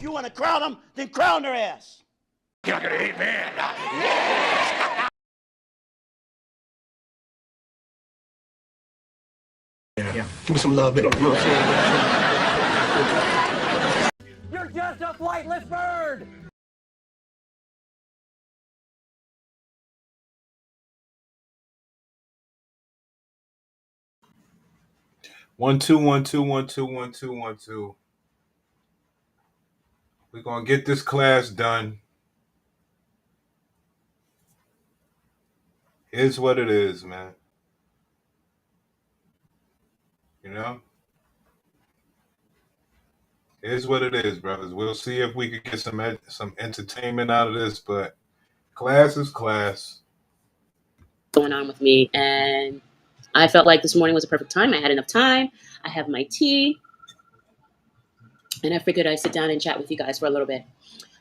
If you want to crown them, then crown their ass. You're not gonna hate man. Yeah. Give me some love, baby. You're just a flightless bird! One, two, 1, 2, 1, 2, 1, 2, 1, 2. We're gonna get this class done. Here's what it is, man. You know? Here's what it is, brothers. We'll see if we can get some entertainment out of this, but class is class. Going on with me, and I felt like this morning was a perfect time. I had enough time. I have my tea, and I figured I'd sit down and chat with you guys for a little bit.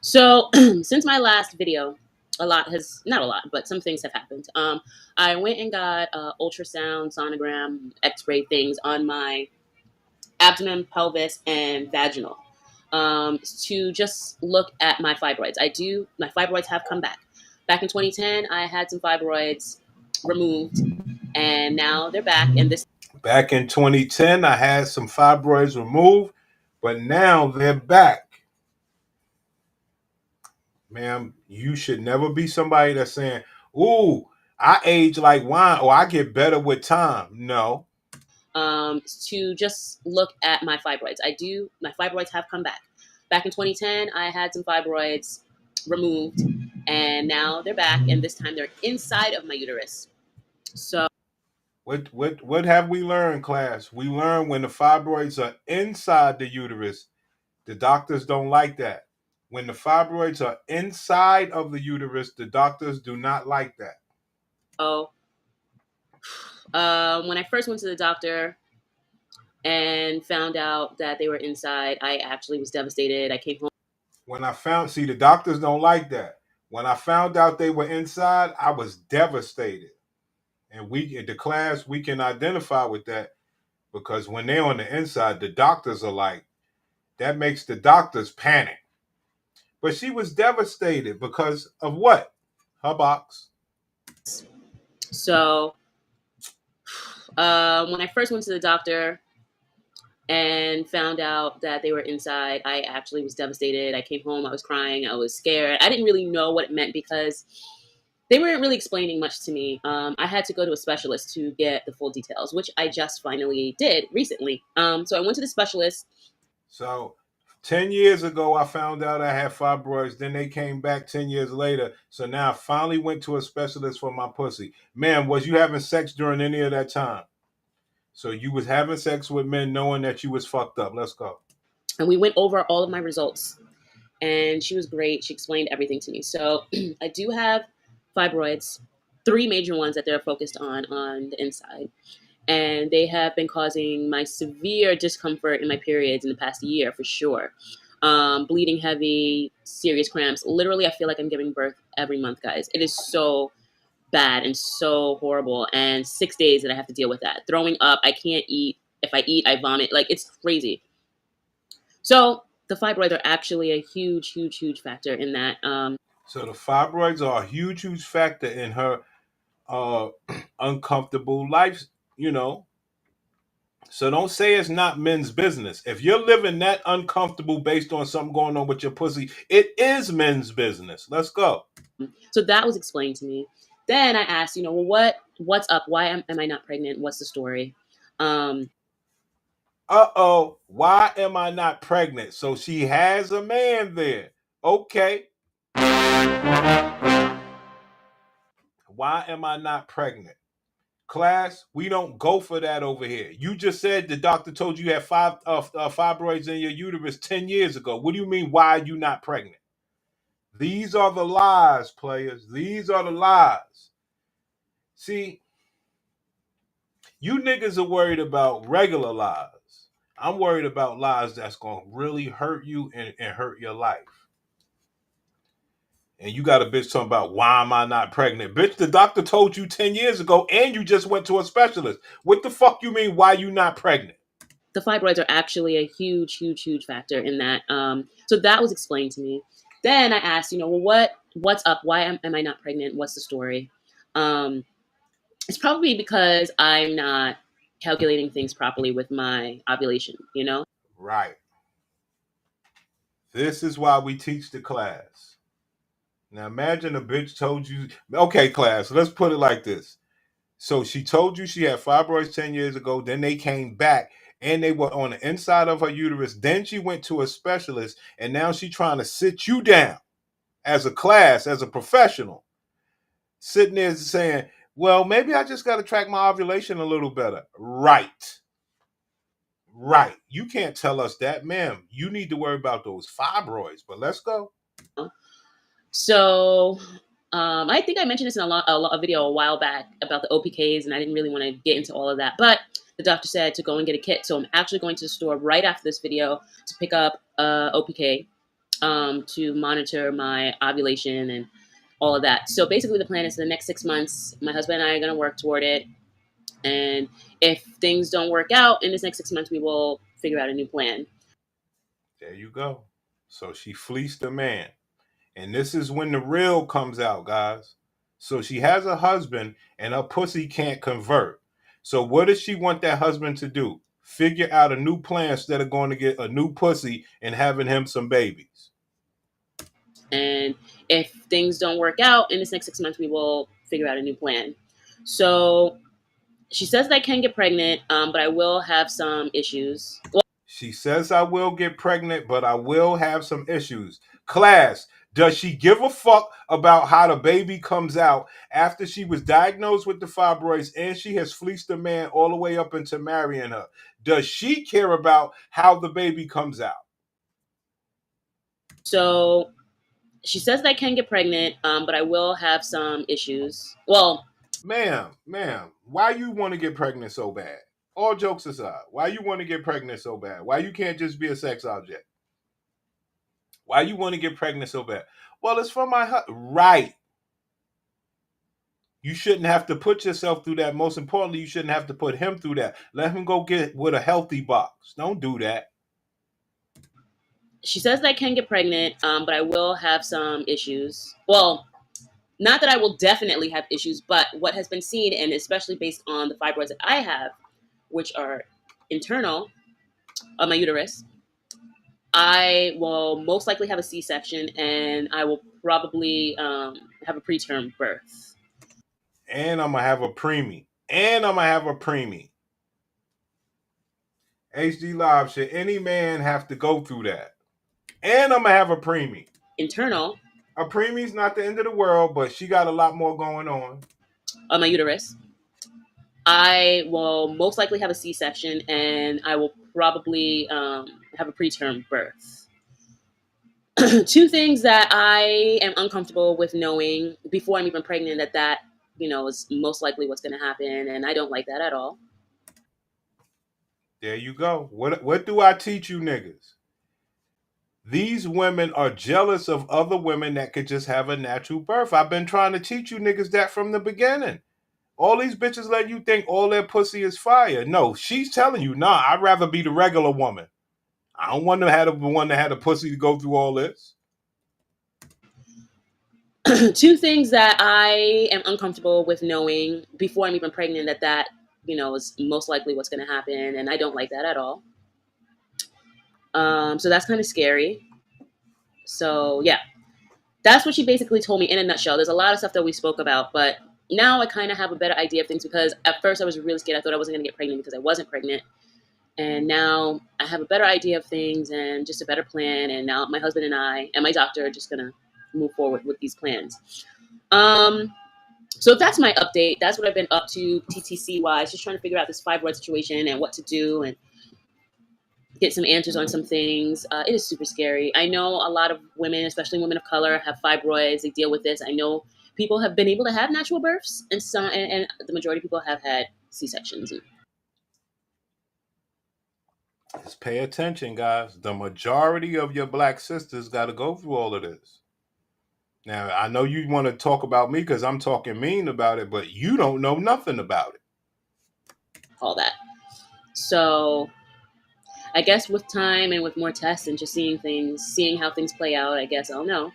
So since my last video, not a lot, but some things have happened. I went and got ultrasound, sonogram, x-ray things on my abdomen, pelvis, and vaginal to just look at my fibroids. My fibroids have come back. Back in 2010, I had some fibroids removed, and now they're back. And Back in 2010, I had some fibroids removed, but now they're back. Ma'am, you should never be somebody that's saying, ooh, I age like wine or I get better with time. No. To just look at my fibroids. My fibroids have come back. Back in 2010, I had some fibroids removed, and now they're back, and this time they're inside of my uterus. So what have we learned, class? We learned when the fibroids are inside the uterus, the doctors don't like that. When the fibroids are inside of the uterus, the doctors do not like that. When I first went to the doctor and found out that they were inside, I actually was devastated. I came home. The doctors don't like that. When I found out they were inside, I was devastated. And the class, we can identify with that because when they're on the inside, the doctors are like, that makes the doctors panic. But she was devastated because of what? Her box. So when I first went to the doctor and found out that they were inside, I actually was devastated. I came home, I was crying, I was scared. I didn't really know what it meant because they weren't really explaining much to me. I had to go to a specialist to get the full details, which I just finally did recently. So I went to the specialist. So 10 years ago, I found out I had fibroids. Then they came back 10 years later. So now I finally went to a specialist for my pussy. Man, was you having sex during any of that time? So you was having sex with men knowing that you was fucked up. Let's go. And we went over all of my results. And she was great. She explained everything to me. So I do have fibroids, 3 major ones that they're focused on the inside. And they have been causing my severe discomfort in my periods in the past year for sure. Bleeding heavy, serious cramps. Literally, I feel like I'm giving birth every month, guys. It is so bad and so horrible. And 6 days that I have to deal with that. Throwing up, I can't eat. If I eat, I vomit. Like, it's crazy. So the fibroids are actually a huge, huge, huge factor in that. So the fibroids are a huge, huge factor in her uncomfortable life, you know. So don't say it's not men's business. If you're living that uncomfortable based on something going on with your pussy, it is men's business. Let's go. So that was explained to me. Then I asked, well, what's up? Why am I not pregnant? What's the story? Why am I not pregnant? So she has a man there. Okay. Why am I not pregnant? Class, we don't go for that over here. You just said the doctor told you had fibroids in your uterus 10 years ago. What do you mean, why are you not pregnant? These are the lies, players. These are the lies. See, you niggas are worried about regular lies. I'm worried about lies that's going to really hurt you and hurt your life. And you got a bitch talking about, why am I not pregnant? Bitch, the doctor told you 10 years ago and you just went to a specialist. What the fuck you mean, why you not pregnant? the fibroids are actually a huge, huge, huge factor in that. So that was explained to me. Then I asked, well, what's up? Why am I not pregnant? What's the story? It's probably because I'm not calculating things properly with my ovulation, Right. This is why we teach the class. Now imagine a bitch told you, okay, class, let's put it like this. So she told you she had fibroids 10 years ago, then they came back and they were on the inside of her uterus. Then she went to a specialist and now she's trying to sit you down as a class, as a professional, sitting there saying, well, maybe I just got to track my ovulation a little better. Right. You can't tell us that, ma'am. You need to worry about those fibroids, but let's go. So I think I mentioned this in a video a while back about the OPKs, and I didn't really want to get into all of that. But the doctor said to go and get a kit. So I'm actually going to the store right after this video to pick up OPK to monitor my ovulation and all of that. So basically the plan is the next 6 months, my husband and I are going to work toward it. And if things don't work out in this next 6 months, we will figure out a new plan. There you go. So she fleeced the man. And this is when the real comes out, guys. So she has a husband and her pussy can't convert. So what does she want that husband to do? Figure out a new plan instead of going to get a new pussy and having him some babies. And if things don't work out in this next 6 months, we will figure out a new plan. So she says that I can get pregnant, but I will have some issues. Well, she says I will get pregnant, but I will have some issues. Class, does she give a fuck about how the baby comes out after she was diagnosed with the fibroids and she has fleeced the man all the way up into marrying her? Does she care about how the baby comes out? So she says that I can get pregnant, but I will have some issues. Well, ma'am, why you want to get pregnant so bad? All jokes aside, why you want to get pregnant so bad? Why you can't just be a sex object? Why you want to get pregnant so bad? Well, it's for my husband. Right. You shouldn't have to put yourself through that. Most importantly, you shouldn't have to put him through that. Let him go get with a healthy box. Don't do that. She says that I can get pregnant, but I will have some issues. Well, not that I will definitely have issues, but what has been seen, and especially based on the fibroids that I have, which are internal of my uterus, I will most likely have a C-section, and I will probably have a preterm birth. And I'm going to have a preemie. HD Live, should any man have to go through that? And I'm going to have a preemie. Internal. A preemie's not the end of the world, but she got a lot more going on. On my uterus. I will most likely have a C-section, and I will probably have a preterm birth. Two things that I am uncomfortable with knowing before I'm even pregnant that is most likely what's going to happen, and I don't like that at all. There you go. What do I teach you niggas? These women are jealous of other women that could just have a natural birth. I've been trying to teach you niggas that from the beginning. All these bitches let you think all their pussy is fire. No, she's telling you, nah, I'd rather be the regular woman. I don't want to have the one that had a pussy to go through all this. Two things that I am uncomfortable with knowing before I'm even pregnant that is most likely what's going to happen, and I don't like that at all. So that's kind of scary. So yeah, that's what she basically told me in a nutshell. There's a lot of stuff that we spoke about, but now I kind of have a better idea of things, because at first I was really scared. I thought I wasn't going to get pregnant because I wasn't pregnant. And now I have a better idea of things and just a better plan. And now my husband and I and my doctor are just going to move forward with these plans. So that's my update. That's what I've been up to TTC wise, just trying to figure out this fibroid situation and what to do and get some answers on some things. It is super scary. I know a lot of women, especially women of color, have fibroids. They deal with this. I know people have been able to have natural births, and the majority of people have had C-sections. Just pay attention, guys. The majority of your black sisters got to go through all of this. Now, I know you want to talk about me because I'm talking mean about it, but you don't know nothing about it. All that. So I guess with time and with more tests and just seeing how things play out, I guess I'll know.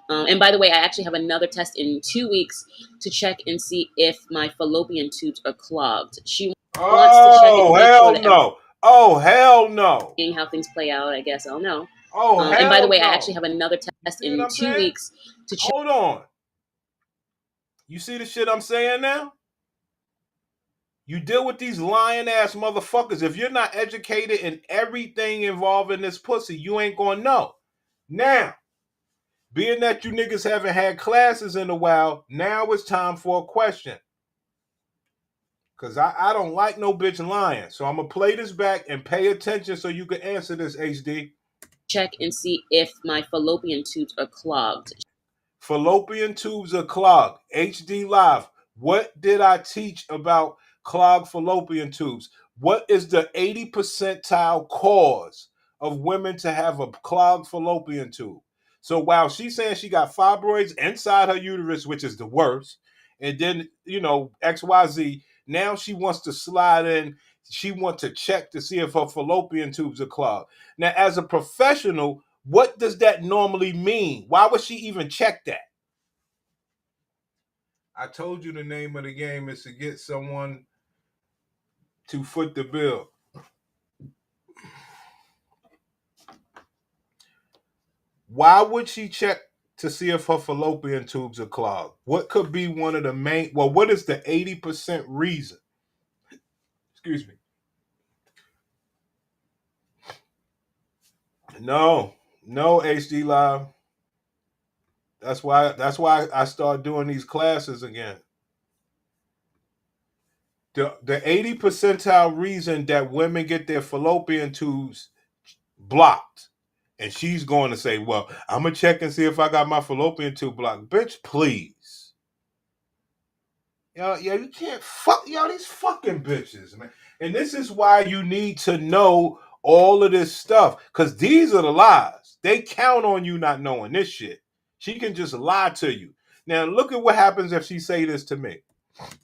And by the way, I actually have another test in 2 weeks to check and see if my fallopian tubes are clogged. She wants to check and Oh, make sure hell that no. Oh, hell no. seeing how things play out, I guess I'll know. Oh, hell and by the way, no. I actually have another test You see in what I'm 2 saying? weeks to check. Hold on. You see the shit I'm saying now? You deal with these lying ass motherfuckers. If you're not educated in everything involving this pussy, you ain't gonna know. Now, being that you niggas haven't had classes in a while, now it's time for a question. Because I don't like no bitch lying. So I'm going to play this back and pay attention so you can answer this, HD. Check and see if my fallopian tubes are clogged. Fallopian tubes are clogged. HD Live. What did I teach about clogged fallopian tubes? What is the 80 percentile cause of women to have a clogged fallopian tube? So while she's saying she got fibroids inside her uterus, which is the worst, and then, XYZ, now she wants to slide in. She wants to check to see if her fallopian tubes are clogged. Now, as a professional, what does that normally mean? Why would she even check that? I told you the name of the game is to get someone to foot the bill. Why would she check to see if her fallopian tubes are clogged? What could be one of the main, what is the 80% reason? Excuse me. No, HD Live. That's why I start doing these classes again. The 80 percentile reason that women get their fallopian tubes blocked, and she's going to say, well, I'm going to check and see if I got my fallopian tube blocked. Bitch, please. You can't fuck, these fucking bitches, man. And this is why you need to know all of this stuff, because these are the lies. They count on you not knowing this shit. She can just lie to you. Now, look at what happens if she say this to me.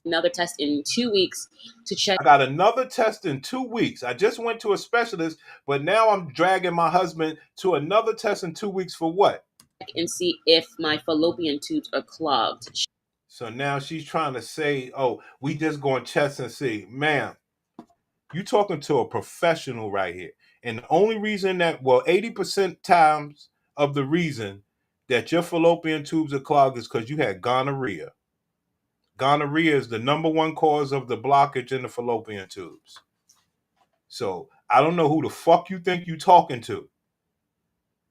Another test in 2 weeks to check. I got another test in 2 weeks. I just went to a specialist, but now I'm dragging my husband to another test in 2 weeks for what? And see if my fallopian tubes are clogged. So now she's trying to say, oh, we just going to test and see. Ma'am, you talking to a professional right here. And the only reason that, 80% times of the reason that your fallopian tubes are clogged is because you had gonorrhea. Gonorrhea is the number one cause of the blockage in the fallopian tubes. So I don't know who the fuck you think you talking to.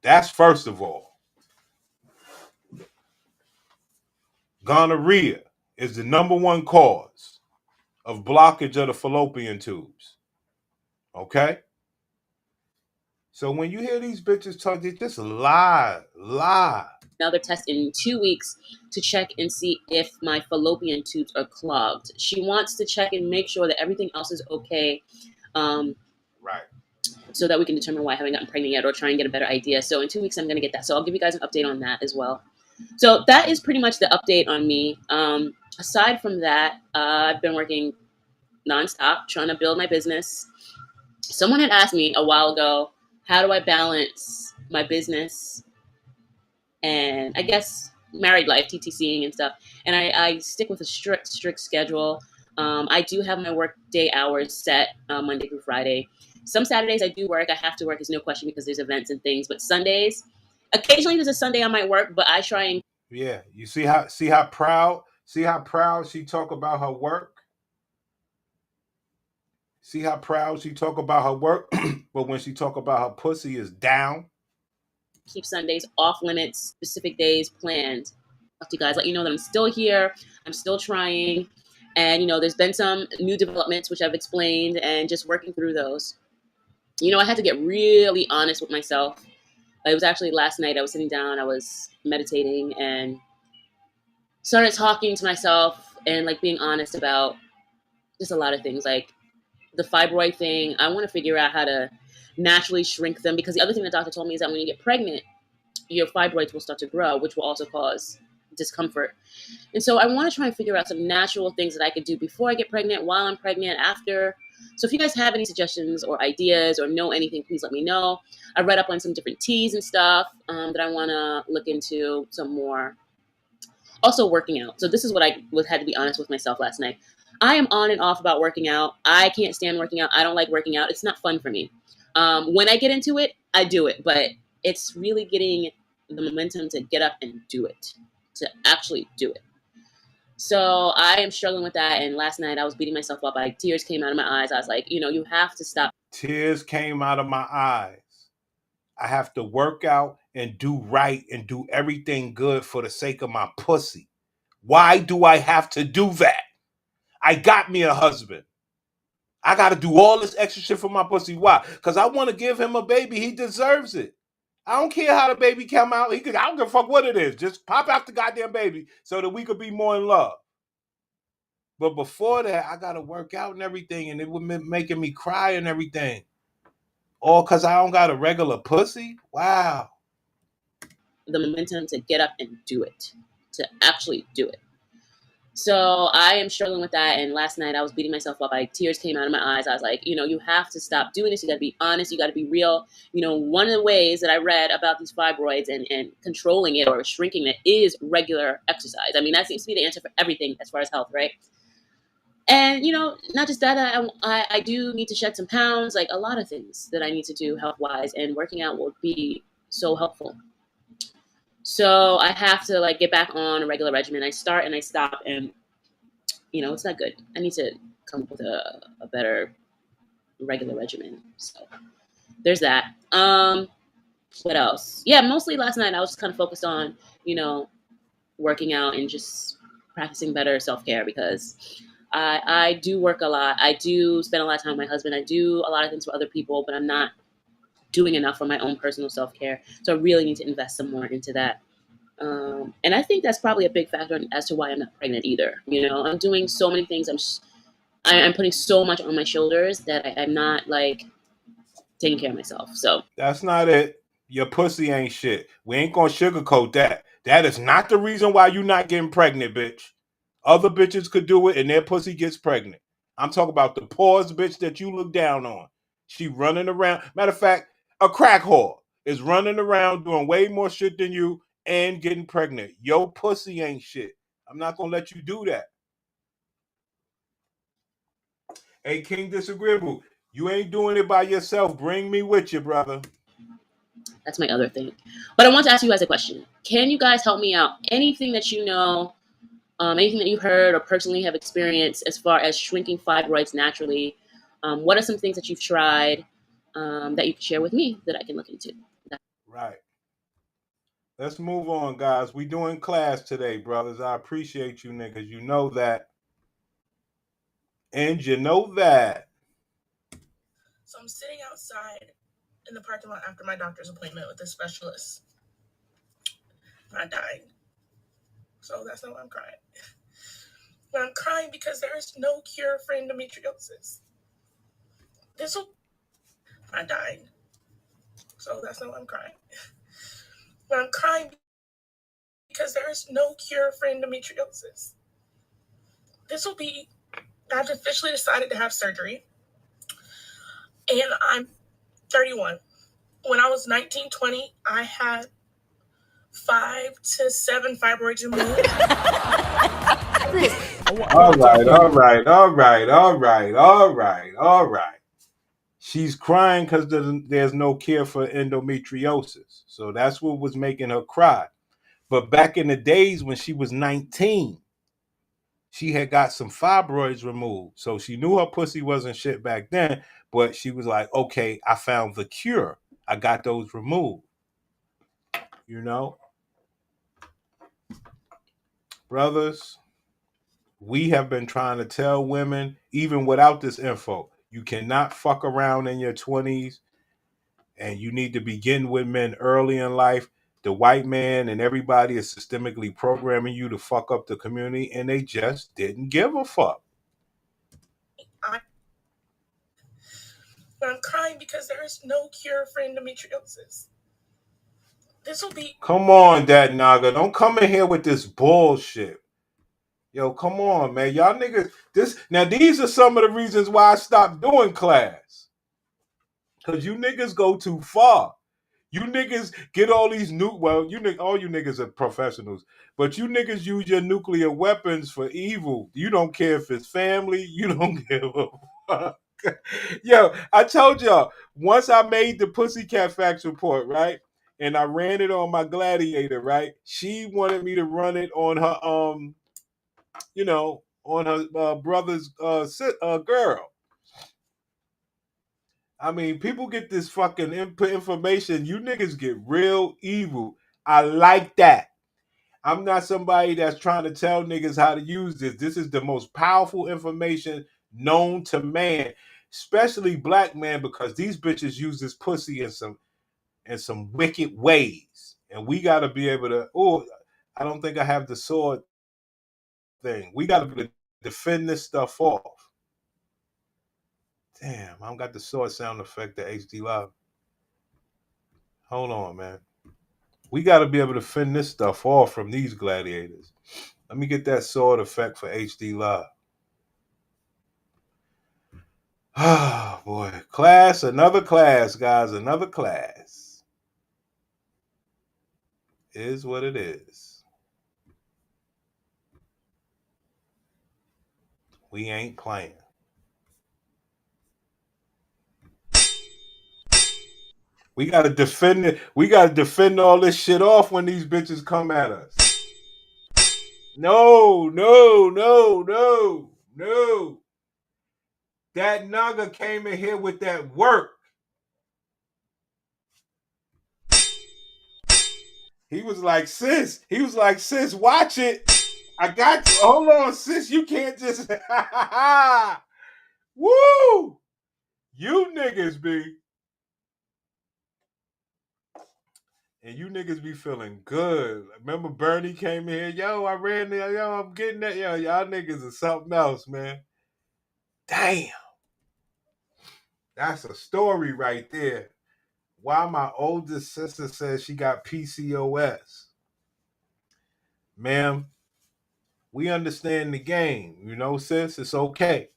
That's first of all. Gonorrhea is the number one cause of blockage of the fallopian tubes. Okay? So when you hear these bitches talk, they just lie. Another test in 2 weeks to check and see if my fallopian tubes are clogged. She wants to check and make sure that everything else is okay. Right. So that we can determine why I haven't gotten pregnant yet or try and get a better idea. So in 2 weeks, I'm going to get that. So I'll give you guys an update on that as well. So that is pretty much the update on me. Aside from that, I've been working nonstop trying to build my business. Someone had asked me a while ago, how do I balance my business and I guess married life, TTCing and stuff. And I stick with a strict schedule. I do have my work day hours set Monday through Friday. Some Saturdays I do work. I have to work, is no question, because there's events and things. But Sundays, occasionally there's a Sunday I might work, but I try and. Yeah, you see how proud she talk about her work. See how proud she talk about her work, but when she talk about her pussy is down. Keep Sundays off limits, specific days planned. Talk to you guys, let you know that I'm still here. I'm still trying. And, there's been some new developments, which I've explained, and just working through those. I had to get really honest with myself. It was actually last night. I was sitting down, I was meditating, and started talking to myself and, being honest about just a lot of things. Like the fibroid thing, I want to figure out how to naturally shrink them, because the other thing the doctor told me is that when you get pregnant, your fibroids will start to grow, which will also cause discomfort. And so I want to try and figure out some natural things that I could do before I get pregnant, while I'm pregnant, after, So if you guys have any suggestions or ideas or know anything, please let me know. I read up on some different teas and stuff that I want to look into some more. Also, working out. So this is what I had to be honest with myself last night. I am on and off about working out. I can't stand working out. I don't like working out. It's not fun for me. When I get into it, I do it. But it's really getting the momentum to get up and do it, to actually do it. So I am struggling with that. And last night I was beating myself up. Tears came out of my eyes. I was like, you have to stop. Tears came out of my eyes. I have to work out and do right and do everything good for the sake of my pussy. Why do I have to do that? I got me a husband. I got to do all this extra shit for my pussy. Why? Because I want to give him a baby. He deserves it. I don't care how the baby come out. I don't give a fuck what it is. Just pop out the goddamn baby so that we could be more in love. But before that, I got to work out and everything, and it was making me cry and everything. All because I don't got a regular pussy? Wow. The momentum to get up and do it, to actually do it. So I am struggling with that. And last night I was beating myself up. Tears came out of my eyes. I was like, you have to stop doing this. You got to be honest. You got to be real. One of the ways that I read about these fibroids and controlling it or shrinking it is regular exercise. I mean, that seems to be the answer for everything as far as health, right? And, not just that, I do need to shed some pounds, like a lot of things that I need to do health-wise, and working out will be so helpful. So I have to get back on a regular regimen. I start and I stop, and it's not good. I need to come up with a better regular regimen. So there's that. What else? Yeah, mostly last night I was just kind of focused on, working out and just practicing better self-care, because I do work a lot. I do spend a lot of time with my husband. I do a lot of things for other people, but I'm not doing enough for my own personal self-care. So I really need to invest some more into that. And I think that's probably a big factor as to why I'm not pregnant either. I'm doing so many things. I'm putting so much on my shoulders that I'm not taking care of myself. So that's not it. Your pussy ain't shit. We ain't gonna sugarcoat that. That is not the reason why you're not getting pregnant, bitch. Other bitches could do it and their pussy gets pregnant. I'm talking about the poorest bitch that you look down on. She running around. Matter of fact, a crack whore is running around doing way more shit than you and getting pregnant. Your pussy ain't shit. I'm not gonna let you do that. Hey, King Disagreeable, you ain't doing it by yourself. Bring me with you, brother. That's my other thing. But I want to ask you guys a question. Can you guys help me out? Anything that you know, anything that you've heard or personally have experienced as far as shrinking fibroids naturally? What are some things that you've tried that you can share with me that I can look into? Right. Let's move on, guys. We doing class today, brothers. I appreciate you niggas. You know that. And you know that. So I'm sitting outside in the parking lot after my doctor's appointment with the specialist. I'm dying. So that's not why I'm crying. But I'm crying because there is no cure for endometriosis. I'm dying. So that's not why I'm crying. But I'm crying because there is no cure for endometriosis. I've officially decided to have surgery. And I'm 31. When I was 19, 20, I had 5 to 7 fibroids removed. All right. She's crying because there's no cure for endometriosis. So that's what was making her cry. But back in the days when she was 19, she had got some fibroids removed. So she knew her pussy wasn't shit back then, but she was like, okay, I found the cure. I got those removed. Brothers, we have been trying to tell women, even without this info, you cannot fuck around in your 20s, and you need to begin with men early in life. The white man and everybody is systemically programming you to fuck up the community, and they just didn't give a fuck. I'm crying because there is no cure for endometriosis. Come on, Dad Naga. Don't come in here with this bullshit. Yo, come on, man. Y'all niggas, these are some of the reasons why I stopped doing class. Because you niggas go too far. You niggas get all these all you niggas are professionals, but you niggas use your nuclear weapons for evil. You don't care if it's family. You don't give a fuck. Yo, I told y'all, once I made the Pussycat Facts report, right? And I ran it on my Gladiator, right? She wanted me to run it on her, on her brother's girl. I mean, people get this fucking information. You niggas get real evil. I like that. I'm not somebody that's trying to tell niggas how to use this. This is the most powerful information known to man, especially black man, because these bitches use this pussy in some wicked ways. And we got to be able to, I don't think I have the sword thing. We got to be able to defend this stuff off. Damn, I don't got the sword sound effect that HD Live. Hold on, man. We got to be able to fend this stuff off from these gladiators. Let me get that sword effect for HD Live. Oh, boy. Class, another class, guys. Another class. Is what it is. We ain't playing. We gotta defend it. We gotta defend all this shit off when these bitches come at us. No. That Naga came in here with that work. He was like, sis, watch it. I got you. Hold on, sis. You can't just woo! You niggas be. And you niggas be feeling good. Remember Bernie came in here, yo, I ran there, yo, I'm getting that. Yo, y'all niggas are something else, man. Damn. That's a story right there. Why my oldest sister says she got PCOS. Ma'am, we understand the game. You know, sis, it's okay.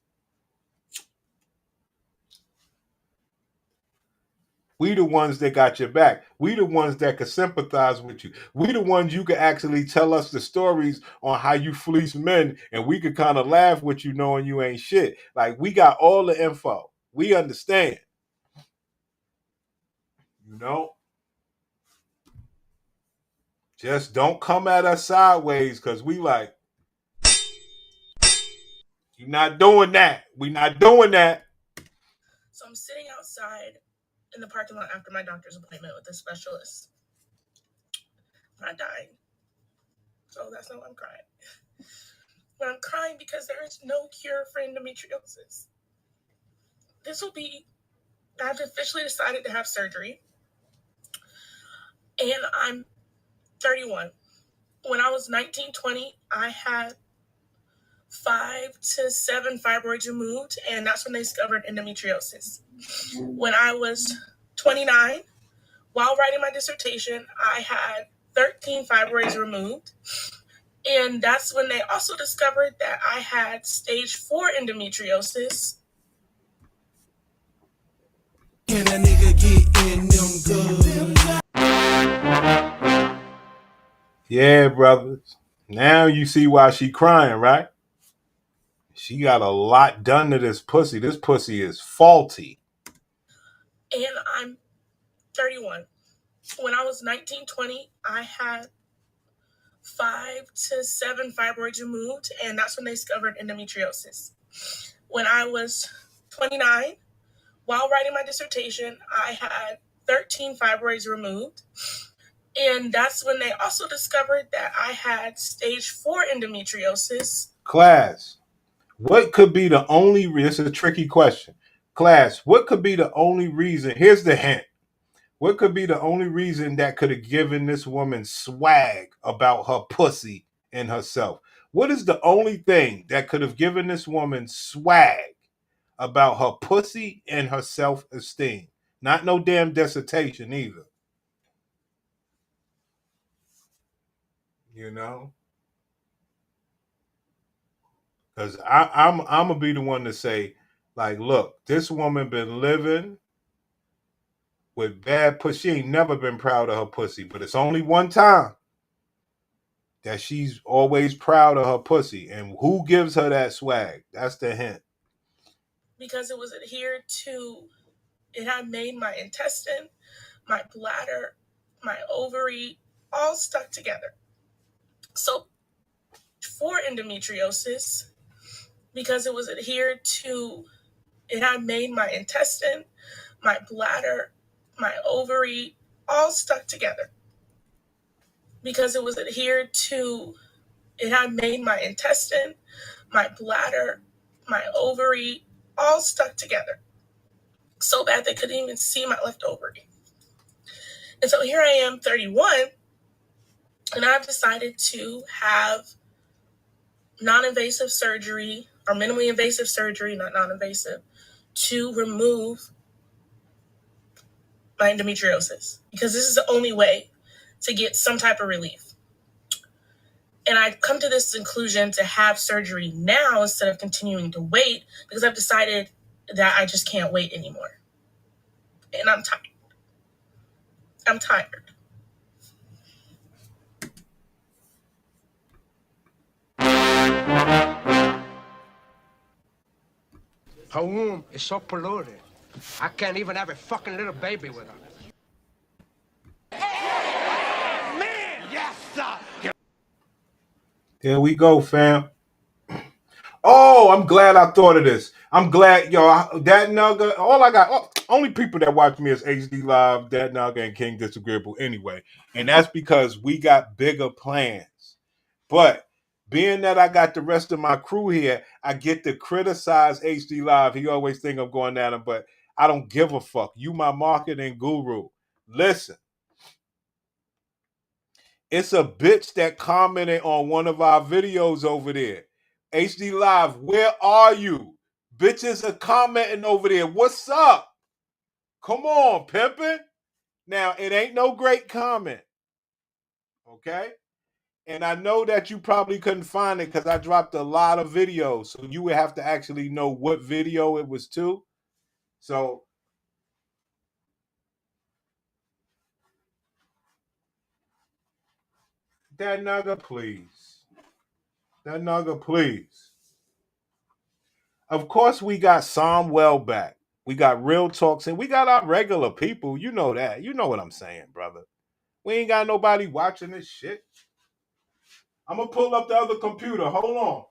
We the ones that got your back. We the ones that could sympathize with you. We the ones you could actually tell us the stories on how you fleece men, and we could kind of laugh with you knowing you ain't shit. Like, we got all the info. We understand. You know? Just don't come at us sideways, because we like, you're not doing that. We not doing that. So I'm sitting outside in the parking lot after my doctor's appointment with a specialist. I'm dying. So that's not why I'm crying. But I'm crying because there is no cure for endometriosis. I've officially decided to have surgery. And I'm 31. When I was 19, 20, I had 5 to 7 fibroids removed, and that's when they discovered endometriosis. When I was 29, while writing my dissertation, I had 13 fibroids removed, and that's when they also discovered that I had stage 4 endometriosis. Can a nigga get in them good? Yeah, brothers. Now you see why she crying, right? She got a lot done to this pussy. This pussy is faulty. And I'm 31. When I was 19, 20, I had 5 to 7 fibroids removed, and that's when they discovered endometriosis. When I was 29, while writing my dissertation, I had 13 fibroids removed, and that's when they also discovered that I had stage 4 endometriosis. Class, what could be the only reason? It's a tricky question. Class, what could be the only reason? Here's the hint. What could be the only reason that could have given this woman swag about her pussy and herself? What is the only thing that could have given this woman swag about her pussy and her self-esteem? Not no damn dissertation either. You know? Because I'm gonna be the one to say, like, look, this woman been living with bad pussy. She ain't never been proud of her pussy, but it's only one time that she's always proud of her pussy. And who gives her that swag? That's the hint. Because it was adhered to, it had made my intestine, my bladder, my ovary all stuck together. So for endometriosis, because it was adhered to, it had made my intestine, my bladder, my ovary all stuck together. Because it was adhered to, it had made my intestine, my bladder, my ovary all stuck together. So bad they couldn't even see my left ovary. And so here I am, 31, and I've decided to have non-invasive surgery, or minimally invasive surgery, not non-invasive, to remove my endometriosis, because this is the only way to get some type of relief. And I've come to this conclusion to have surgery now instead of continuing to wait, because I've decided that I just can't wait anymore. And I'm tired. I'm tired. Her womb is so polluted. I can't even have a fucking little baby with her. There we go, fam. Oh, I'm glad I thought of this. I'm glad, that nugga. Only people that watch me is HD Live, that nugga, and King Disagreeable anyway. And that's because we got bigger plans. But being that I got the rest of my crew here, I get to criticize HD Live. He always think I'm going at him, but I don't give a fuck. You my marketing guru. Listen. It's a bitch that commented on one of our videos over there. HD Live, where are you? Bitches are commenting over there. What's up? Come on, pimpin'. Now, it ain't no great comment. Okay? And I know that you probably couldn't find it because I dropped a lot of videos. So you would have to actually know what video it was to. So that nugga, please. That nugga, please. Of course, we got Somwell back. We got Real Talks, and we got our regular people. You know that. You know what I'm saying, brother. We ain't got nobody watching this shit. I'm going to pull up the other computer. Hold on.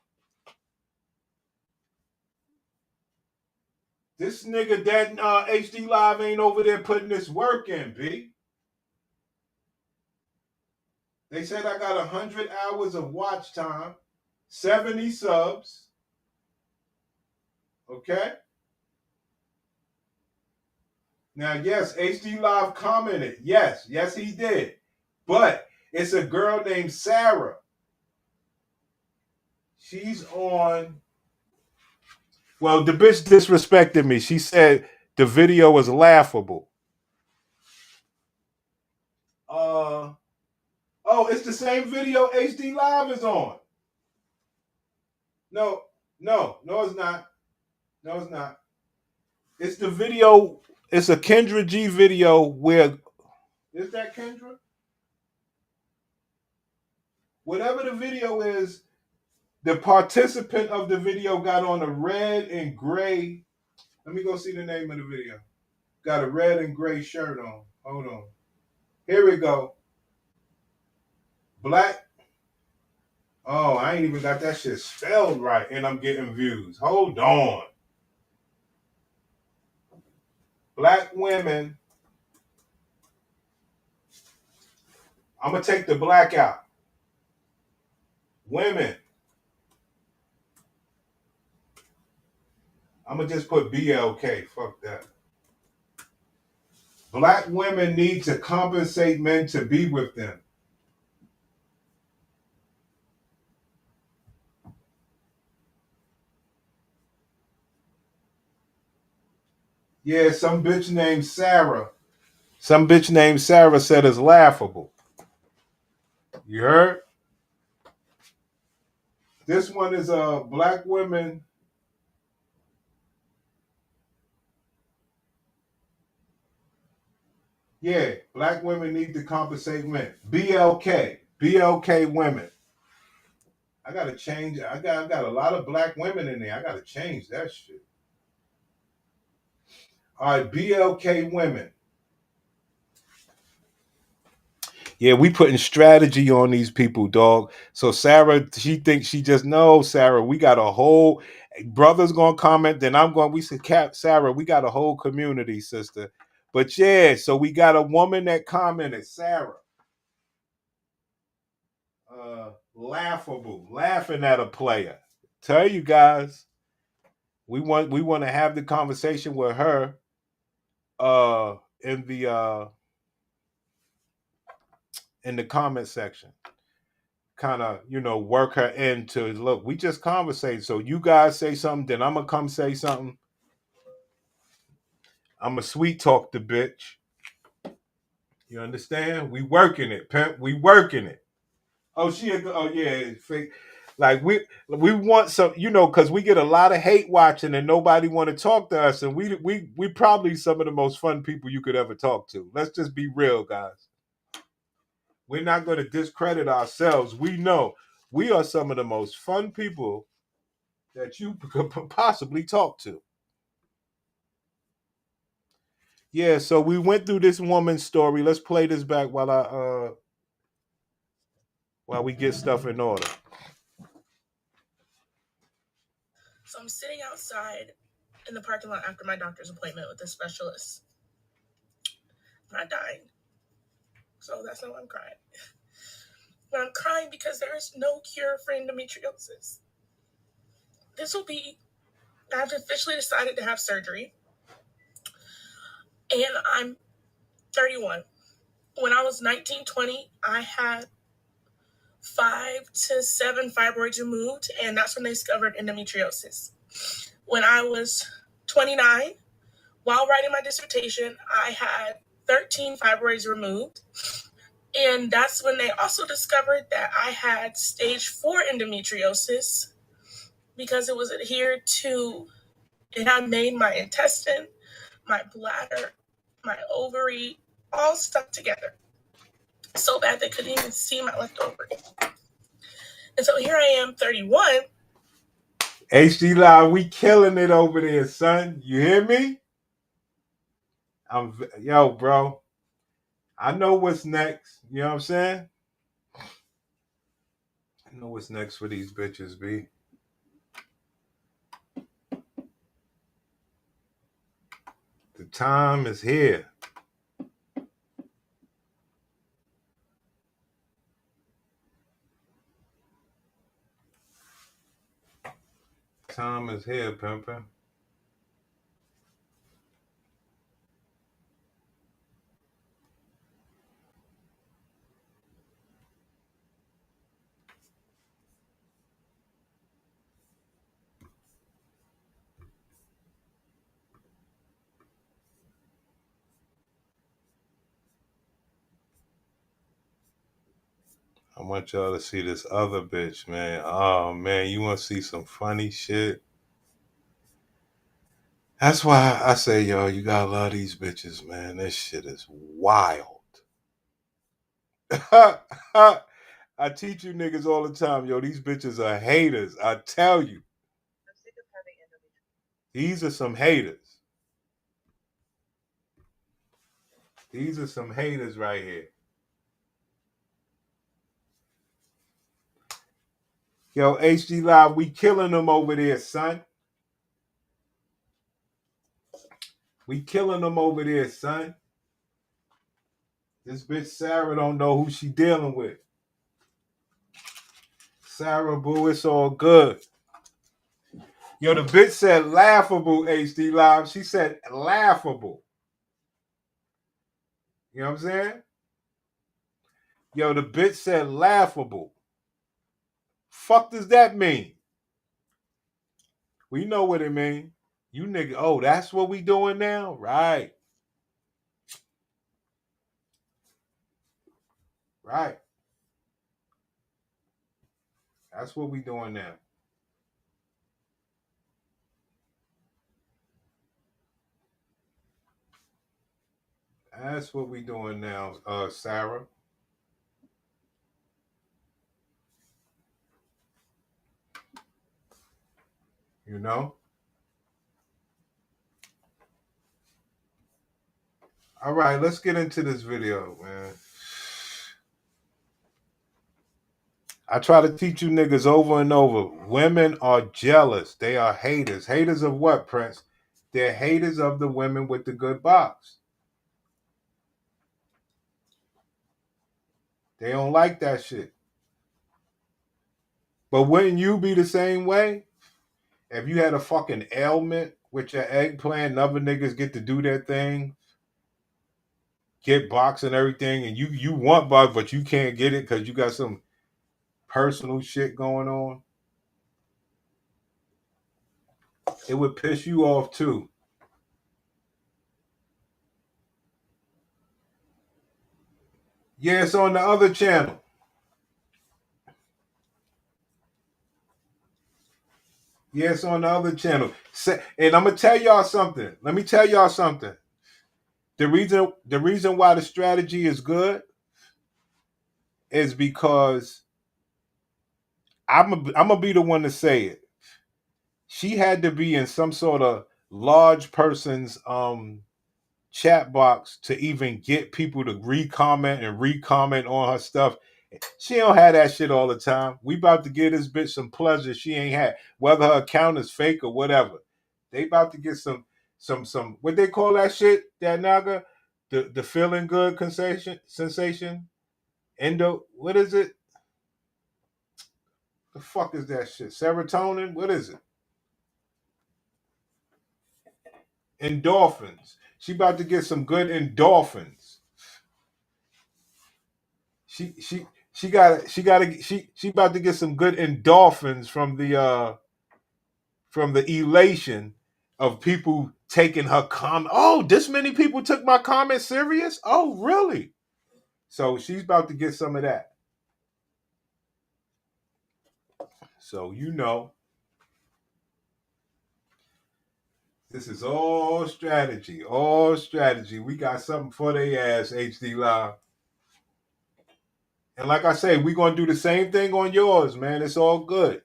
This nigga that HD Live ain't over there putting this work in, B. They said I got 100 hours of watch time, 70 subs. Okay? Now, yes, HD Live commented. Yes, he did. But it's a girl named Sarah. She's on. Well, the bitch disrespected me. She said the video was laughable. Oh, it's the same video HD Live is on. No, it's not. No, it's not. It's the video. It's a Kendra G video where. Is that Kendra? Whatever the video is, the participant of the video got on a red and gray. Let me go see the name of the video. Got a red and gray shirt on. Hold on. Here we go. Black. Oh, I ain't even got that shit spelled right, and I'm getting views. Hold on. Black women. I'm going to take the black out. Women. I'm going to just put BLK. Fuck that. Black women need to compensate men to be with them. Yeah, some bitch named Sarah. Some bitch named Sarah said it's laughable. You heard? This one is black women. Yeah, black women need to compensate men. BLK women. I gotta change. I got a lot of black women in there. I gotta change that shit. All right, BLK women. Yeah, we putting strategy on these people, dog. So Sarah, she thinks she just knows. Sarah, we got a whole brother's gonna comment. Then I'm going. We said, Sarah, we got a whole community, sister. But yeah, so we got a woman that commented, Sarah. Laughable, laughing at a player. Tell you guys, we want to have the conversation with her in the comment section. Kind of, work her into, look, we just conversate. So you guys say something, then I'm gonna come say something. I'm a sweet talk the bitch. You understand? We working it, pimp. We working it. Oh, yeah, fake. Like we want some, because we get a lot of hate watching and nobody want to talk to us, and we probably some of the most fun people you could ever talk to. Let's just be real, guys. We're not going to discredit ourselves. We know we are some of the most fun people that you could possibly talk to. Yeah, so we went through this woman's story. Let's play this back while we get stuff in order. So I'm sitting outside in the parking lot after my doctor's appointment with the specialist. I'm not dying. So that's not why I'm crying. But I'm crying because there is no cure for endometriosis. I've officially decided to have surgery. And I'm 31. When I was 19, 20, I had 5 to 7 fibroids removed, and that's when they discovered endometriosis. When I was 29, while writing my dissertation, I had 13 fibroids removed, and that's when they also discovered that I had stage 4 endometriosis because it was adhered to, it had made my intestine, my bladder, my ovary, all stuck together so bad they couldn't even see my left ovary. And so here I am, 31. HD Live, we killing it over there, son. You hear me? Yo, bro. I know what's next. You know what I'm saying? I know what's next for these bitches, B. The time is here. Time is here, pimpin'. I want y'all to see this other bitch, man. Oh, man, you want to see some funny shit? That's why I say, yo, you gotta love these bitches, man. This shit is wild. I teach you niggas all the time, yo, these bitches are haters. I tell you. These are some haters. These are some haters right here. Yo, HD Live, we killing them over there, son. We killing them over there, son. This bitch Sarah don't know who she dealing with. Sarah, boo, it's all good. Yo, the bitch said laughable, HD Live. She said laughable. You know what I'm saying? Yo, the bitch said laughable. Fuck does that mean? We know what it mean. You nigga, oh, that's what we doing now? Right. Right. That's what we doing now. That's what we doing now, Sarah. You know? All right, let's get into this video, man. I try to teach you niggas over and over. Women are jealous. They are haters. Haters of what, Prince? They're haters of the women with the good box. They don't like that shit. But wouldn't you be the same way? If you had a fucking ailment with your eggplant and other niggas get to do their thing, get box and everything, and you want box, but you can't get it because you got some personal shit going on, it would piss you off too. Yeah, it's on the other channel. Yeah, it's on the other channel. And I'm gonna tell y'all something. Let me tell y'all something. The reason why the strategy is good is because I'm gonna be the one to say it. She had to be in some sort of large person's chat box to even get people to re-comment on her stuff. She don't have that shit all the time. We about to give this bitch some pleasure she ain't had, whether her account is fake or whatever. They about to get some what they call that shit, that naga, the feeling good sensation, what is it? The fuck is that shit? Serotonin? What is it? Endorphins. She about to get some good endorphins. She about to get some good endorphins from the elation of people taking her comment. Oh, this many people took my comment serious? Oh, really? So she's about to get some of that. So you know, this is all strategy. All strategy. We got something for their ass, HD Live. And like I say, we're going to do the same thing on yours, man. It's all good.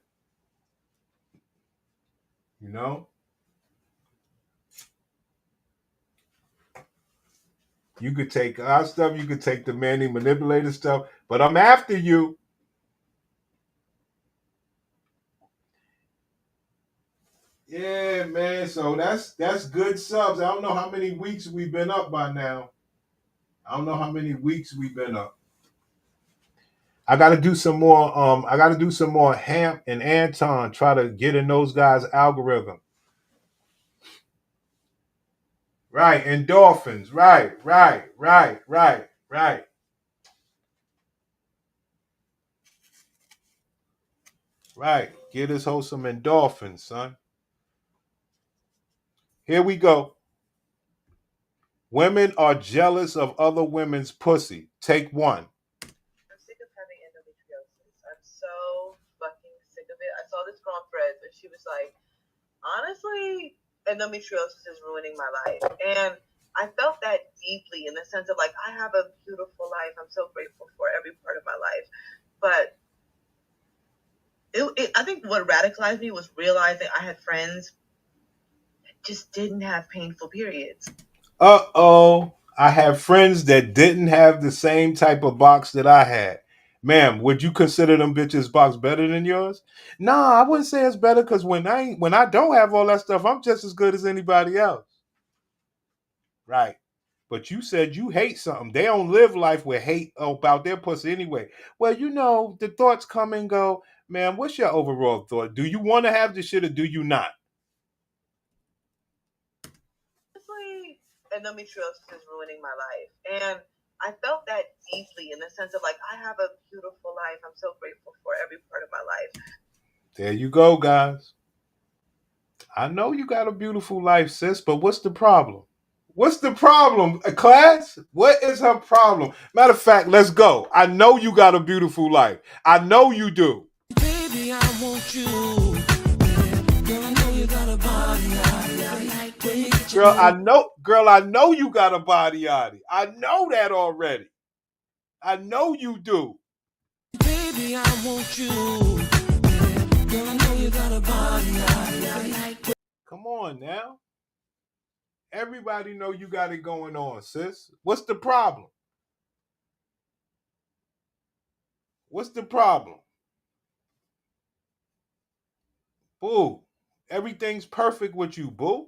You know? You could take our stuff. You could take the Manny manipulator stuff. But I'm after you. Yeah, man. So that's good subs. I don't know how many weeks we've been up by now. I don't know how many weeks we've been up. I got to do some more. I got to do some more. Hamp and Anton try to get in those guys' algorithm. Right, endorphins. Right. Right. Get this whole some endorphins, son. Here we go. Women are jealous of other women's pussy. Take one. I'm sick of having endometriosis. I'm so fucking sick of it. I saw this girl on Threads and she was like, honestly, endometriosis is ruining my life. And I felt that deeply in the sense of like, I have a beautiful life. I'm so grateful for every part of my life. But I think what radicalized me was realizing I had friends that just didn't have painful periods. Uh-oh. I have friends that didn't have the same type of box that I had. Ma'am, would you consider them bitches' box better than yours? Nah, I wouldn't say it's better because when I don't have all that stuff, I'm just as good as anybody else. Right. But you said you hate something. They don't live life with hate about their pussy anyway. Well, you know, the thoughts come and go. Man, what's your overall thought? Do you want to have this shit or do you not? Honestly, endometriosis is ruining my life. And I felt that deeply in the sense of like, I have a beautiful life. I'm so grateful for every part of my life. There you go, guys. I know you got a beautiful life, sis, but what's the problem? What's the problem, class? What is her problem? Matter of fact, let's go. I know you got a beautiful life. I know you do. Baby, want you. Girl, I know you got a body. I like when you get your Girl, I know you got a body yachty. I know that already. I know you do. baby, I want you. Girl, I know you got a body. I like. Come on now. Everybody know you got it going on, sis. What's the problem? What's the problem? Boo. Everything's perfect with you, boo.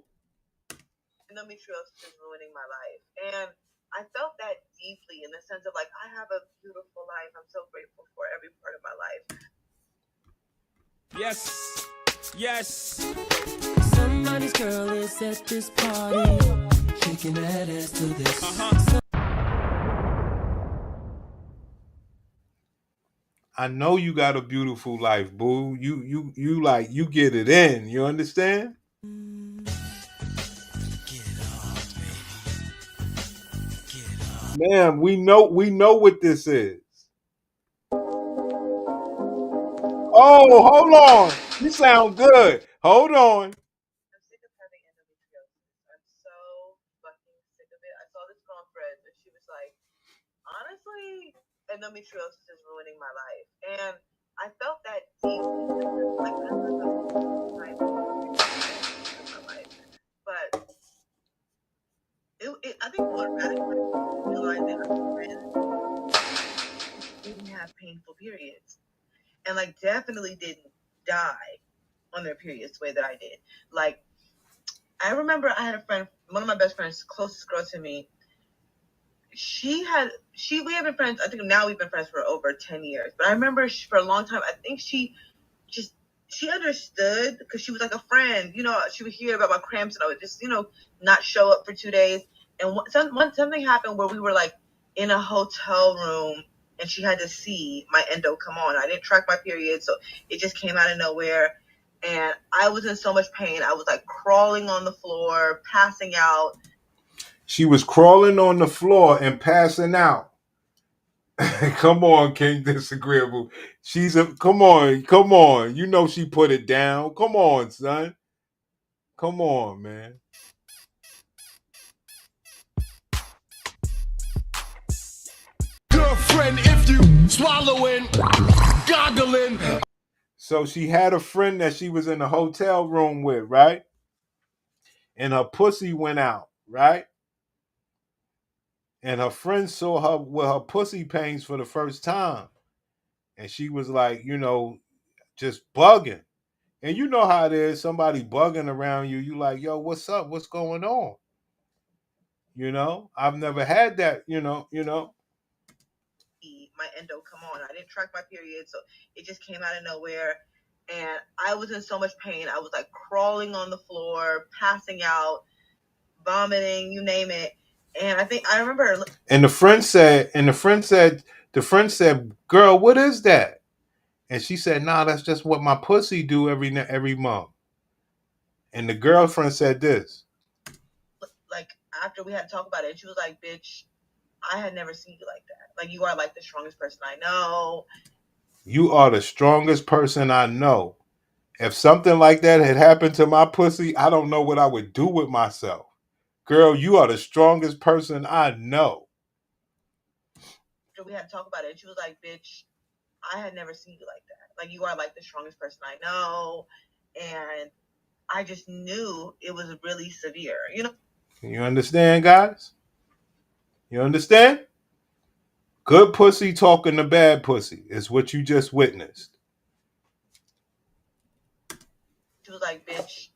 Endometriosis is ruining my life. And I felt that deeply in the sense of like, I have a beautiful life. I'm so grateful for every part of my life. Yes. Yes. Somebody's girl is at this party, shaking that ass to this. I know you got a beautiful life, boo. You like you get it in. You understand? Ma'am, we know what this is. Oh, hold on. You sound good. Hold on. I'm sick of having endometriosis. I'm so fucking sick of it. I saw this girlfriend and she was like, honestly, endometriosis is ruining my life. And I felt that deeply. Like, I have a beautiful life. But I think what radically realizing my friends didn't have painful periods. And like definitely didn't die on their periods the way that I did. Like, I remember I had a friend, one of my best friends, closest girl to me. We have been friends. I think now we've been friends for over 10 years. But I remember for a long time, I think she understood because she was like a friend. You know, she would hear about my cramps and I would just, not show up for 2 days. And something happened where we were like in a hotel room and she had to see my endo come on. I didn't track my period, so it just came out of nowhere. And I was in so much pain. I was like crawling on the floor, passing out. She was crawling on the floor and passing out. Come on, King Disagreeable. Come on. You know she put it down. Come on, son. Come on, man. Girlfriend, if you swallowing, goggling. So she had a friend that she was in a hotel room with, right? And her pussy went out, right? And her friend saw her with her pussy pains for the first time. And she was like, just bugging. And you know how it is, somebody bugging around you. You like, yo, what's up? What's going on? I've never had that, My endo come on. I didn't track my period, so it just came out of nowhere. And I was in so much pain. I was like crawling on the floor, passing out, vomiting, you name it. And I remember. And the friend said, girl, what is that? And she said, nah, that's just what my pussy do every month. And the girlfriend said this. Like, after we had to talk about it, she was like, bitch, I had never seen you like that. Like, you are like the strongest person I know. You are the strongest person I know. If something like that had happened to my pussy, I don't know what I would do with myself. Girl, you are the strongest person I know. So we had to talk about it. And she was like, bitch, I had never seen you like that. Like, you are like the strongest person I know. And I just knew it was really severe, You understand, guys? You understand? Good pussy talking to bad pussy is what you just witnessed. She was like, bitch,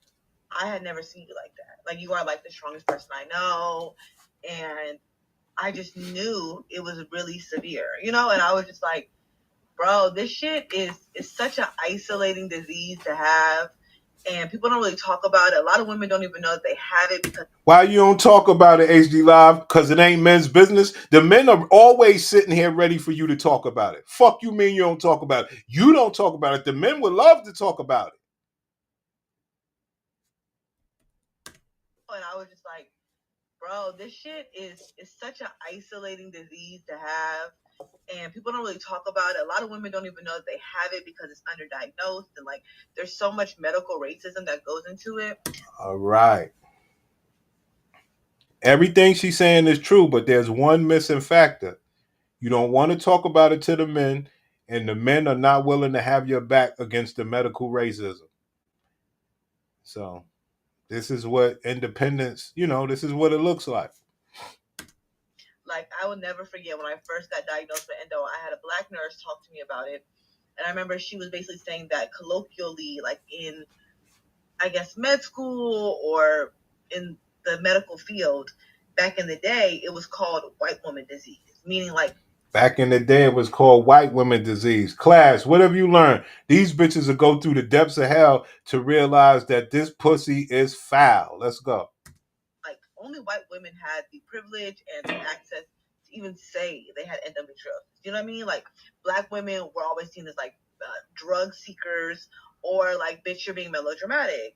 I had never seen you like that. Like, you are like the strongest person I know. And I just knew it was really severe, And I was just like, bro, this shit is such an isolating disease to have. And people don't really talk about it. A lot of women don't even know that they have it because. Why you don't talk about it, HD Live? Because it ain't men's business. The men are always sitting here ready for you to talk about it. Fuck you mean you don't talk about it? You don't talk about it. The men would love to talk about it. And I was just like, bro, this shit is such an isolating disease to have. and people don't really talk about it. A lot of women don't even know that they have it because it's underdiagnosed, and like there's so much medical racism that goes into it. All right. Everything she's saying is true, but there's one missing factor. You don't want to talk about it to the men, and the men are not willing to have your back against the medical racism. So this is what independence, this is what it looks like. Like, I will never forget when I first got diagnosed with endo, I had a black nurse talk to me about it. And I remember she was basically saying that colloquially, like in, I guess, med school or in the medical field, back in the day, it was called white woman disease, meaning like, back in the day, it was called white woman disease. Class, what have you learned? These bitches will go through the depths of hell to realize that this pussy is foul. Let's go. Like, only white women had the privilege and the access to even say they had endometriosis. You know what I mean? Like, black women were always seen as like drug seekers or like, bitch, you're being melodramatic,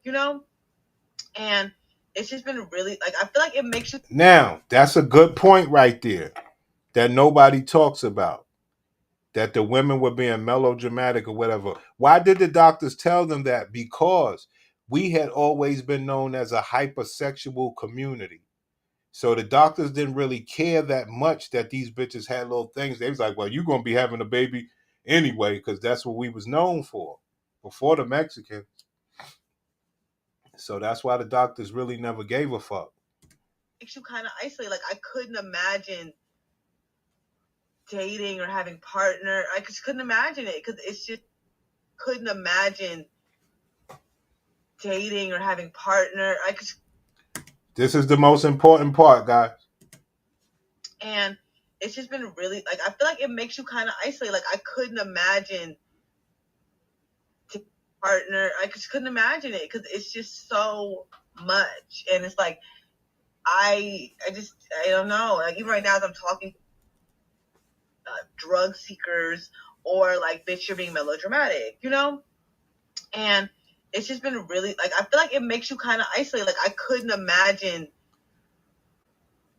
And it's just been really, like, I feel like it makes you. Now, that's a good point right there that nobody talks about. That the women were being melodramatic or whatever. Why did the doctors tell them that? Because we had always been known as a hypersexual community. So the doctors didn't really care that much that these bitches had little things. They was like, well, you're going to be having a baby anyway, because that's what we was known for before the Mexicans. So that's why the doctors really never gave a fuck. Makes you kind of isolate. Like, I couldn't imagine dating or having partner. I just couldn't imagine it because it's just couldn't imagine dating or having partner. This is the most important part, guys. And it's just been really, like, I feel like it makes you kind of isolate. Like, I couldn't imagine partner. I just couldn't imagine it because it's just so much. And it's like, I don't know. Like, even right now as I'm talking, drug seekers or like, bitch, you're being melodramatic, And it's just been really, like, I feel like it makes you kind of isolate. Like, I couldn't imagine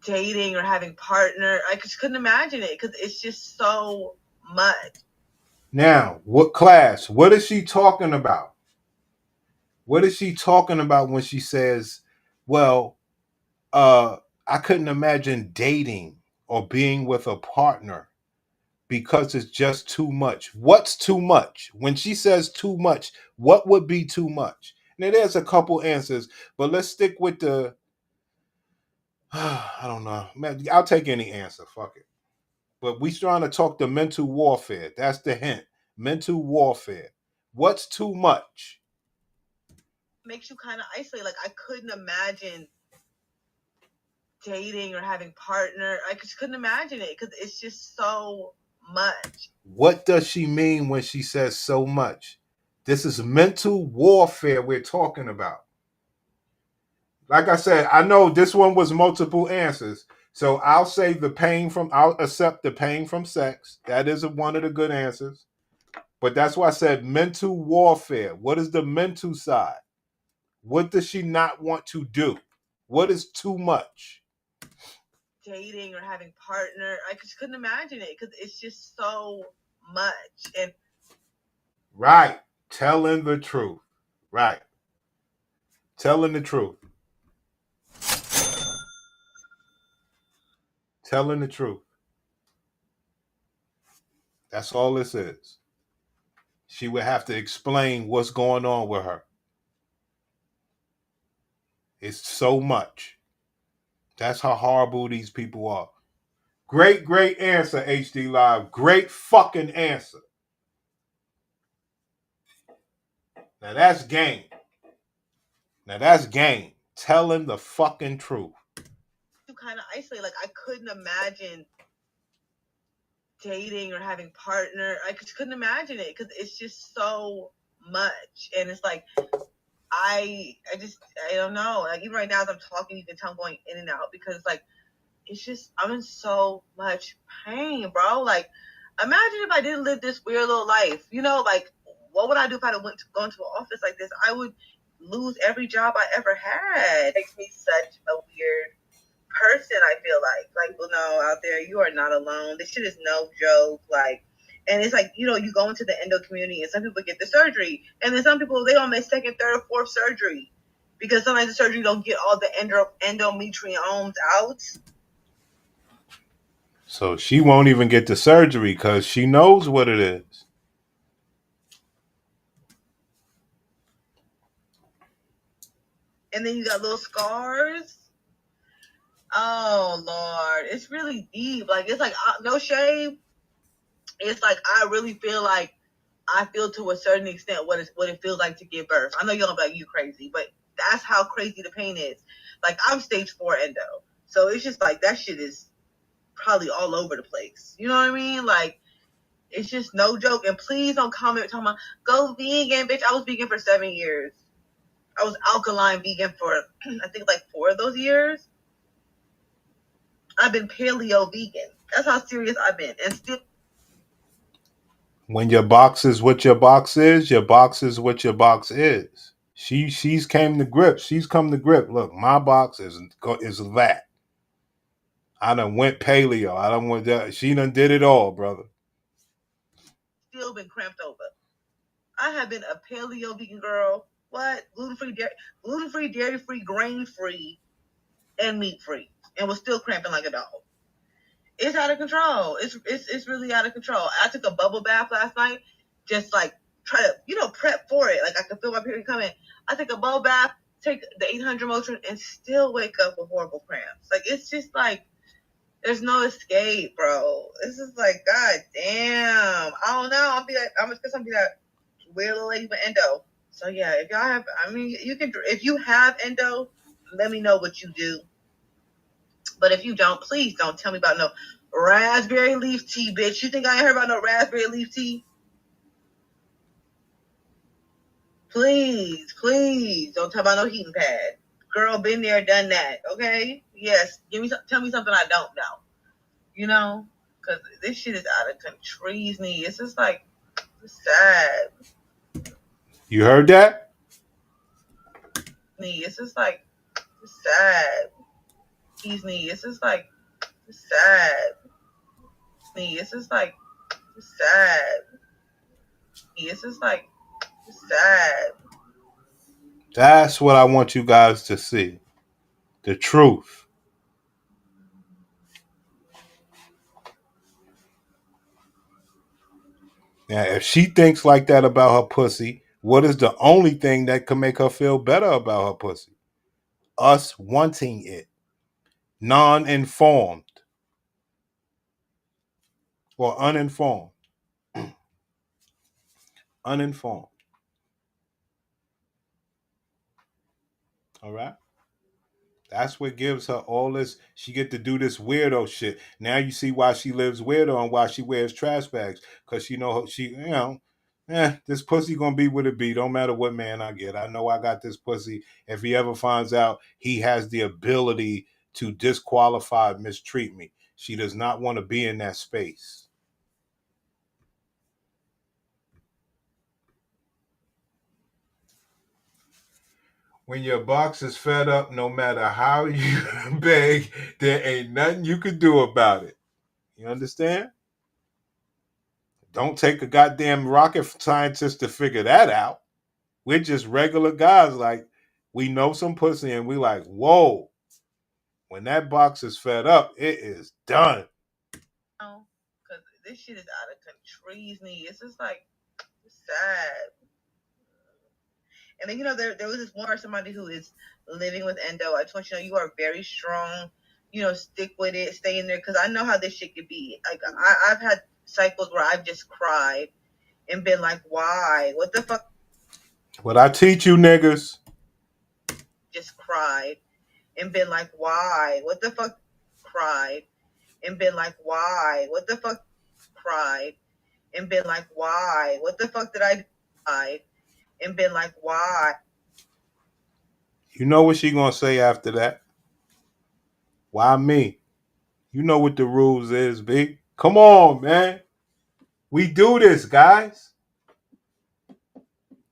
dating or having partner. I just couldn't imagine it because it's just so much. Now, what is she talking about? What is she talking about when she says, well, I couldn't imagine dating or being with a partner because it's just too much. What's too much? When she says too much, what would be too much? Now, there's a couple answers, but let's stick with the, I don't know. Man, I'll take any answer. Fuck it. But we trying to talk the mental warfare. That's the hint. Mental warfare. What's too much? Makes you kind of isolate. Like, I couldn't imagine dating or having partner. I just couldn't imagine it because it's just so much. What does she mean when she says so much? This is mental warfare we're talking about. Like I said, I know this one was multiple answers. So I'll say I'll accept the pain from sex. That is one of the good answers. But that's why I said mental warfare. What is the mental side? What does she not want to do? What is too much? Dating or having partner. I just couldn't imagine it because it's just so much. And right. Telling the truth. Right. Telling the truth. Telling the truth. That's all this is. She would have to explain what's going on with her. It's so much. That's how horrible these people are. Great answer, HD Live. Great fucking answer. Now that's game. Telling the fucking truth. You kind of isolate. Like, I couldn't imagine dating or having partner. I just couldn't imagine it because it's just so much. And it's like, I don't know. Like, even right now as I'm talking, you can tell I'm going in and out because, like, it's just, I'm in so much pain, bro. Like, imagine if I didn't live this weird little life. Like, what would I do if I went to go into an office like this? I would lose every job I ever had. It makes me such a weird person, I feel like. Like, out there, there. You are not alone. This shit is no joke. Like, and it's like, you know, you go into the endo community and some people get the surgery. And then some people, they don't make second, third, or fourth surgery. Because sometimes the surgery don't get all the endometriomes out. So she won't even get the surgery because she knows what it is. And then you got little scars. Oh, Lord. It's really deep. Like, it's like, no shame. It's like, I really feel like I feel to a certain extent what it feels like to give birth. I know you're like, you crazy, but that's how crazy the pain is. Like, I'm stage 4 endo. So it's just like, that shit is probably all over the place. You know what I mean? Like, it's just no joke. And please don't comment talking about, go vegan, bitch. I was vegan for 7 years. I was alkaline vegan for, I think, like 4 of those years. I've been paleo vegan. That's how serious I've been. And still. When your box is what your box is what your box is. She's came to grips. She's come to grip. Look, my box is that. I done went paleo. I done went that. She done did it all, brother. Still been cramped over. I have been a paleo vegan girl. What? Gluten-free, dairy-free, grain-free, and meat-free. And was still cramping like a dog. It's out of control. It's really out of control. I took a bubble bath last night. Just like try to, you know, prep for it. Like I could feel my period coming. I take a bubble bath, take the 800 Motrin, and still wake up with horrible cramps. Like it's just like, there's no escape, bro. This is like, god damn. I don't know. I'm just gonna be that weird little lady with endo. So yeah, if y'all have, I mean, you can, if you have endo, let me know what you do. But if you don't, please don't tell me about no raspberry leaf tea, bitch. You think I ain't heard about no raspberry leaf tea? Please, please don't talk about no heating pad. Girl, been there, done that. Okay? Yes. Tell me something I don't know. You know? Because this shit is out of control. It's just like, it's sad. You heard that? It's just like, it's sad. It's just like, it's sad. It's just like, it's sad. It's just like, it's sad. That's what I want you guys to see. The truth. Now, if she thinks like that about her pussy, what is the only thing that can make her feel better about her pussy? Us wanting it. Non-informed. Or uninformed. Uninformed. All right? That's what gives her all this. She get to do this weirdo shit. Now you see why she lives weirdo and why she wears trash bags. Because this pussy gonna be what it be. Don't matter what man I get. I know I got this pussy. If he ever finds out, he has the ability to disqualify, mistreat me. She does not want to be in that space. When your box is fed up, no matter how you beg, there ain't nothing you can do about it. You understand? Don't take a goddamn rocket scientist to figure that out. We're just regular guys. Like, we know some pussy and we like, whoa. When that box is fed up, it is done. Oh, because this shit is out of control. It's just like, it's sad. And then, you know, there was this one somebody who is living with endo. I just want you to know you are very strong. You know, stick with it, stay in there, because I know how this shit could be. Like, I've had cycles where I've just cried and been like, why? What the fuck? What I teach you niggas. Just cried and been like, why? What the fuck? Cried and been like, why? What the fuck? Cried and been like, why? What the fuck did I do? Cried and been like, why? You know what she gonna say after that? Why me? You know what the rules is, B. Come on, man. We do this, guys.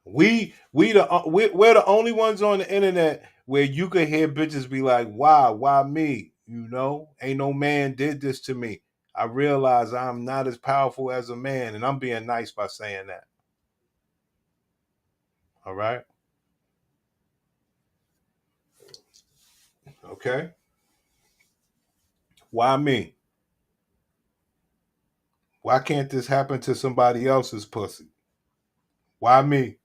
We're the only ones on the internet where you could hear bitches be like, why me? You know, ain't no man did this to me. I realize I'm not as powerful as a man, and I'm being nice by saying that. All right? Okay? Why me? Why can't this happen to somebody else's pussy? Why me?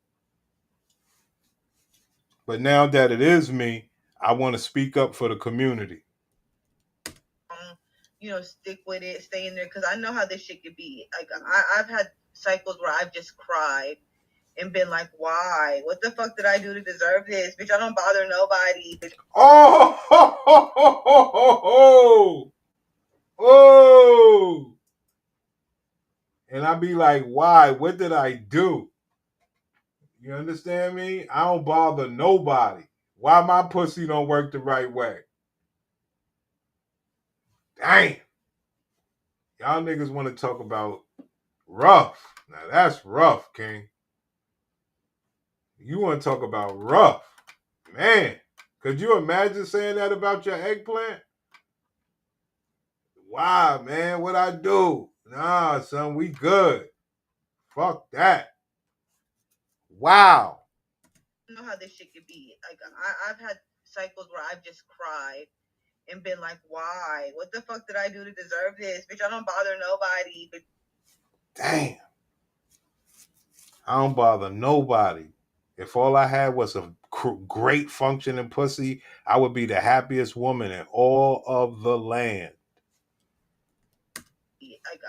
But now that it is me, I want to speak up for the community. You know, stick with it, stay in there, because I know how this shit could be. Like, I've had cycles where I've just cried and been like, why? What the fuck did I do to deserve this? Bitch, I don't bother nobody. Bitch. Oh, ho, ho, ho, ho, ho, ho. Oh. And I be like, why? What did I do? You understand me? I don't bother nobody. Why my pussy don't work the right way? Damn. Y'all niggas want to talk about rough. Now that's rough, King. You want to talk about rough. Man, could you imagine saying that about your eggplant? Why, man? What I do? Nah, son, we good. Fuck that. Wow. I know how this shit could be. Like, I've had cycles where I've just cried and been like, why? What the fuck did I do to deserve this? Bitch, I don't bother nobody. But damn. I don't bother nobody. If all I had was a great functioning pussy, I would be the happiest woman in all of the land. Like,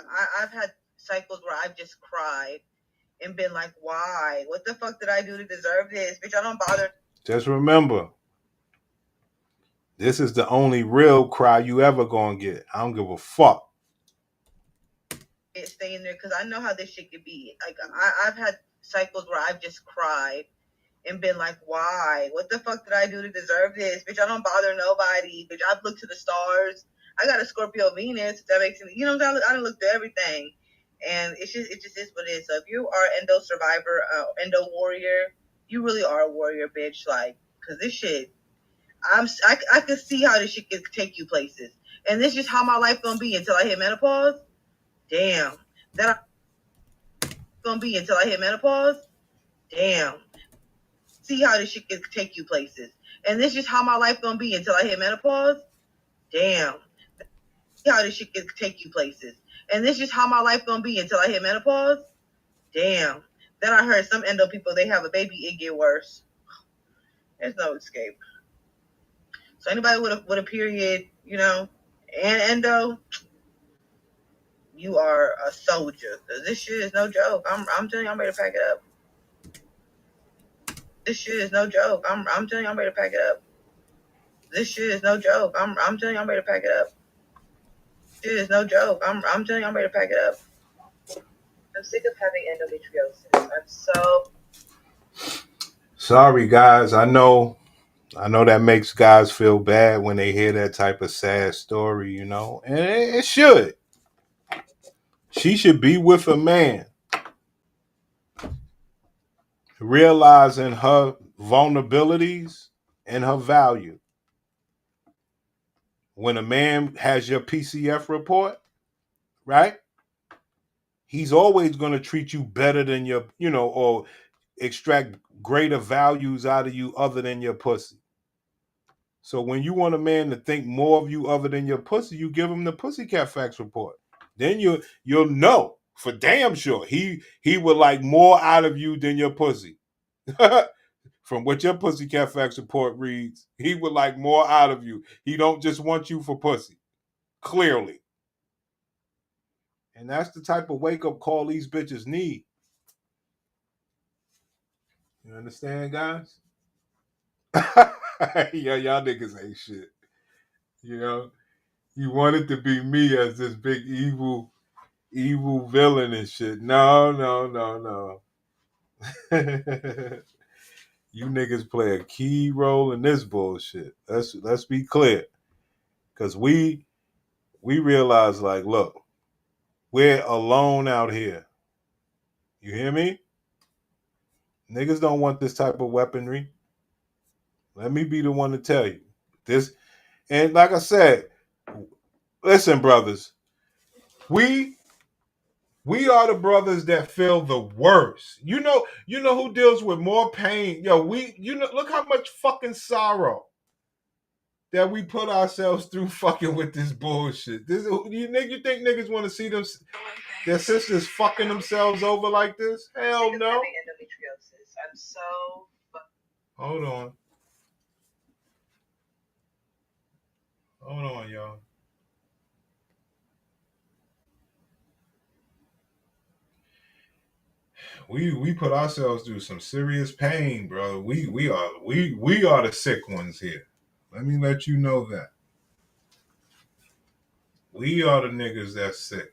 I've had cycles where I've just cried and been like, why? What the fuck did I do to deserve this? Bitch, I don't bother. Just remember, this is the only real cry you ever gonna get. I don't give a fuck. Stay in there, because I know how this shit could be. Like, I've had cycles where I've just cried and been like, why? What the fuck did I do to deserve this? Bitch, I don't bother nobody. Bitch, I've looked to the stars. I got a Scorpio Venus. That makes me, you know what I'm saying? I done looked at everything. And it just is what it is. So if you are endo survivor, endo warrior, you really are a warrior, bitch. Like, because this shit, I can see how this shit can take you places. And this is just how my life gonna be until I hit menopause. Damn. That gonna be until I hit menopause. Damn. See how this shit can take you places. And this is just how my life gonna be until I hit menopause. Damn. See how this shit can take you places. And this is just how my life gonna be until I hit menopause. Damn. Then I heard some endo people, they have a baby, it get worse. There's no escape. So anybody with a period, you know, and endo, you are a soldier. This shit is no joke. I'm telling you, I'm ready to pack it up. This shit is no joke. I'm telling you, I'm ready to pack it up. This shit is no joke. I'm telling you, I'm ready to pack it up. This shit is no joke. I'm telling you, I'm ready to pack it up. I'm sick of having endometriosis. I'm so sorry, guys. I know that makes guys feel bad when they hear that type of sad story, you know, and it should. She should be with a man, realizing her vulnerabilities and her value. When a man has your PCF report, right? He's always going to treat you better than your, you know, or extract greater values out of you other than your pussy. So when you want a man to think more of you other than your pussy, you give him the Pussycat Facts report. Then you'll know for damn sure he would like more out of you than your pussy. From what your Pussycat Facts report reads, he would like more out of you. He don't just want you for pussy. Clearly. And that's the type of wake-up call these bitches need. You understand, guys? Yeah, y'all niggas ain't shit. You know? You wanted to be me as this big evil villain and shit. No. You niggas play a key role in this bullshit. Let's be clear. Because we realize, like, look, we're alone out here. You hear me? Niggas don't want this type of weaponry. Let me be the one to tell you. This, and like I said, Listen, brothers, we are the brothers that feel the worst. You know who deals with more pain. Yo, look how much fucking sorrow that we put ourselves through fucking with this bullshit. You think niggas want to see their sisters fucking themselves over like this? Hell no. Endometriosis. I'm so. Hold on. Hold on, y'all. We put ourselves through some serious pain, bro. We are the sick ones here. Let me let you know that. We are the niggas that's sick.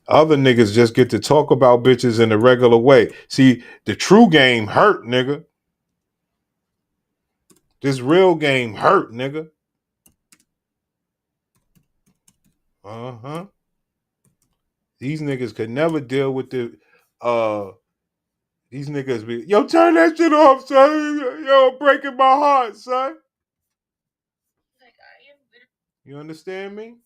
Other niggas just get to talk about bitches in the regular way. See, the true game hurt, nigga. This real game hurt, nigga. Uh-huh. These niggas could never deal with these niggas be, yo, turn that shit off, son. Yo, breaking my heart, son. You understand me?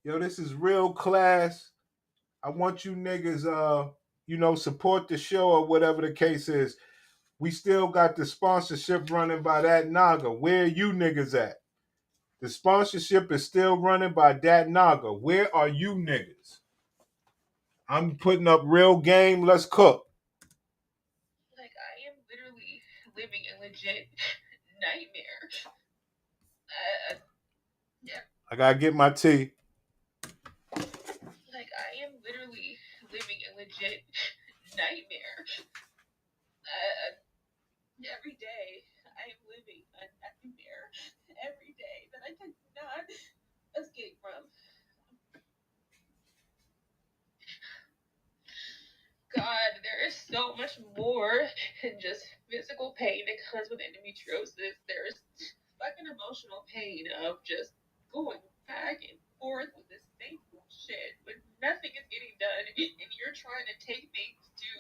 Yo, this is real class. I want you niggas, support the show or whatever the case is. We still got the sponsorship running by that Naga. Where you niggas at? The sponsorship is still running by that Naga. Where are you niggas? I'm putting up real game. Let's cook. Like, I am literally living a legit nightmare. Yeah. I gotta get my tea. Like, I am literally living a legit nightmare. Every day, I am living a nightmare. Every day that I cannot escape from. God, there is so much more than just physical pain that comes with endometriosis. There's fucking emotional pain of just going back and forth with this same bullshit when nothing is getting done and you're trying to take things to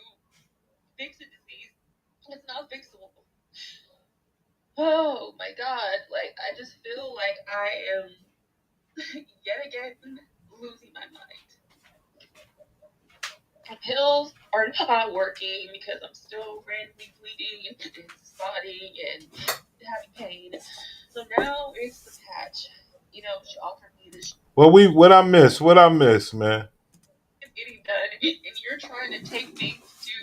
fix a disease. It's not fixable. Oh my God, like I just feel like I am yet again losing my mind. Pills are not working because I'm still randomly bleeding and spotting and having pain. So now it's the patch. You know, she offered me this. What I miss, man. It's getting done, and you're trying to take things to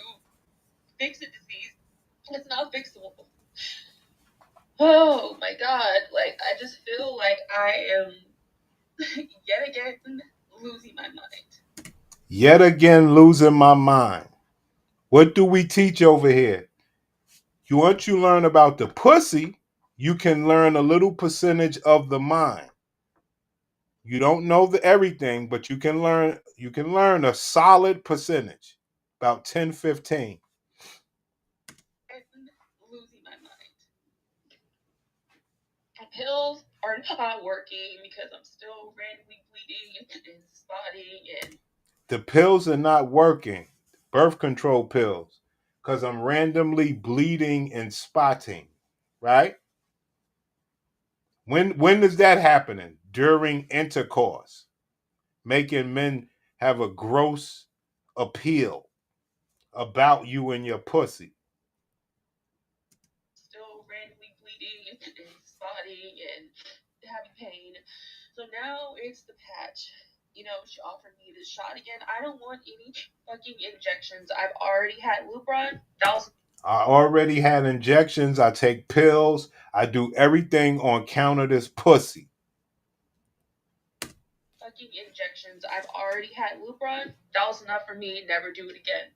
fix a disease. It's not fixable. Oh my God, like I just feel like I am yet again losing my mind. Yet again losing my mind. What do we teach over here? Once you learn about the pussy, you can learn a little percentage of the mind. You don't know everything, but you can learn a solid percentage, about 10, 15. Losing my mind. Pills are not working because I'm still randomly bleeding and spotting and. The pills are not working. Birth control pills, because I'm randomly bleeding and spotting, right? When is that happening? During intercourse, making men have a gross appeal about you and your pussy. Still randomly bleeding and spotting and having pain. So now it's the patch. You know, she offered me this shot again. I don't want any fucking injections. I've already had Lupron. I already had injections. I take pills. I do everything on count of this pussy. Fucking injections. I've already had Lupron. That was enough for me. Never do it again.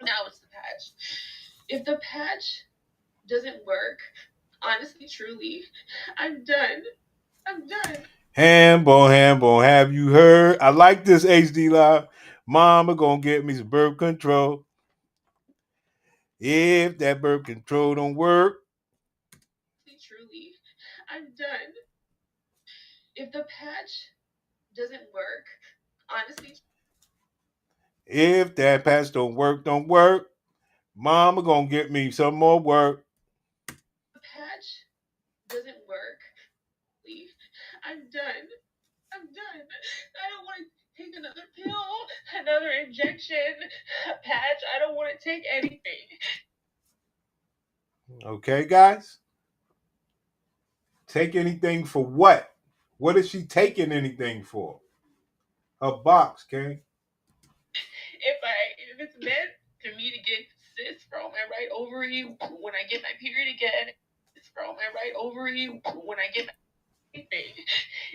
Now it's the patch. If the patch doesn't work, honestly, truly, I'm done. I'm done. Hambo, have you heard? I like this HD Live. Mama gonna get me some birth control. If that birth control don't work. Truly, I'm done. If the patch doesn't work, honestly. If that patch don't work. Mama gonna get me some more work. Patch doesn't work. Please, I'm done. I'm done. I don't want to take another pill, another injection, patch. I don't want to take anything. Okay, guys? Take anything for what? What is she taking anything for? A box, okay? If it's meant for me to get cysts from my right ovary when I get my period again, it's from my right ovary when I get my anything.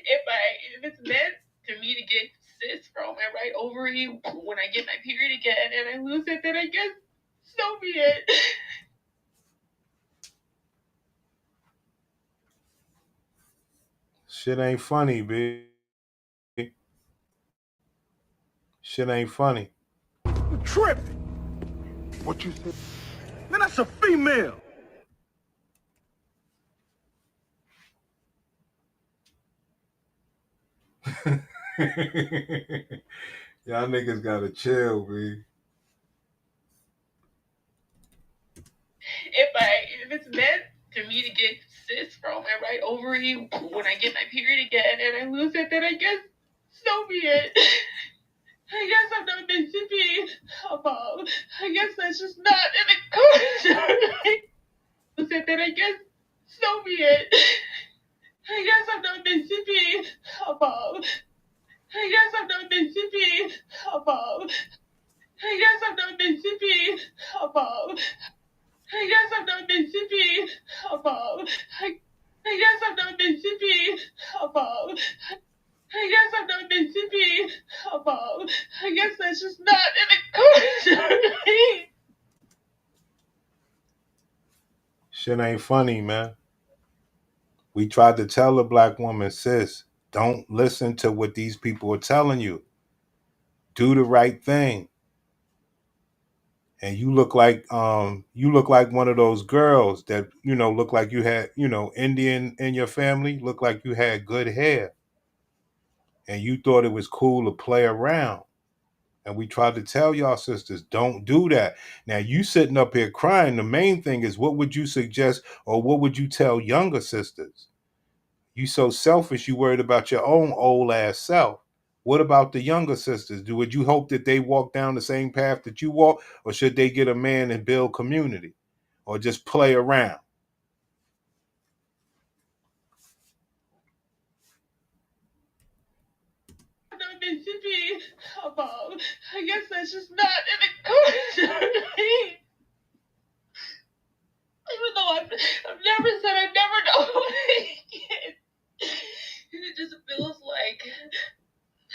If it's meant for me to get cysts from my right ovary when I get my period again and I lose it, then I guess so be it. Shit ain't funny, B. Shit ain't funny. You tripping. What you said? Man, that's a female. Y'all niggas gotta chill, B. If it's meant for me to get cysts from my right ovary when I get my period again and I lose it, then I guess so be it. I guess I'm not meant to be a mom. I guess that's just not in the cards. Lose it, then I guess so be it. I guess I'm not meant to be a mom. I guess I'm not meant to be a mom. I guess I'm not meant to be a mom. I guess I'm not meant to be a mom. I guess I'm not meant to be a mom. I guess I'm not meant to be a mom. I guess that's just not in the cards. Shit ain't funny, man. We tried to tell the black woman, sis, don't listen to what these people are telling you. Do the right thing. And you look like one of those girls that, look like you had, Indian in your family, look like you had good hair. And you thought it was cool to play around. And we tried to tell y'all sisters, don't do that. Now you sitting up here crying. The main thing is, what would you suggest or what would you tell younger sisters? You so selfish, you worried about your own old ass self. What about the younger sisters? Would you hope that they walk down the same path that you walk, or should they get a man and build community, or just play around? I'm not meant to be a mom. I guess that's just not in the cards. Even though I've never said I'd never know it. And it just feels like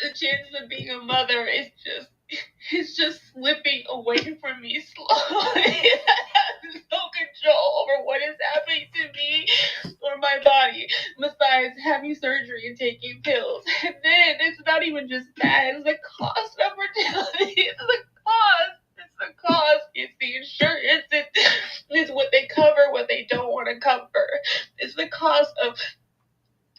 the chances of being a mother is just slipping away from me slowly. I have no control over what is happening to me or my body, besides having surgery and taking pills. And then it's not even just that, it's the cost of fertility. It's the cost. It's the cost. It's the insurance. It's what they cover, what they don't want to cover. It's the cost of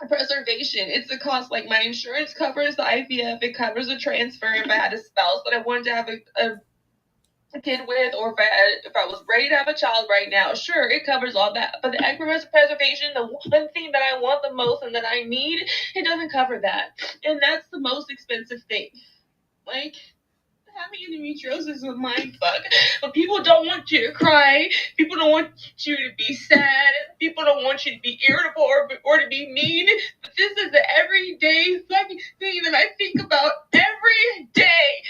preservation. It's the cost. Like, my insurance covers the IVF, it covers the transfer if I had a spouse that I wanted to have a kid with, or if I was ready to have a child right now, sure, it covers all that. But the egg preservation, the one thing that I want the most and that I need, it doesn't cover that. And that's the most expensive thing. Like, having endometriosis is a mind fuck. But people don't want you to cry. People don't want you to be sad. People don't want you to be irritable or to be mean. But this is the everyday fucking thing that I think about every day.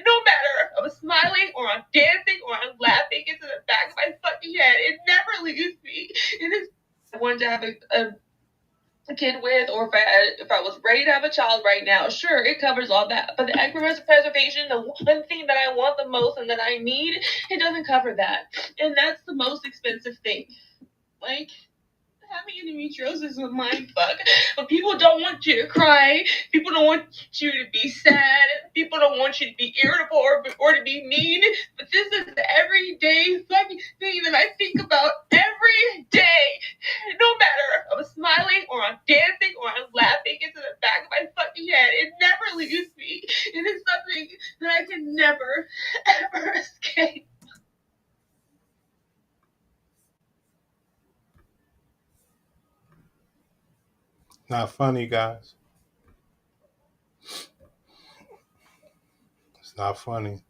No matter if I'm smiling or I'm dancing or I'm laughing, it's in the back of my fucking head. It never leaves me. And it's I wanted to have a kid with, or if I was ready to have a child right now, sure, it covers all that. But the egg preservation, the one thing that I want the most and that I need, it doesn't cover that. And that's the most expensive thing. Like, having endometriosis is a mind fuck. But people don't want you to cry. People don't want you to be sad. People don't want you to be irritable or to be mean. But this is the everyday fucking thing that I think about every day. No matter if I'm smiling or I'm dancing or I'm laughing, it's in the back of my fucking head. It never leaves me. And it's something that I can never, ever escape. Not funny, guys. It's not funny.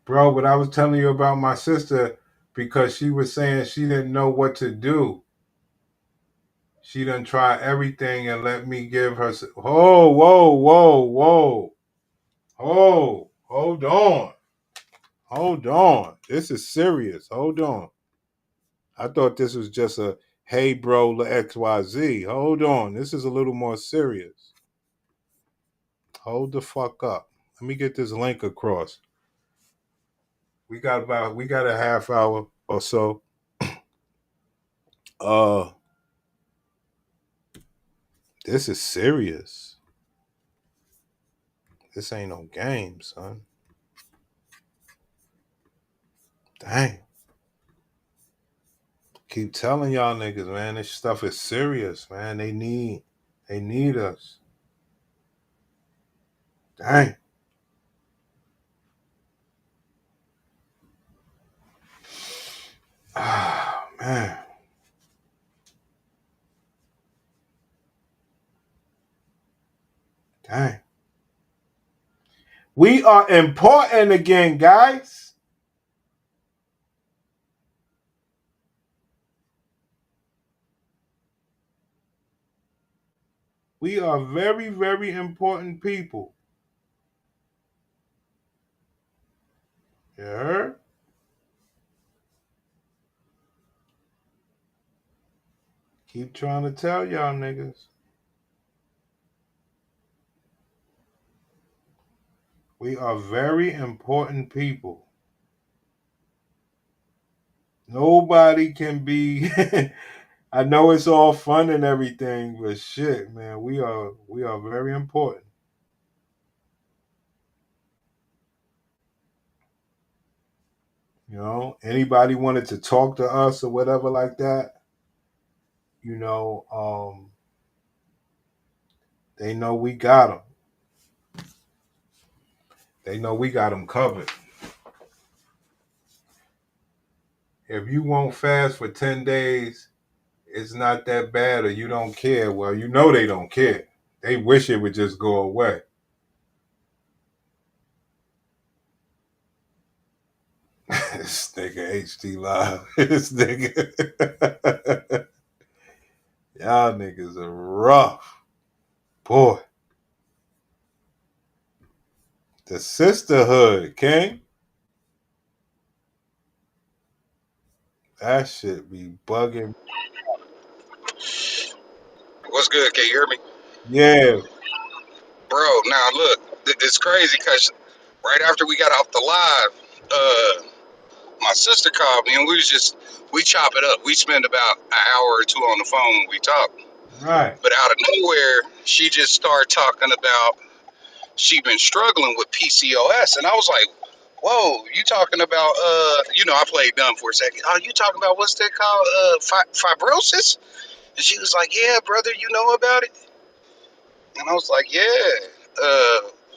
Bro, but I was telling you about my sister because she was saying she didn't know what to do. She done try everything and let me give her. Oh, whoa, whoa, whoa. Oh, hold on. Hold on. This is serious. Hold on. I thought this was just a hey, bro, XYZ. Hold on. This is a little more serious. Hold the fuck up. Let me get this link across. We got a half hour or so. This is serious. This ain't no game, son. Dang. Keep telling y'all niggas, man, this stuff is serious, man. They need us. Dang. Ah, man. Dang. We are important again, guys. We are very, very important people. You heard? Keep trying to tell y'all niggas. We are very important people. Nobody can be I know it's all fun and everything, but shit, man, we are very important. You know, anybody wanted to talk to us or whatever like that, you know, they know we got them. They know we got them covered. If you won't fast for 10 days, it's not that bad or you don't care. Well, you know they don't care. They wish it would just go away. This nigga HD Live. This nigga. Y'all niggas are rough. Boy. The sisterhood, King. That shit be bugging. What's good? Can you hear me? Yeah. Bro, now look, it's crazy because right after we got off the live, my sister called me and we chop it up. We spend about an hour or two on the phone when we talk. Right. But out of nowhere, she just started talking about she been struggling with PCOS. And I was like, whoa, you talking about, I played dumb for a second. Oh, you talking about what's that called? Fibrosis? And she was like, yeah, brother, you know about it? And I was like, yeah,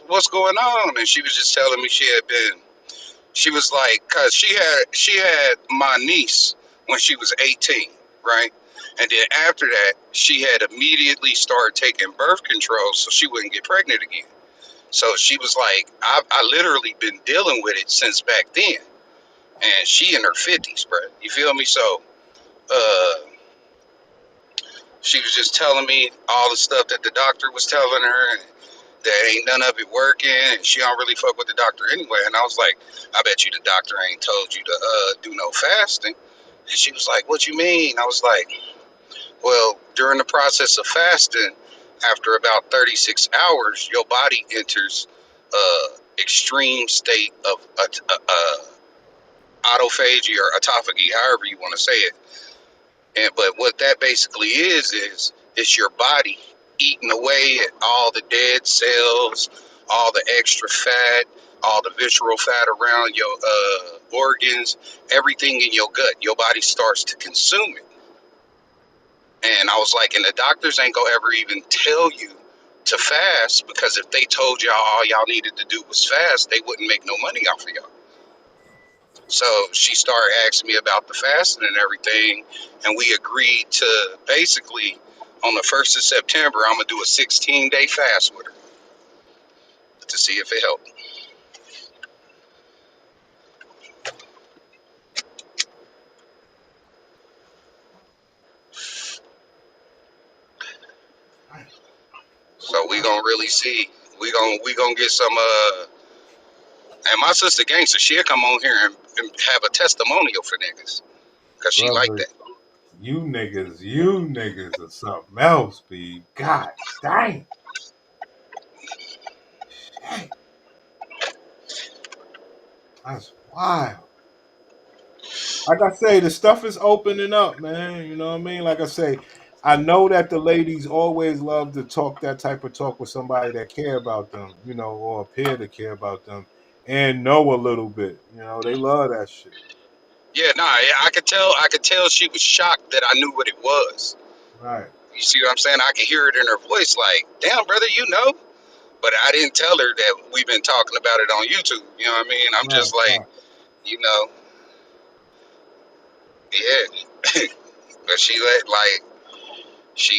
what's going on? And she was just telling me she was like, cause she had my niece when she was 18, right? And then after that, she had immediately started taking birth control so she wouldn't get pregnant again. So she was like, I literally been dealing with it since back then. And she in her 50s, bro. You feel me? So, she was just telling me all the stuff that the doctor was telling her, and that ain't none of it working, and she don't really fuck with the doctor anyway. And I was like, I bet you the doctor ain't told you to do no fasting. And she was like, what you mean? I was like, well, during the process of fasting, after about 36 hours, your body enters extreme state of autophagy or autophagy, however you want to say it. But what that basically is it's your body eating away at all the dead cells, all the extra fat, all the visceral fat around your organs, everything in your gut. Your body starts to consume it. And I was like, and the doctors ain't gonna ever even tell you to fast, because if they told y'all all y'all needed to do was fast, they wouldn't make no money off of y'all. So she started asking me about the fasting and everything, and we agreed to basically on the 1st of September, I'm gonna do a 16-day fast with her to see if it helped. So we gonna really see. We gonna get some. And my sister gangster, she'll come on here and have a testimonial for niggas, cause she like Brother, that. you niggas are something else, B. God dang. Shit. That's wild. Like I say, the stuff is opening up, man. You know what I mean? Like I say, I know that the ladies always love to talk that type of talk with somebody that care about them, you know, or appear to care about them and know a little bit. You know, they love that shit. Yeah, nah, I could tell. I could tell she was shocked that I knew what it was. Right. You see what I'm saying? I could hear it in her voice, like, "Damn, brother, you know." But I didn't tell her that we've been talking about it on YouTube. You know what I mean? I'm Right. just like, you know, yeah. But she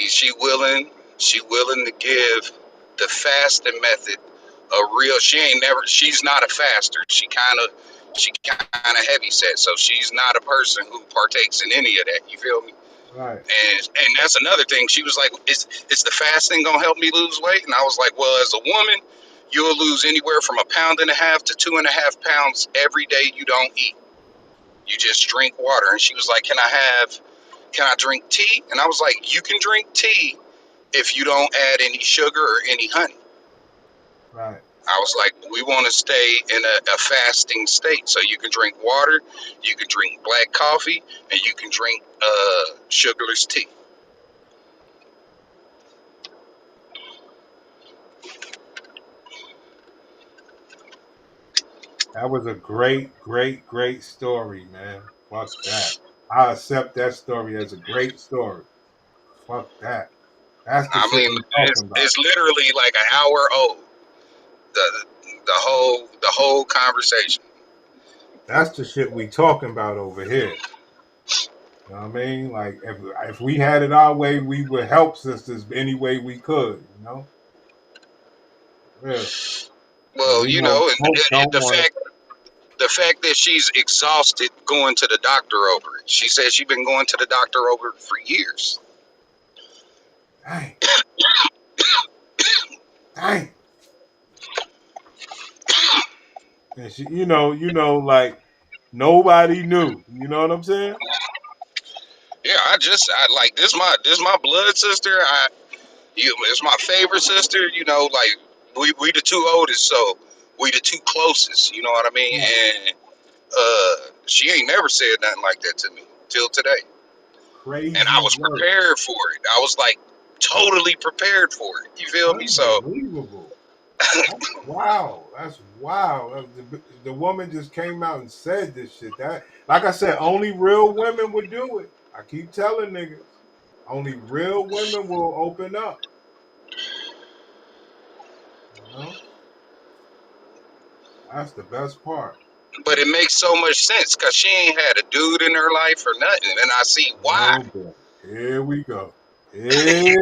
she willing to give the fasting method a real. She's not a faster. She kind of heavy set, so she's not a person who partakes in any of that. You feel me? Right. And that's another thing. She was like, is the fasting gonna help me lose weight? And I was like, well, as a woman, you'll lose anywhere from 1.5 pounds to 2.5 pounds every day you don't eat. You just drink water. And she was like, can I drink tea? And I was like, you can drink tea if you don't add any sugar or any honey. Right. I was like, we want to stay in a fasting state. So you can drink water, you can drink black coffee, and you can drink sugarless tea. That was a great story, man. Fuck that. I accept that story as a great story. Fuck that. That's the I shit mean, we talking about. it's literally like an hour old. The whole conversation. That's the shit we talking about over here. You know what I mean? Like if we had it our way, we would help sisters any way we could. You know. Yeah. Well, We you know know, folks and don't want it. the fact that she's exhausted going to the doctor over it. She said she's been going to the doctor over it for years. Dang. Dang. And she, you know, like nobody knew. You know what I'm saying? Yeah, I like this. My blood sister. It's my favorite sister. You know, like we the two oldest, so we the two closest. You know what I mean? Yeah. And she ain't never said nothing like that to me till today. Crazy. And I was work. prepared for it. I was like totally prepared for it. You feel me? So Unbelievable. Wow, that's wow. The woman just came out and said this shit. That, like I said, only real women would do it. I keep telling niggas, only real women will open up. You know, that's the best part. but it makes so much sense because she ain't had a dude in her life or nothing, and I see why. Oh boy, here we go. Here we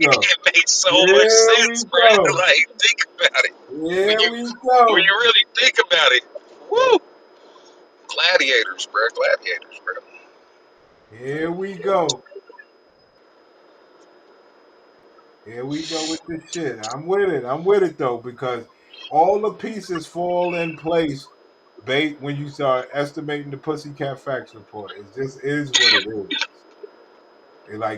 go. It makes so Here much sense, we bro. go. Like, think about it. Here When we go. you really think about it, woo! Gladiators, bro. Gladiators, bro. Here we go. Here we go with this shit. I'm with it. I'm with it though, because all the pieces fall in place when you start estimating the Pussycat Facts report. It just is what it is.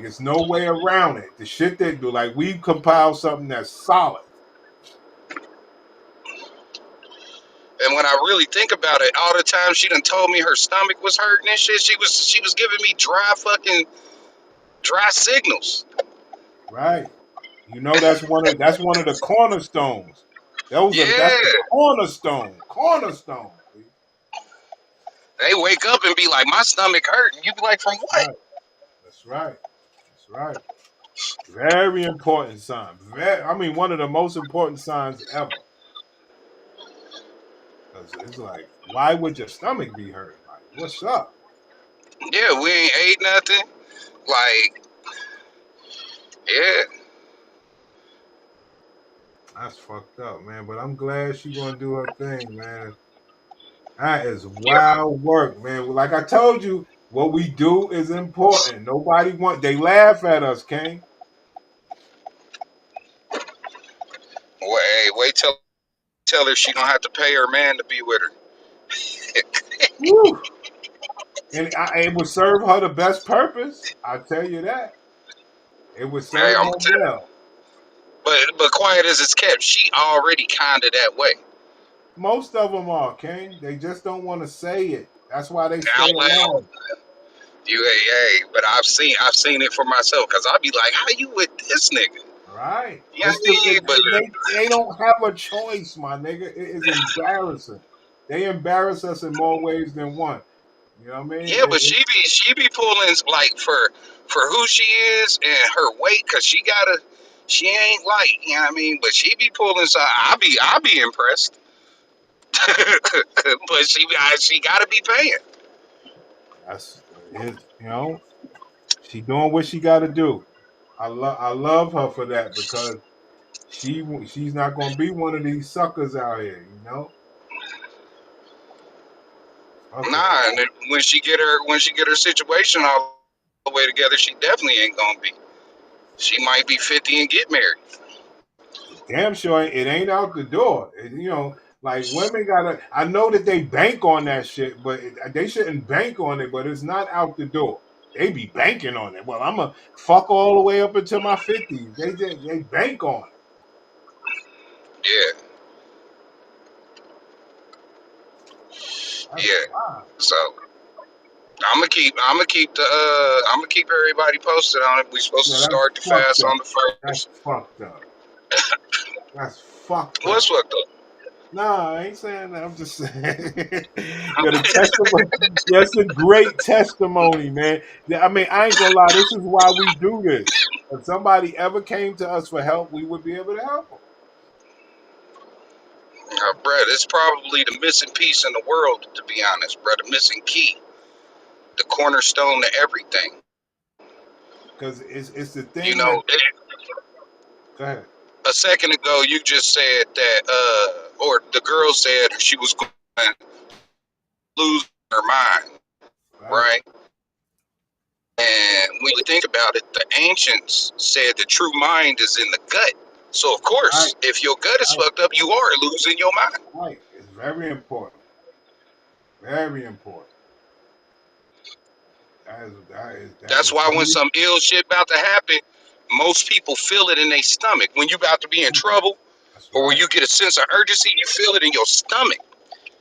It's no way around it. The shit they do, like we compile something that's solid. And when I really think about it, all the time she done told me her stomach was hurting and shit, she was giving me dry signals. Right. You know that's one of the cornerstones. That's the cornerstone. They wake up and be like, my stomach hurting. You be like, from what? Right. That's right. Very important sign. One of the most important signs ever. It's like, why would your stomach be hurt? What's up? Yeah, we ain't ate nothing. Like, yeah. That's fucked up, man. But I'm glad she gonna do her thing, man. That is Yeah. wild work, man. Like I told you, what we do is important. Nobody they laugh at us, King. Hey, wait till tell her she don't have to pay her man to be with her. Woo. And it would serve her the best purpose. I tell you that. It would Hey, serve I'm her gonna tell you. well. But quiet as it's kept, she already kinda that way. Most of them are, King. They just don't want to say it. That's why they stay Out loud. alone. Hey, but I've seen it for myself because I'll be like, how you with this nigga? Right. You know what I mean? But They don't have a choice, my nigga. It is embarrassing. They embarrass us in more ways than one. You know what I mean? yeah, but she be pulling like for who she is and her weight because she ain't light. You know what I mean? But she be pulling. So I be impressed. But she gotta be paying. That's it. You know, she doing what she got to do. I love her for that because she's not gonna be one of these suckers out here. You know. Okay. Nah, and then when she get her situation all the way together, she definitely ain't gonna be. She might be 50 and get married. Damn sure it ain't out the door. You know, like women gotta. I know that they bank on that shit, but they shouldn't bank on it. But it's not out the door. They be banking on it. Well, I'm a fuck all the way up until my 50s. They bank on it. Yeah. That's Yeah. wild. So I'm gonna keep everybody posted on it. We supposed to Yeah, start the that's fucked fast up. on the That's 1st. fucked up. That's fucked What's up. fucked up? Nah, I ain't saying that. I'm just saying. Yeah, the testimony. That's a great testimony, man. I mean, I ain't gonna lie. This is why we do this. If somebody ever came to us for help, we would be able to help them. Brett, it's probably the missing piece in the world, to be honest, bro. The missing key, the cornerstone to everything. Because it's the thing You that. know, Go ahead. a second ago you just said that, or the girl said she was going to lose her mind, right? And when you think about it, the ancients said the true mind is in the gut. So of course, Right. if your gut is fucked up, you are losing your mind. Right. It's very important. Very important. That's why when some ill shit about to happen, most people feel it in their stomach. When you about to be in trouble, or when you get a sense of urgency, you feel it in your stomach.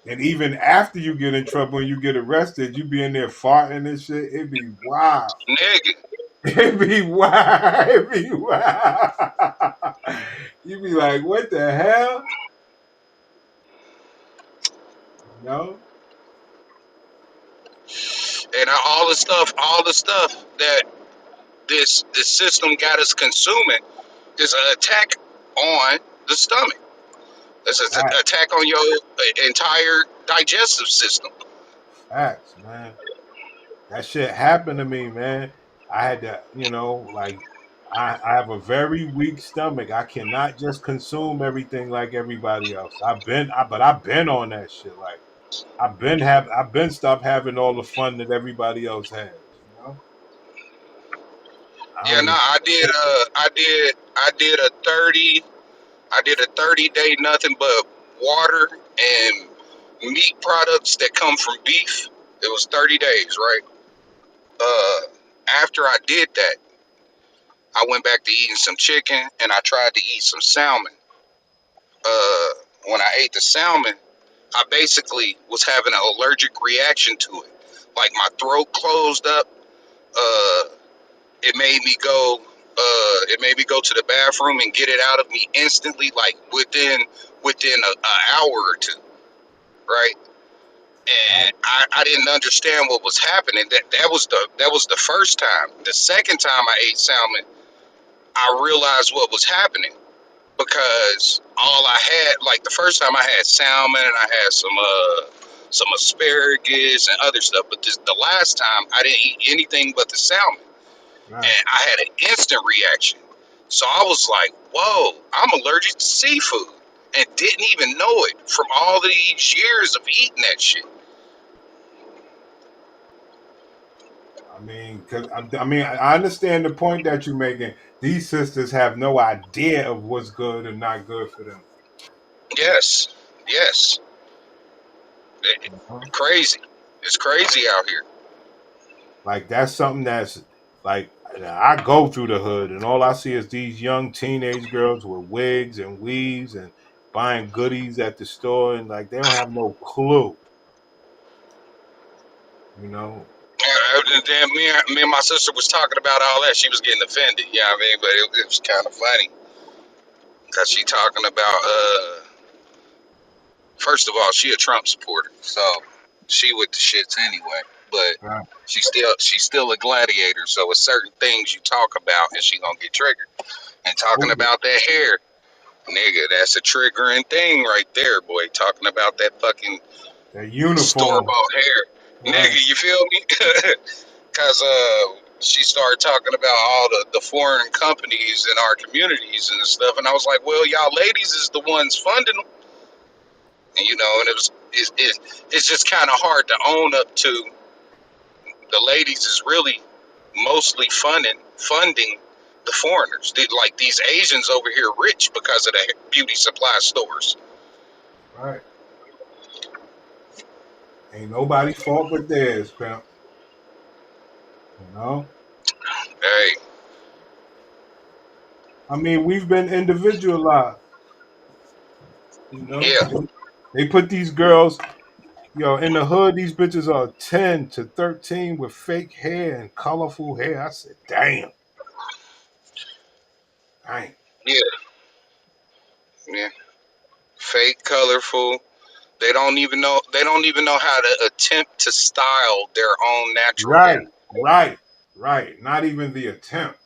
And even after you get in trouble and you get arrested, you be in there farting and shit. It'd be wild. Nigga. It'd be wild. It'd be wild. You'd be like, what the hell? No? And all the stuff that this system got us consuming is an attack on the stomach. It's an attack on your entire digestive system. Facts, man. That shit happened to me, man. I had to, like, I have a very weak stomach. I cannot just consume everything like everybody else. I've been on that shit. Like, I've been stopped having all the fun that everybody else has. You know? Yeah, no, I did a 30-day nothing but water and meat products that come from beef. It was 30 days, right? After I did that, I went back to eating some chicken and I tried to eat some salmon. When I ate the salmon, I basically was having an allergic reaction to it. Like my throat closed up. It made me go. It made me go to the bathroom and get it out of me instantly, like within an hour or two, right? And I didn't understand what was happening. That was the first time. The second time I ate salmon, I realized what was happening because all I had, like the first time I had salmon and I had some asparagus and other stuff. But the last time I didn't eat anything but the salmon, Right. and I had an instant reaction. So I was like, "Whoa, I'm allergic to seafood," and didn't even know it from all these years of eating that shit. I understand the point that you're making. These sisters have no idea of what's good and not good for them. Yes, yes, Uh-huh. crazy. It's crazy out here. Like that's something that's like I go through the hood and all I see is these young teenage girls with wigs and weaves and buying goodies at the store and like they don't have no clue. You know? And then me and my sister was talking about all that. She was getting offended, you know what I mean? But it was kind of funny because she talking about first of all, she a Trump supporter, so she with the shits anyway. But Right. she's still a gladiator. So with certain things you talk about, and she gonna get triggered. And talking about that hair, nigga, that's a triggering thing right there, boy. Talking about that fucking That uniform. store-bought hair, Right. nigga. You feel me? Because she started talking about all the foreign companies in our communities and stuff, and I was like, well, y'all ladies is the ones funding them, and, you know, and it's just kind of hard to own up to. The ladies is really mostly funding the foreigners. Like these Asians over here rich because of the beauty supply stores. Right. Ain't nobody's fault but theirs, pimp. You know? Hey. I mean, we've been individualized. You know? Yeah. They put these girls, in the hood, these bitches are 10 to 13 with fake hair and colorful hair. I said, damn. Dang. Yeah. Yeah. Fake, colorful. They don't even know how to attempt to style their own natural hair. Right. Not even the attempt.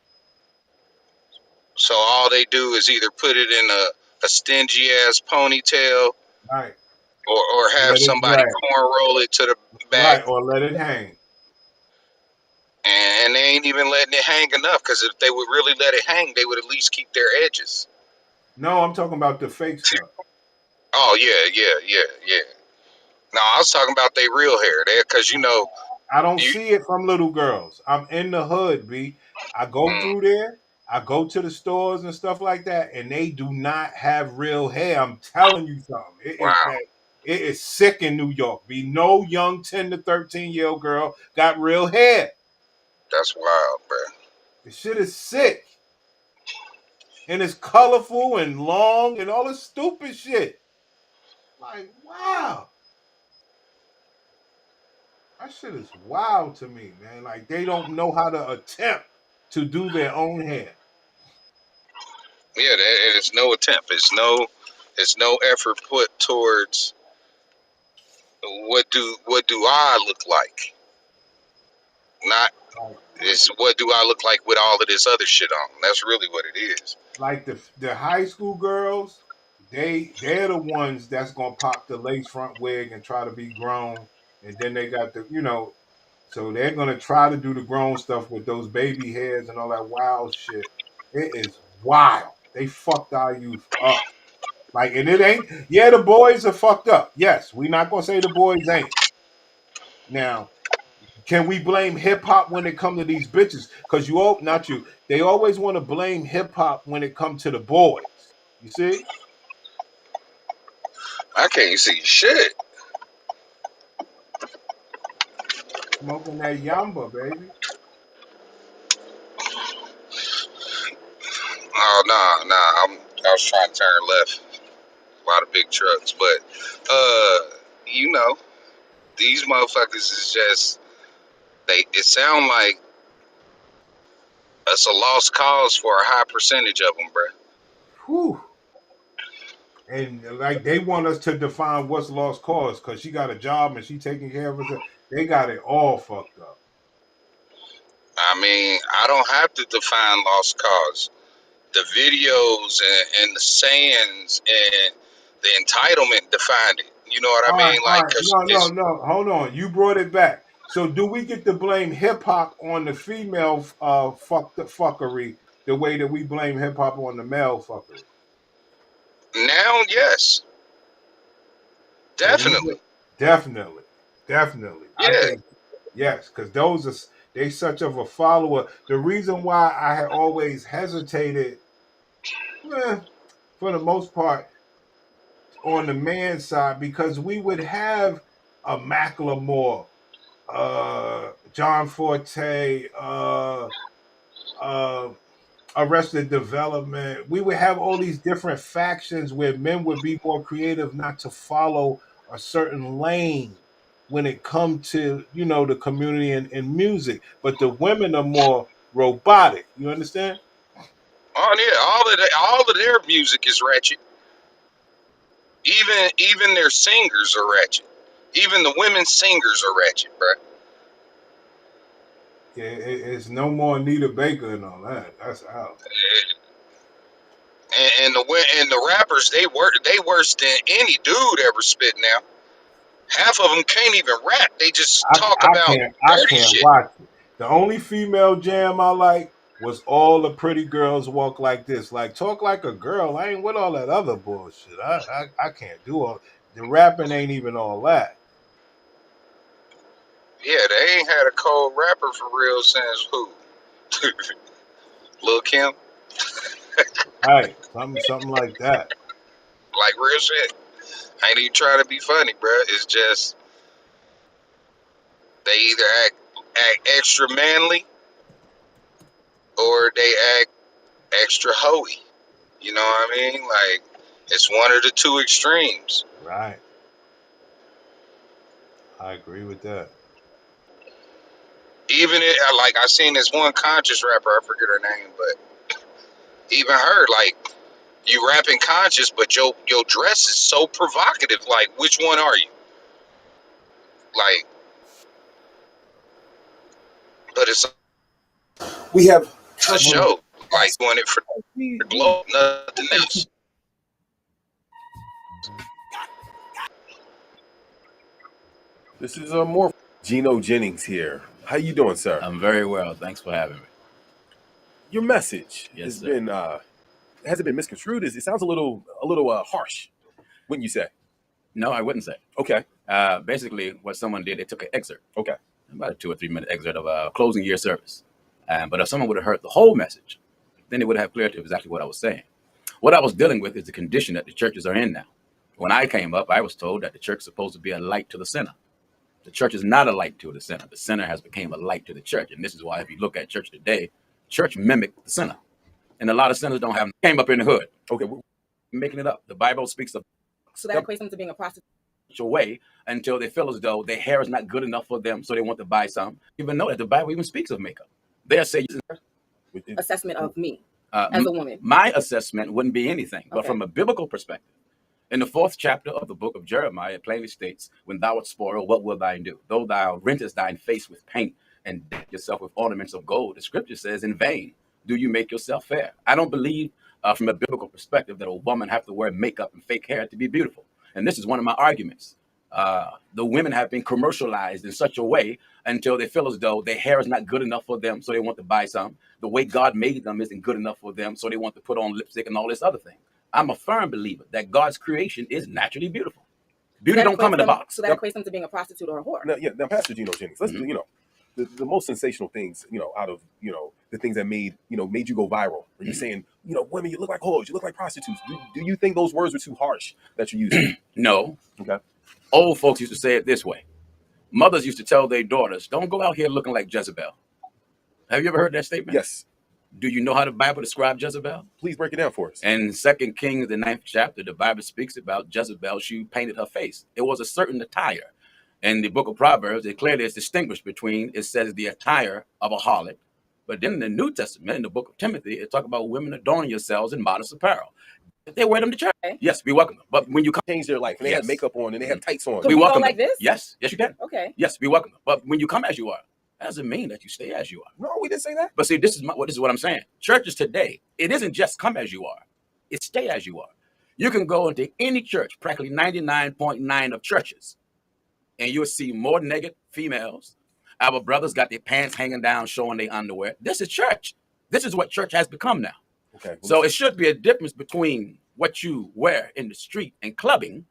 So all they do is either put it in a stingy ass ponytail, right, or have somebody cornroll it to the back, right, or let it hang. And they ain't even letting it hang enough, because if they would really let it hang, they would at least keep their edges. No, I'm talking about the fake stuff. Oh yeah. No, I was talking about their real hair there, because I don't see it from little girls. I'm in the hood, B. I go through there. I go to the stores and stuff like that, and they do not have real hair. I'm telling you something. It is sick in New York, B. No young 10 to 13-year-old girl got real hair. That's wild, bro. The shit is sick. And it's colorful and long and all this stupid shit. Like, wow. That shit is wild to me, man. Like, they don't know how to attempt to do their own hair. Yeah, it's no attempt. It's no effort put towards what do I look like. Not it's what do I look like with all of this other shit on. That's really what it is. Like the high school girls, they're the ones that's gonna pop the lace front wig and try to be grown, and then they got so they're gonna try to do the grown stuff with those baby hairs and all that wild shit. It is wild. They fucked our youth up. Like, and it ain't. Yeah, the boys are fucked up. Yes, we're not gonna say the boys ain't. Now, can we blame hip hop when it comes to these bitches? Because not you. They always want to blame hip hop when it comes to the boys. You see? I can't see shit. Smoking that yamba, baby. Oh nah. I was trying to turn left. A lot of big trucks, but these motherfuckers is just it sound like it's a lost cause for a high percentage of them, bro. Whew. And like they want us to define what's lost cause because she got a job and she taking care of herself. They got it all fucked up. I mean, I don't have to define lost cause. The videos and the sayings and the entitlement defined it. You know what I mean? All Like, right. cause No. Hold on. You brought it back. So do we get to blame hip hop on the female fuckery the way that we blame hip hop on the male fuckery? now, yes, And you definitely, definitely. I yeah. think yes, because they such of a follower. The reason why I had always hesitated, for the most part, on the man side, because we would have a Macklemore, John Forte, Arrested Development. We would have all these different factions where men would be more creative not to follow a certain lane when it comes to, the community and music. But the women are more robotic. You understand? Oh yeah, all of their music is ratchet. Even their singers are ratchet. Even the women singers are ratchet, bro. Yeah, it's no more Anita Baker and all that. That's out. And the rappers, they worse than any dude ever spit now. Half of them can't even rap. They just talk I about dirty can't shit. watch it. The only female jam I like was All the Pretty Girls Walk Like This. Like, talk like a girl. I ain't with all that other bullshit. I can't do all the rapping. Ain't even all that. Yeah, they ain't had a cold rapper for real since who? Lil' Kim? Right, something like that. Like real shit. I ain't even trying to be funny, bro. It's just they either act extra manly or they act extra hoey. You know what I mean? Like, it's one of the two extremes. Right. I agree with that. Even like I seen this one conscious rapper, I forget her name, but even her, like, you rapping conscious, but your dress is so provocative. Like, which one are you? Like, but it's We have a show. Like, doing it for the glow, nothing else. this is more Gino Jennings here. How you doing, sir? I'm very well. Thanks for having me. Your message Yes, has sir. been hasn't been misconstrued. It sounds a little harsh, wouldn't you say? No, I wouldn't say. Okay. Basically, what someone did, they took an excerpt, Okay. about a 2 or 3 minute excerpt of a closing year service. But if someone would have heard the whole message, then they would have clarity of exactly what I was saying. What I was dealing with is the condition that the churches are in now. When I came up, I was told that the church is supposed to be a light to the sinner. The church is not a light to the sinner. The sinner has become a light to the church. And this is why if you look at church today, church mimicked the sinner. And a lot of sinners don't have came up in the hood. Okay. Making it up. The Bible speaks of So that equates them to being a prostitute. way until they feel as though their hair is not good enough for them, so they want to buy some. Even though that the Bible even speaks of makeup. They'll say Assessment of me as a woman. my assessment wouldn't be anything. But Okay. from a biblical perspective, in the 4th chapter of the book of Jeremiah, it plainly states, when thou art spoiled, what will thine do? Though thou rentest thine face with paint and deck yourself with ornaments of gold, the scripture says, in vain do you make yourself fair. I don't believe from a biblical perspective that a woman have to wear makeup and fake hair to be beautiful. And this is one of my arguments. The women have been commercialized in such a way until they feel as though their hair is not good enough for them, so they want to buy some. The way God made them isn't good enough for them, so they want to put on lipstick and all this other thing. I'm a firm believer that God's creation is naturally beautiful. Beauty don't come in a box. So that equates them to being a prostitute or a whore. Now, Pastor Gino Jennings, let's the most sensational things, out of the things that made you go viral. Are you saying, women, you look like whores, you look like prostitutes? Do you think those words were too harsh that you're using? No. Okay. Old folks used to say it this way. Mothers used to tell their daughters, don't go out here looking like Jezebel. Have you ever heard that statement? Yes. Do you know how the Bible describes Jezebel? Please break it down for us. In 2 Kings, the 9th chapter, the Bible speaks about Jezebel. She painted her face. It was a certain attire. In the book of Proverbs, it clearly is distinguished between, it says, the attire of a harlot. But then in the New Testament, in the book of Timothy, it talks about women adorning yourselves in modest apparel. They wear them to church. Okay. Yes, we welcome them. But when you come, Change their life. And they have makeup on and they have tights on. So we we welcome go like them. this? Yes, yes, you can. Okay. Yes, we welcome them. But when you come as you are, that doesn't mean that you stay as you are. No, we didn't say that. But see, this is what I'm saying. Churches today, it isn't just come as you are. It's stay as you are. You can go into any church, practically 99.9 of churches, and you'll see more naked females. Our brothers got their pants hanging down, showing their underwear. This is church. This is what church has become now. Okay. Well, So it should be a difference between what you wear in the street and clubbing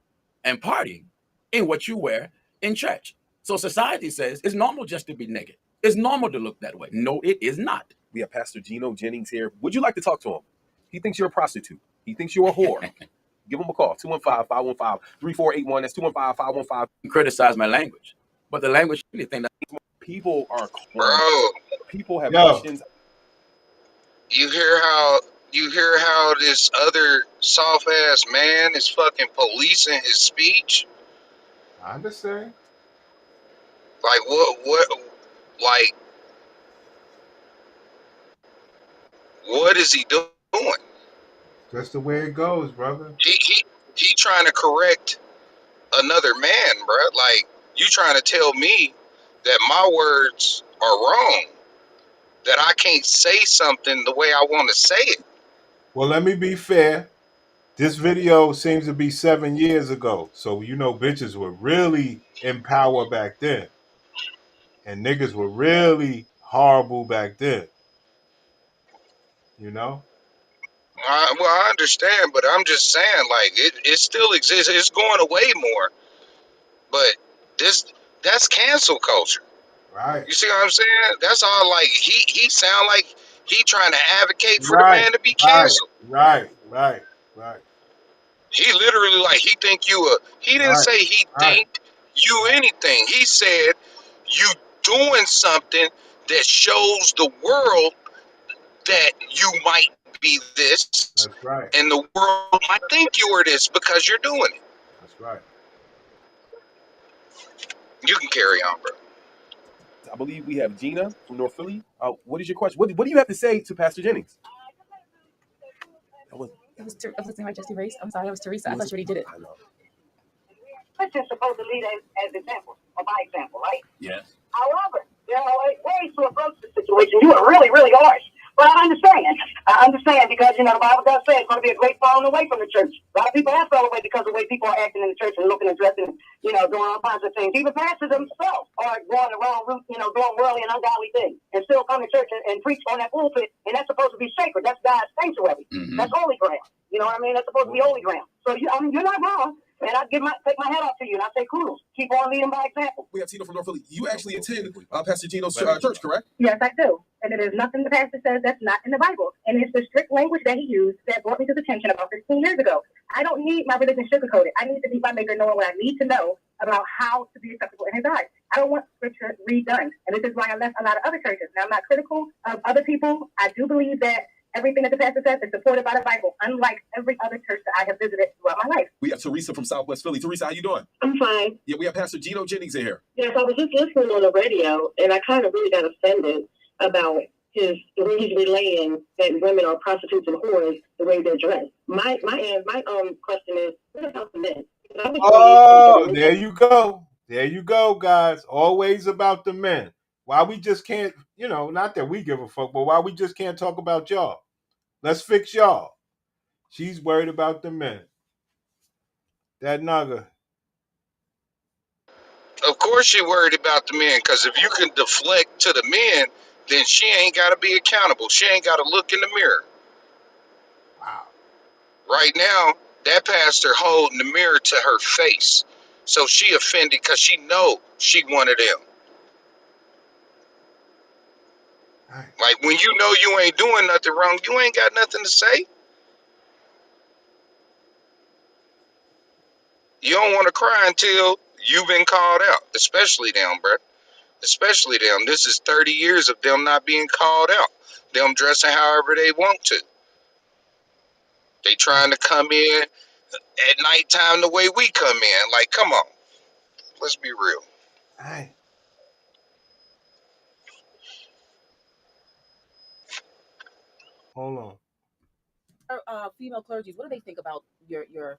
and partying and what you wear in church. So society says it's normal just to be naked. It's normal to look that way. No, it is not. we have Pastor Gino Jennings here. Would you like to talk to him? He thinks you're a prostitute. He thinks you're a whore. Give him a call. 215-515-3481. That's 215-515. Criticize my language, but the language, anything that People are Bro, people have Yo. questions. you hear how this other soft ass man is fucking policing his speech? I understand. Like what is he doing? That's the way it goes, brother. He trying to correct another man, bro. Like, you trying to tell me that my words are wrong, that I can't say something the way I want to say it. Well, let me be fair. This video seems to be 7 years ago. So, bitches were really in power back then. And niggas were really horrible back then. I understand, but I'm just saying, like, it still exists. It's going away more. But that's cancel culture. Right. You see what I'm saying? That's all. Like, he sound like he trying to advocate for Right, the man to be canceled. Right. He literally, like, he think you he didn't Right, say he right. think you anything. He said you doing something that shows the world that you might be this, That's right. and the world might think you are this because you're doing it. That's right. You can carry on, bro. I believe we have Gina from North Philly. What is your question? What do you have to say to Pastor Jennings? It was my Jesse Race. I'm sorry, it was Teresa. I thought you already did it. I know. This is supposed to lead as example, or by example, right? yes. However, there are ways to approach the situation. You are really, really harsh. But I understand. Because, the Bible does say it's going to be a great falling away from the church. A lot of people have fallen away because of the way people are acting in the church and looking and dressing, doing all kinds of things. Even pastors themselves are going the wrong route, doing worldly and ungodly things, and still come to church and preach on that pulpit, and that's supposed to be sacred. That's God's sanctuary. Mhm. That's holy ground. You know what I mean? That's supposed to be holy ground. So, you're not wrong. And I take my hat off to you, and I say kudos. Keep on leading by example. We have Tino from North Philly. You actually attend Pastor Gino's church, correct? Yes, I do. And it is nothing the pastor says that's not in the Bible. And it's the strict language that he used that brought me to his attention about 15 years ago. I don't need my religion sugarcoated. I need to be my maker knowing what I need to know about how to be acceptable in his eyes. I don't want scripture redone. And this is why I left a lot of other churches. Now, I'm not critical of other people. I do believe that everything that the pastor says is supported by the Bible, unlike every other church that I have visited throughout my life. We have Teresa from Southwest Philly. Teresa, how you doing? I'm fine. Yeah, we have Pastor Gino Jennings in here. Yes, I was just listening on the radio, and I kind of really got offended about the way he's relaying that women are prostitutes and whores the way they're dressed. My question is, what about the men? Oh, there you go. There you go, guys. Always about the men. Why we just can't, not that we give a fuck, but why we just can't talk about y'all? Let's fix y'all. She's worried about the men. That nugger. Of course she worried about the men, because if you can deflect to the men, then she ain't got to be accountable. She ain't got to look in the mirror. Wow. Right now, that pastor holding the mirror to her face. So she offended because she know she one of them. Right. Like, when you know you ain't doing nothing wrong, you ain't got nothing to say. You don't want to cry until you've been called out, especially them, bro. Especially them. This is 30 years of them not being called out. Them dressing however they want to. They trying to come in at nighttime the way we come in. Like, come on. Let's be real. Hey. Hold on. Female clergies, what do they think about your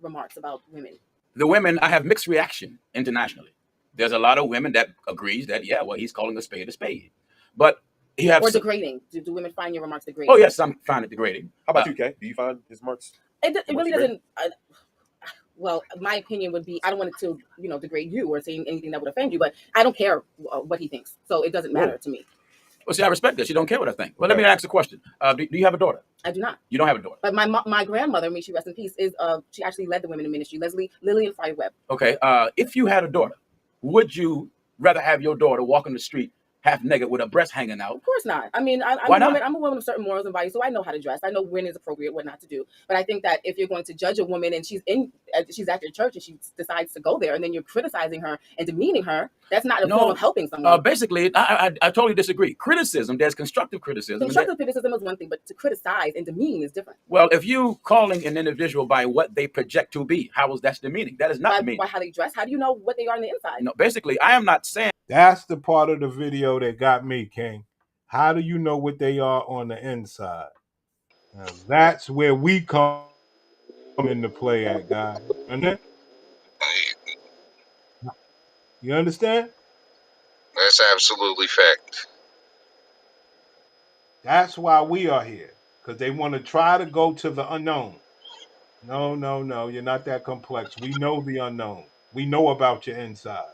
remarks about women? The women, I have mixed reaction internationally. There's a lot of women that agrees that, he's calling a spade a spade. But he has... Or degrading. Do women find your remarks degrading? Oh, yes, some find it degrading. How about you, Kay? Do you find his remarks It from what really you read? doesn't. Well, my opinion would be I don't want it to, degrade you or say anything that would offend you, but I don't care what he thinks, so it doesn't matter to me. Well, see, I respect that. She don't care what I think. Well, let me Okay. ask a question. Do you have a daughter? I do not. You don't have a daughter. But my grandmother, may she rest in peace, is she actually led the women in ministry, Lillian Fry Webb. Okay. If you had a daughter, would you rather have your daughter walking the street half naked with her breast hanging out? Of course not. I mean, I'm Why a not? woman. I'm a woman of certain morals and values, so I know how to dress. I know when is appropriate, what not to do. But I think that if you're going to judge a woman and she's at your church and she decides to go there, and then you're criticizing her and demeaning her, that's not a form of helping someone. Basically, I totally disagree. Criticism, there's constructive criticism. Constructive criticism is one thing, but to criticize and demean is different. Well, if you calling an individual by what they project to be, how is that demeaning? That is not demeaning. By how they dress, how do you know what they are on the inside? No, basically, I am not saying. That's the part of the video that got me, King. How do you know what they are on the inside? Now, that's where we come into play at, guys. Understand? You understand? That's absolutely fact. That's why we are here. Because they want to try to go to the unknown. No. You're not that complex. We know the unknown. We know about your inside.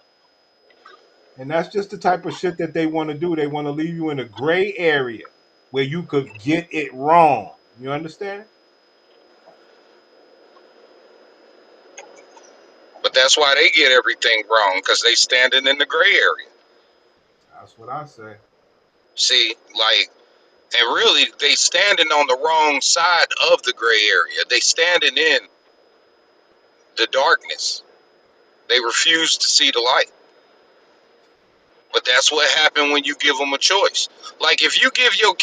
And that's just the type of shit that they want to do. They want to leave you in a gray area where you could get it wrong. You understand? But that's why they get everything wrong, because they standing in the gray area. That's what I say. See, and really, they standing on the wrong side of the gray area. They standing in the darkness. They refuse to see the light. But that's what happened when you give them a choice. Like if you give your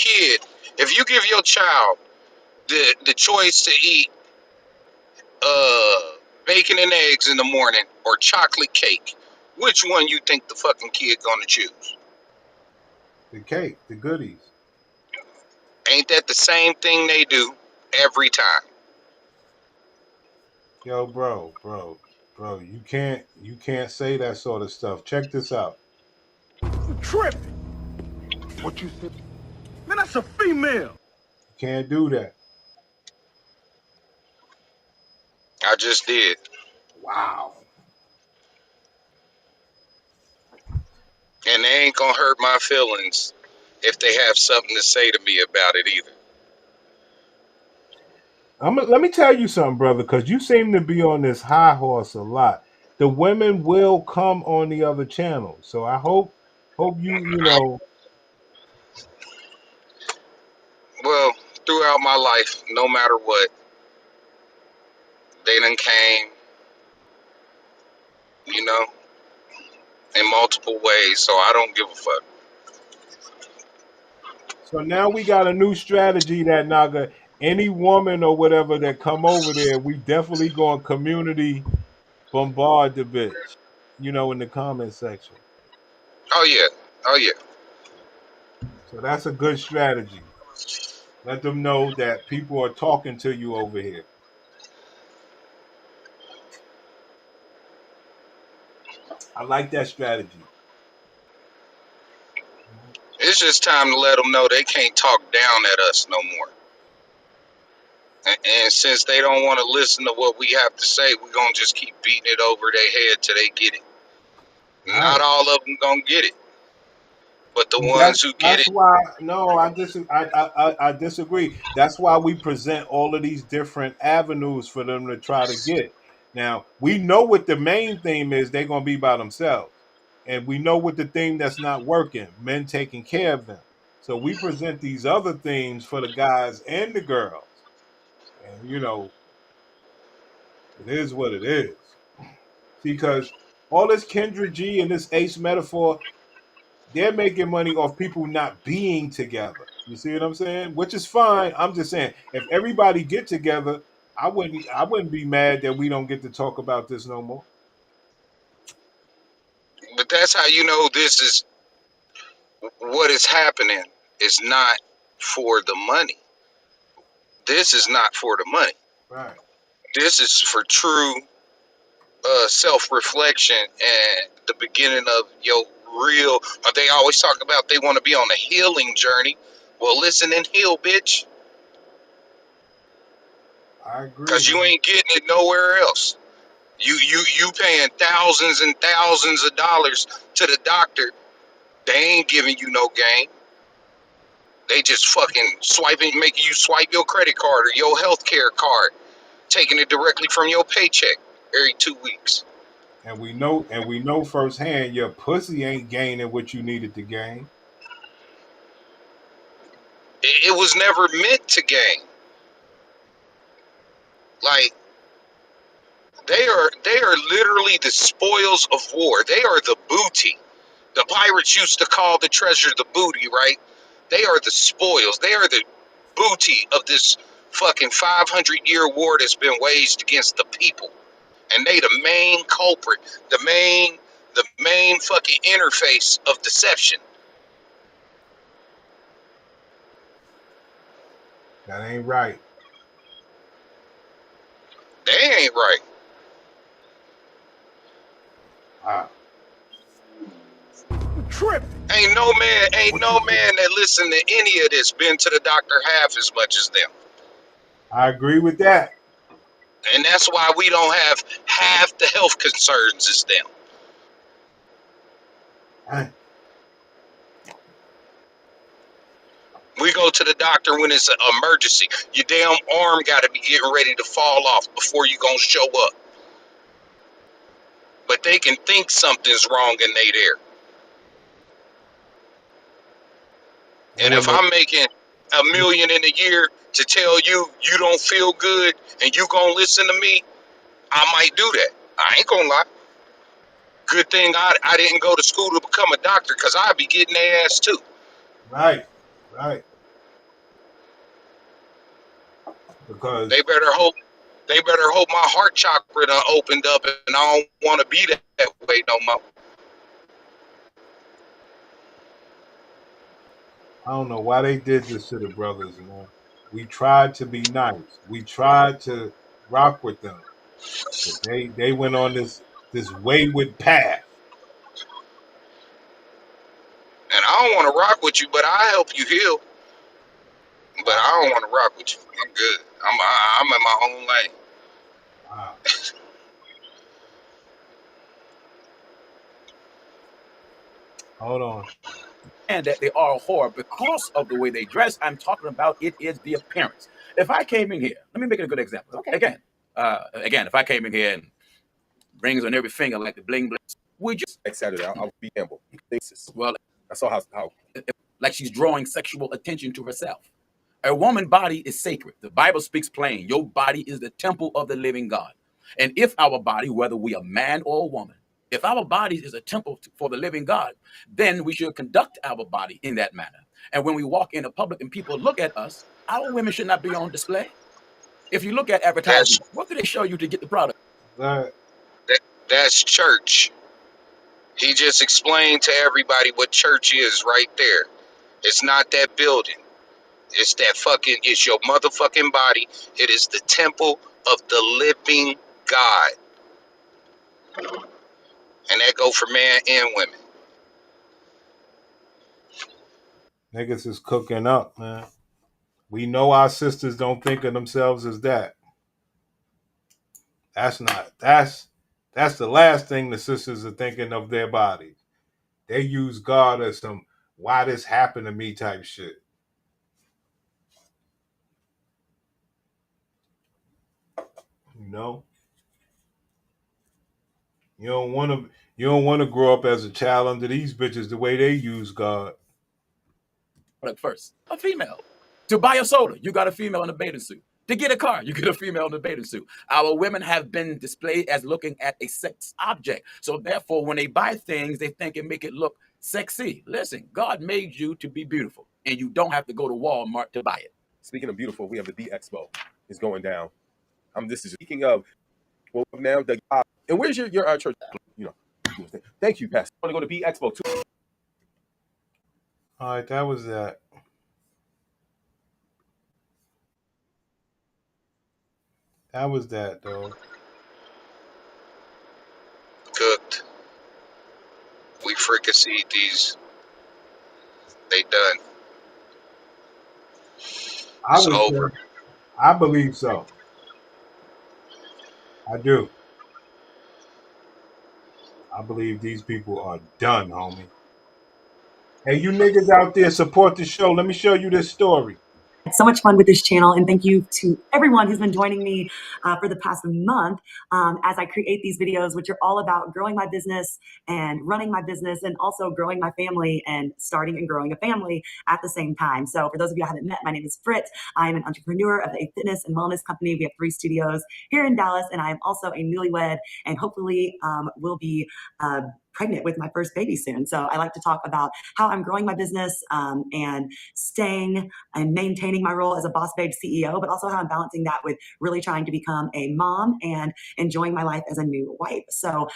child the choice to eat bacon and eggs in the morning or chocolate cake, which one you think the fucking kid gonna choose? The cake, the goodies. Ain't that the same thing they do every time? Yo, bro, you can't say that sort of stuff. Check this out. You tripping. What you think? Man, that's a female. You can't do that. I just did. Wow. And they ain't gonna hurt my feelings if they have something to say to me about it either. Let me tell you something, brother, because you seem to be on this high horse a lot. The women will come on the other channel. So I hope you know. Well, throughout my life, no matter what, they done came, in multiple ways, so I don't give a fuck. So now we got a new strategy that Naga, any woman or whatever that come over there, we definitely going to community bombard the bitch, in the comment section. Oh yeah. So that's a good strategy. Let them know that people are talking to you over here. I like that strategy. It's just time to let them know they can't talk down at us no more. And since they don't want to listen to what we have to say, we're going to just keep beating it over their head till they get it. Not all of them going to get it. But the ones who get it. That's why, no, I disagree. That's why we present all of these different avenues for them to try to get. Now, we know what the main theme is. They're going to be by themselves. And we know what the theme that's not working, men taking care of them. So we present these other themes for the guys and the girls. And, it is what it is. Because all this Kendra G and this Ace metaphor, they're making money off people not being together. You see what I'm saying? Which is fine. I'm just saying, if everybody get together, I wouldn't be mad that we don't get to talk about this no more. But that's how you know this is what is happening is not for the money. This is not for the money. Right. This is for true self-reflection and the beginning of your real. They always talk about they want to be on a healing journey. Well, listen and heal, bitch. I agree, Cause you man. ain't getting it nowhere else. You paying thousands and thousands of dollars to the doctor. They ain't giving you no gain. They just fucking swiping, making you swipe your credit card or your health care card, taking it directly from your paycheck every 2 weeks. And we know firsthand your pussy ain't gaining what you needed to gain. It was never meant to gain. Like they are literally the spoils of war. They are the booty. The pirates used to call the treasure the booty, right? They are the spoils. They are the booty of this fucking 500-year war that's been waged against the people. And they the main culprit, the main fucking interface of deception. That ain't right. They ain't right. Tripping. Ain't no man that listen to any of this been to the doctor half as much as them. I agree with that. And that's why we don't have half the health concerns as them. We go to the doctor when it's an emergency. Your damn arm got to be getting ready to fall off before you gonna show up. But they can think something's wrong and they there. And if I'm making $1 million in a year to tell you you don't feel good and you gonna listen to me, I might do that. I ain't gonna lie. Good thing I didn't go to school to become a doctor, because I'd be getting their ass too. Right. Because they better hope my heart chakra done opened up, and I don't want to be that way no more. I don't know why they did this to the brothers, man. We tried to be nice. We tried to rock with them. But they went on this wayward path. And I don't want to rock with you, but I help you heal. But I don't want to rock with you. I'm good. I'm in my own lane. Wow. Hold on. And that they are a whore because of the way they dress. I'm talking about it is the appearance. If I came in here, let me make it a good example. Okay. Again, if I came in here and rings on every finger like the bling bling, we just Saturday I'll be Campbell. Well, I saw how like she's drawing sexual attention to herself. A woman's body is sacred. The Bible speaks plain. Your body is the temple of the living God. And if our body, whether we are man or a woman, if our body is a temple for the living God, then we should conduct our body in that manner. And when we walk in the public and people look at us, our women should not be on display. If you look at advertisements, what do they show you to get the product? That's church. He just explained to everybody what church is right there. It's not that building. It's that fucking, it's your motherfucking body. It is the temple of the living God. And that go for man and women. Niggas is cooking up, man. We know our sisters don't think of themselves as that. That's the last thing the sisters are thinking of their bodies. They use God as some why this happened to me type shit. You know? You don't want to grow up as a child under these bitches the way they use God. First, a female. To buy a soda, you got a female in a bathing suit. To get a car, you get a female in a bathing suit. Our women have been displayed as looking at a sex object. So therefore, when they buy things, they think it make it look sexy. Listen, God made you to be beautiful, and you don't have to go to Walmart to buy it. Speaking of beautiful, we have the B Expo. It's going down. This is speaking of. Well, now the and where's your church? You know. Thank you, Pastor. I want to go to B Expo too. All right, that was that. That was that, though. Cooked. We fricasseed these. They done. It's over. I believe so. I do. I believe these people are done, homie. Hey, you niggas out there, support the show. Let me show you this story. So much fun with this channel, and thank you to everyone who's been joining me for the past month as I create these videos, which are all about growing my business and running my business, and also growing my family and starting and growing a family at the same time. So for those of you I haven't met, my name is Frit. I am an entrepreneur of a fitness and wellness company. We have 3 studios here in Dallas, and I am also a newlywed, and hopefully will be pregnant with my first baby soon. So I like to talk about how I'm growing my business and staying and maintaining my role as a boss babe CEO, but also how I'm balancing that with really trying to become a mom and enjoying my life as a new wife. So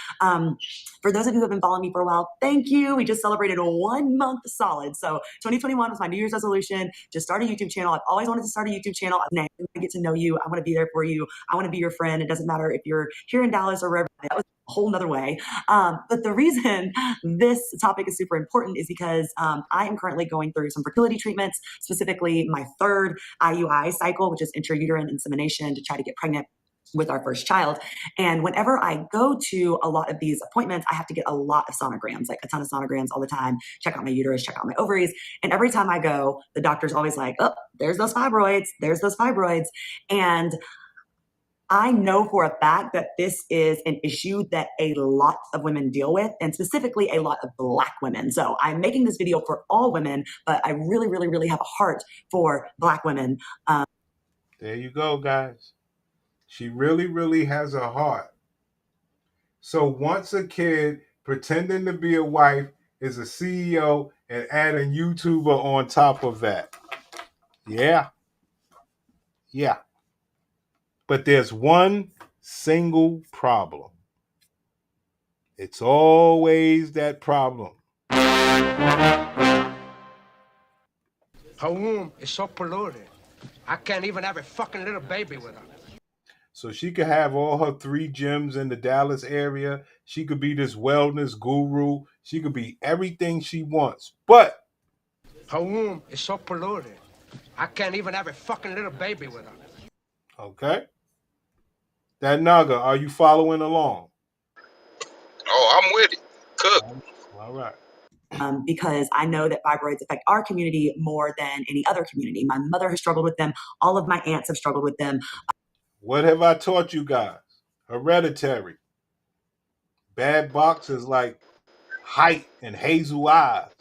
for those of you who have been following me for a while, thank you. We just celebrated 1 month solid. So 2021 was my New Year's resolution to start a YouTube channel. I've always wanted to start a YouTube channel. I get to know you. I want to be there for you. I want to be your friend. It doesn't matter if you're here in Dallas or wherever. That was a whole nother way. But the reason this topic is super important is because I am currently going through some fertility treatments, specifically my 3rd IUI cycle, which is intrauterine insemination, to try to get pregnant with our first child. And whenever I go to a lot of these appointments, I have to get a lot of sonograms, like a ton of sonograms all the time, check out my uterus, check out my ovaries. And every time I go, the doctor's always like, oh, there's those fibroids, there's those fibroids. And I know for a fact that this is an issue that a lot of women deal with, and specifically a lot of Black women. So I'm making this video for all women, but I really, really, really have a heart for Black women. There you go, guys. She really, really has a heart. So once a kid pretending to be a wife is a CEO and adding YouTuber on top of that. Yeah. Yeah. But there's one single problem. It's always that problem. Her womb is so polluted. I can't even have a fucking little baby with her. So she could have all her 3 gyms in the Dallas area. She could be this wellness guru. She could be everything she wants. But her womb is so polluted. I can't even have a fucking little baby with her. Okay. That Naga, are you following along? Oh, I'm with it. Cook. All right. Because I know that fibroids affect our community more than any other community. My mother has struggled with them. All of my aunts have struggled with them. What have I taught you guys? Hereditary. Bad boxers like height and hazel eyes.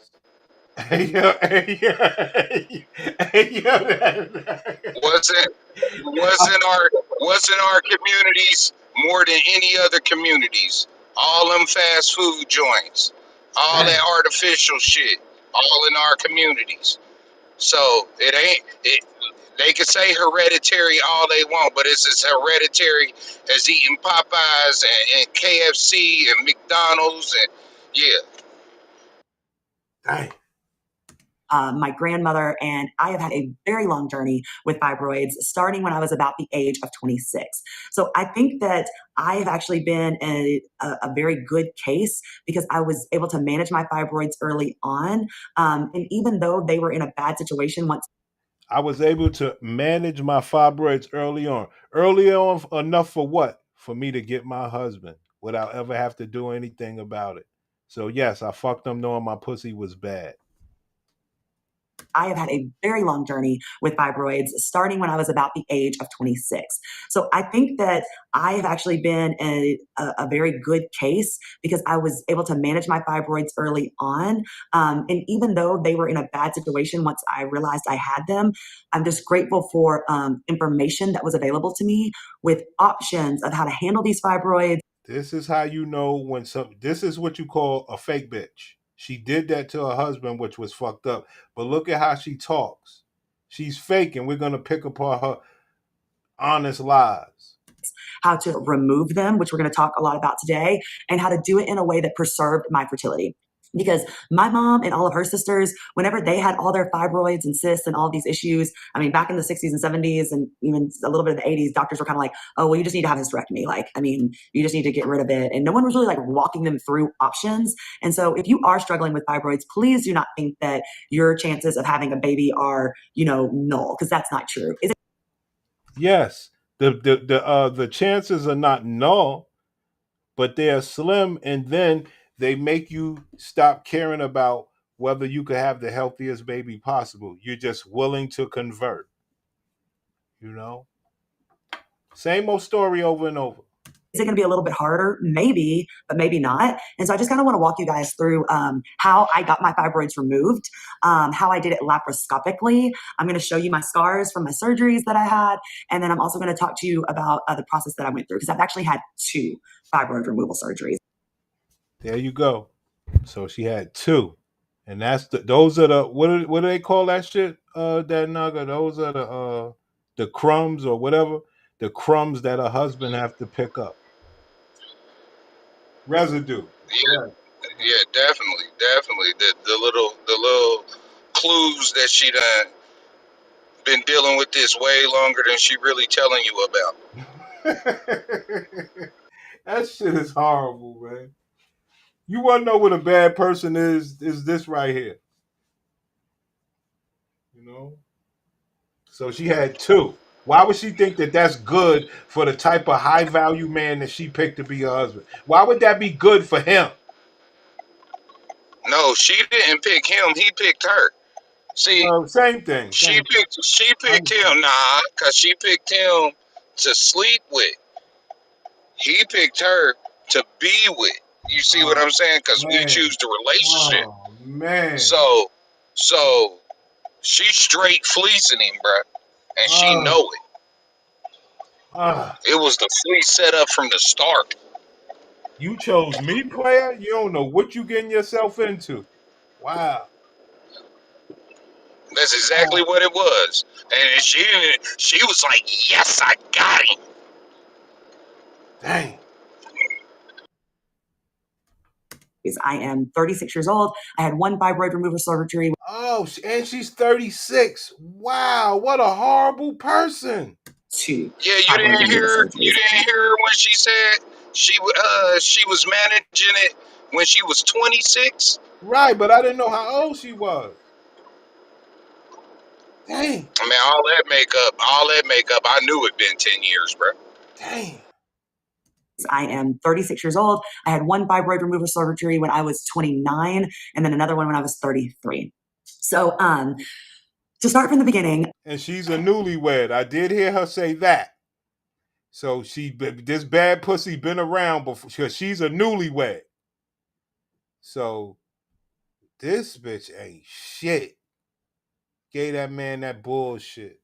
Wasn't our communities more than any other communities? All them fast food joints, all that artificial shit, all in our communities. So they could say hereditary all they want, but it's as hereditary as eating Popeyes and KFC and McDonald's and yeah. Dang. My grandmother and I have had a very long journey with fibroids, starting when I was about the age of 26. So I think that I have actually been a very good case because I was able to manage my fibroids early on. And even though they were in a bad situation once I was able to manage my fibroids early on. Early on enough for what? For me to get my husband without ever have to do anything about it. So yes, I fucked him knowing my pussy was bad. I have had a very long journey with fibroids, starting when I was about the age of 26. So I think that I have actually been a very good case because I was able to manage my fibroids early on. And even though they were in a bad situation, once I realized I had them, I'm just grateful for information that was available to me with options of how to handle these fibroids. This is how you know when this is what you call a fake bitch. She did that to her husband, which was fucked up. But look at how she talks. She's fake, and we're going to pick apart her honest lies. How to remove them, which we're going to talk a lot about today, and how to do it in a way that preserved my fertility. Because my mom and all of her sisters, whenever they had all their fibroids and cysts and all these issues, I mean, back in the 60s and 70s and even a little bit of the 80s, doctors were kind of like, oh, well, you just need to have a hysterectomy. Like, I mean, you just need to get rid of it. And no one was really like walking them through options. And so if you are struggling with fibroids, please do not think that your chances of having a baby are, null, because that's not true. Yes, The chances are not null, but they are slim, and then they make you stop caring about whether you could have the healthiest baby possible. You're just willing to convert. You know? Same old story over and over. Is it going to be a little bit harder? Maybe, but maybe not. And so I just kind of want to walk you guys through how I got my fibroids removed, how I did it laparoscopically. I'm going to show you my scars from my surgeries that I had. And then I'm also going to talk to you about the process that I went through, because I've actually had 2 fibroid removal surgeries. There you go. So she had 2. And those are the, what do they call that shit, that nugget? Those are the crumbs or whatever, the crumbs that a husband have to pick up. Residue. Yeah, definitely. The little clues that she done been dealing with this way longer than she really telling you about. That shit is horrible, man. You want to know what a bad person is this right here. You know? So she had 2. Why would she think that that's good for the type of high value man that she picked to be her husband? Why would that be good for him? No, she didn't pick him. He picked her. See, same thing. She picked him, because she picked him to sleep with. He picked her to be with. You see what I'm saying? Because we choose the relationship. Oh, man. So she's straight fleecing him, bro, and she know it. It was the fleece set up from the start. You chose me, player? You don't know what you getting yourself into. Wow. That's exactly what it was. And she was like, yes, I got him. Dang. I am 36 years old. I had 1 fibroid removal surgery. Oh, and she's 36. Wow, what a horrible person. 2. Yeah, you didn't hear her when she said she was managing it when she was 26? Right, but I didn't know how old she was. Dang. I mean, all that makeup, I knew it'd been 10 years, bro. Dang. I am 36 years old. I had 1 fibroid removal surgery when I was 29, and then another one when I was 33. So, to start from the beginning. And she's a newlywed. I did hear her say that. So this bad pussy been around before, because she's a newlywed. So this bitch ain't shit. Gave that man that bullshit.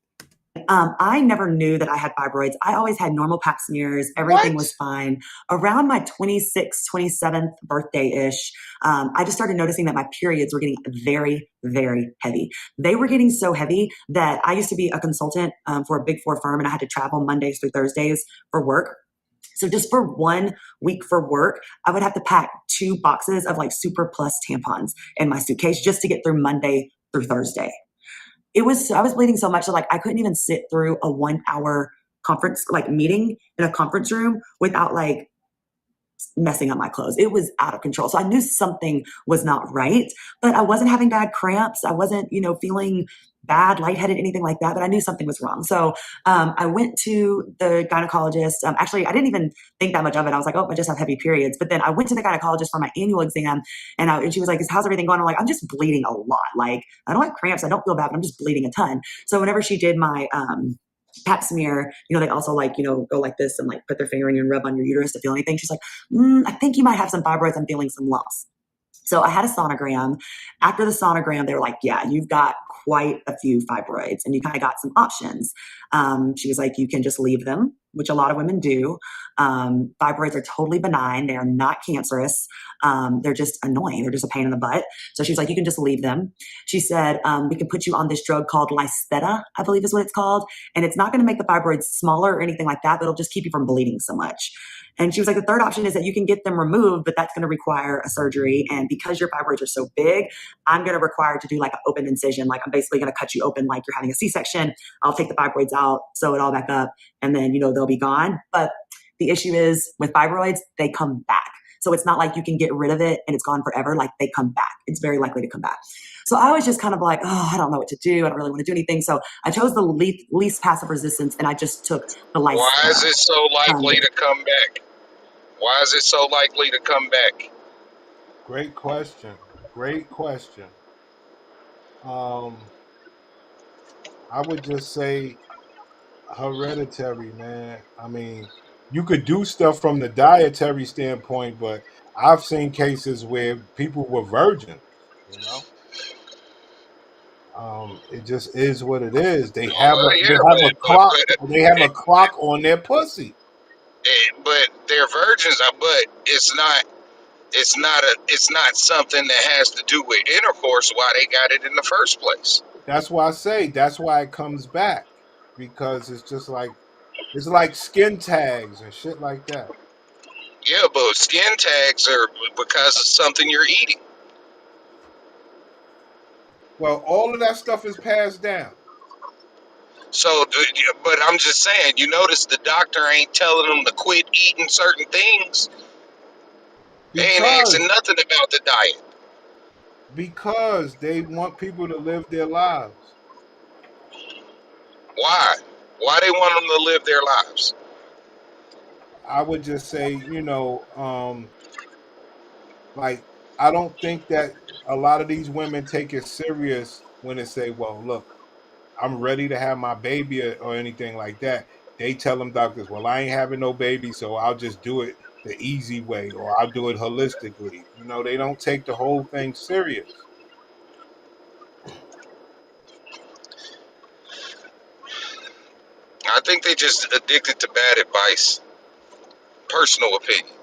I never knew that I had fibroids. I always had normal pap smears. Everything was fine. Around my 26th, 27th birthday-ish, I just started noticing that my periods were getting very, very heavy. They were getting so heavy that I used to be a consultant for a Big 4 firm, and I had to travel Mondays through Thursdays for work. So just for 1 week for work, I would have to pack 2 boxes of like Super Plus tampons in my suitcase just to get through Monday through Thursday. I was bleeding so much that like I couldn't even sit through a 1-hour conference, like meeting in a conference room without like messing up my clothes. It was out of control. So I knew something was not right, but I wasn't having bad cramps. I wasn't, feeling bad, lightheaded, anything like that, but I knew something was wrong. So I went to the gynecologist. Actually, I didn't even think that much of it. I was like, oh, I just have heavy periods. But then I went to the gynecologist for my annual exam, and she was like, how's everything going? I'm like, I'm just bleeding a lot. Like, I don't have cramps. I don't feel bad, but I'm just bleeding a ton. So whenever she did my pap smear, they also like, go like this and like put their finger in you and rub on your uterus to feel anything. She's like, I think you might have some fibroids. I'm feeling some loss. So I had a sonogram. After the sonogram, they were like, yeah, you've got quite a few fibroids and you kind of got some options. She was like, you can just leave them, which a lot of women do. Fibroids are totally benign. They are not cancerous. They're just annoying. They're just a pain in the butt. So she was like, you can just leave them. She said, we can put you on this drug called Lystheta, I believe is what it's called. And it's not going to make the fibroids smaller or anything like that, but it'll just keep you from bleeding so much. And she was like, the third option is that you can get them removed, but that's going to require a surgery. And because your fibroids are so big, I'm going to require to do like an open incision. Like I'm basically going to cut you open like you're having a C-section. I'll take the fibroids out, sew it all back up, and then, they'll be gone. But the issue is with fibroids, they come back. So it's not like you can get rid of it and it's gone forever. Like they come back. It's very likely to come back. So I was just kind of like, oh, I don't know what to do. I don't really want to do anything. So I chose the least passive resistance, and I just took the lice. Why is it so likely to come back? Why is it so likely to come back? Great question. Great question. I would just say hereditary, man. I mean, you could do stuff from the dietary standpoint, but I've seen cases where people were virgins, you know. It just is what it is. They have a clock. They have a clock on their pussy. But they're virgins. But it's not something that has to do with intercourse. Why they got it in the first place? That's why I say that's why it comes back, because it's just like skin tags and shit like that. Yeah, but skin tags are because of something you're eating. Well, all of that stuff is passed down. So, but I'm just saying, you notice the doctor ain't telling them to quit eating certain things. They ain't asking nothing about the diet. Because they want people to live their lives. Why? Why they want them to live their lives? I would just say, like, I don't think that a lot of these women take it serious when they say, well, look, I'm ready to have my baby or anything like that. They tell them doctors, well, I ain't having no baby, so I'll just do it the easy way, or I'll do it holistically. They don't take the whole thing serious. I think they just addicted to bad advice. Personal opinion.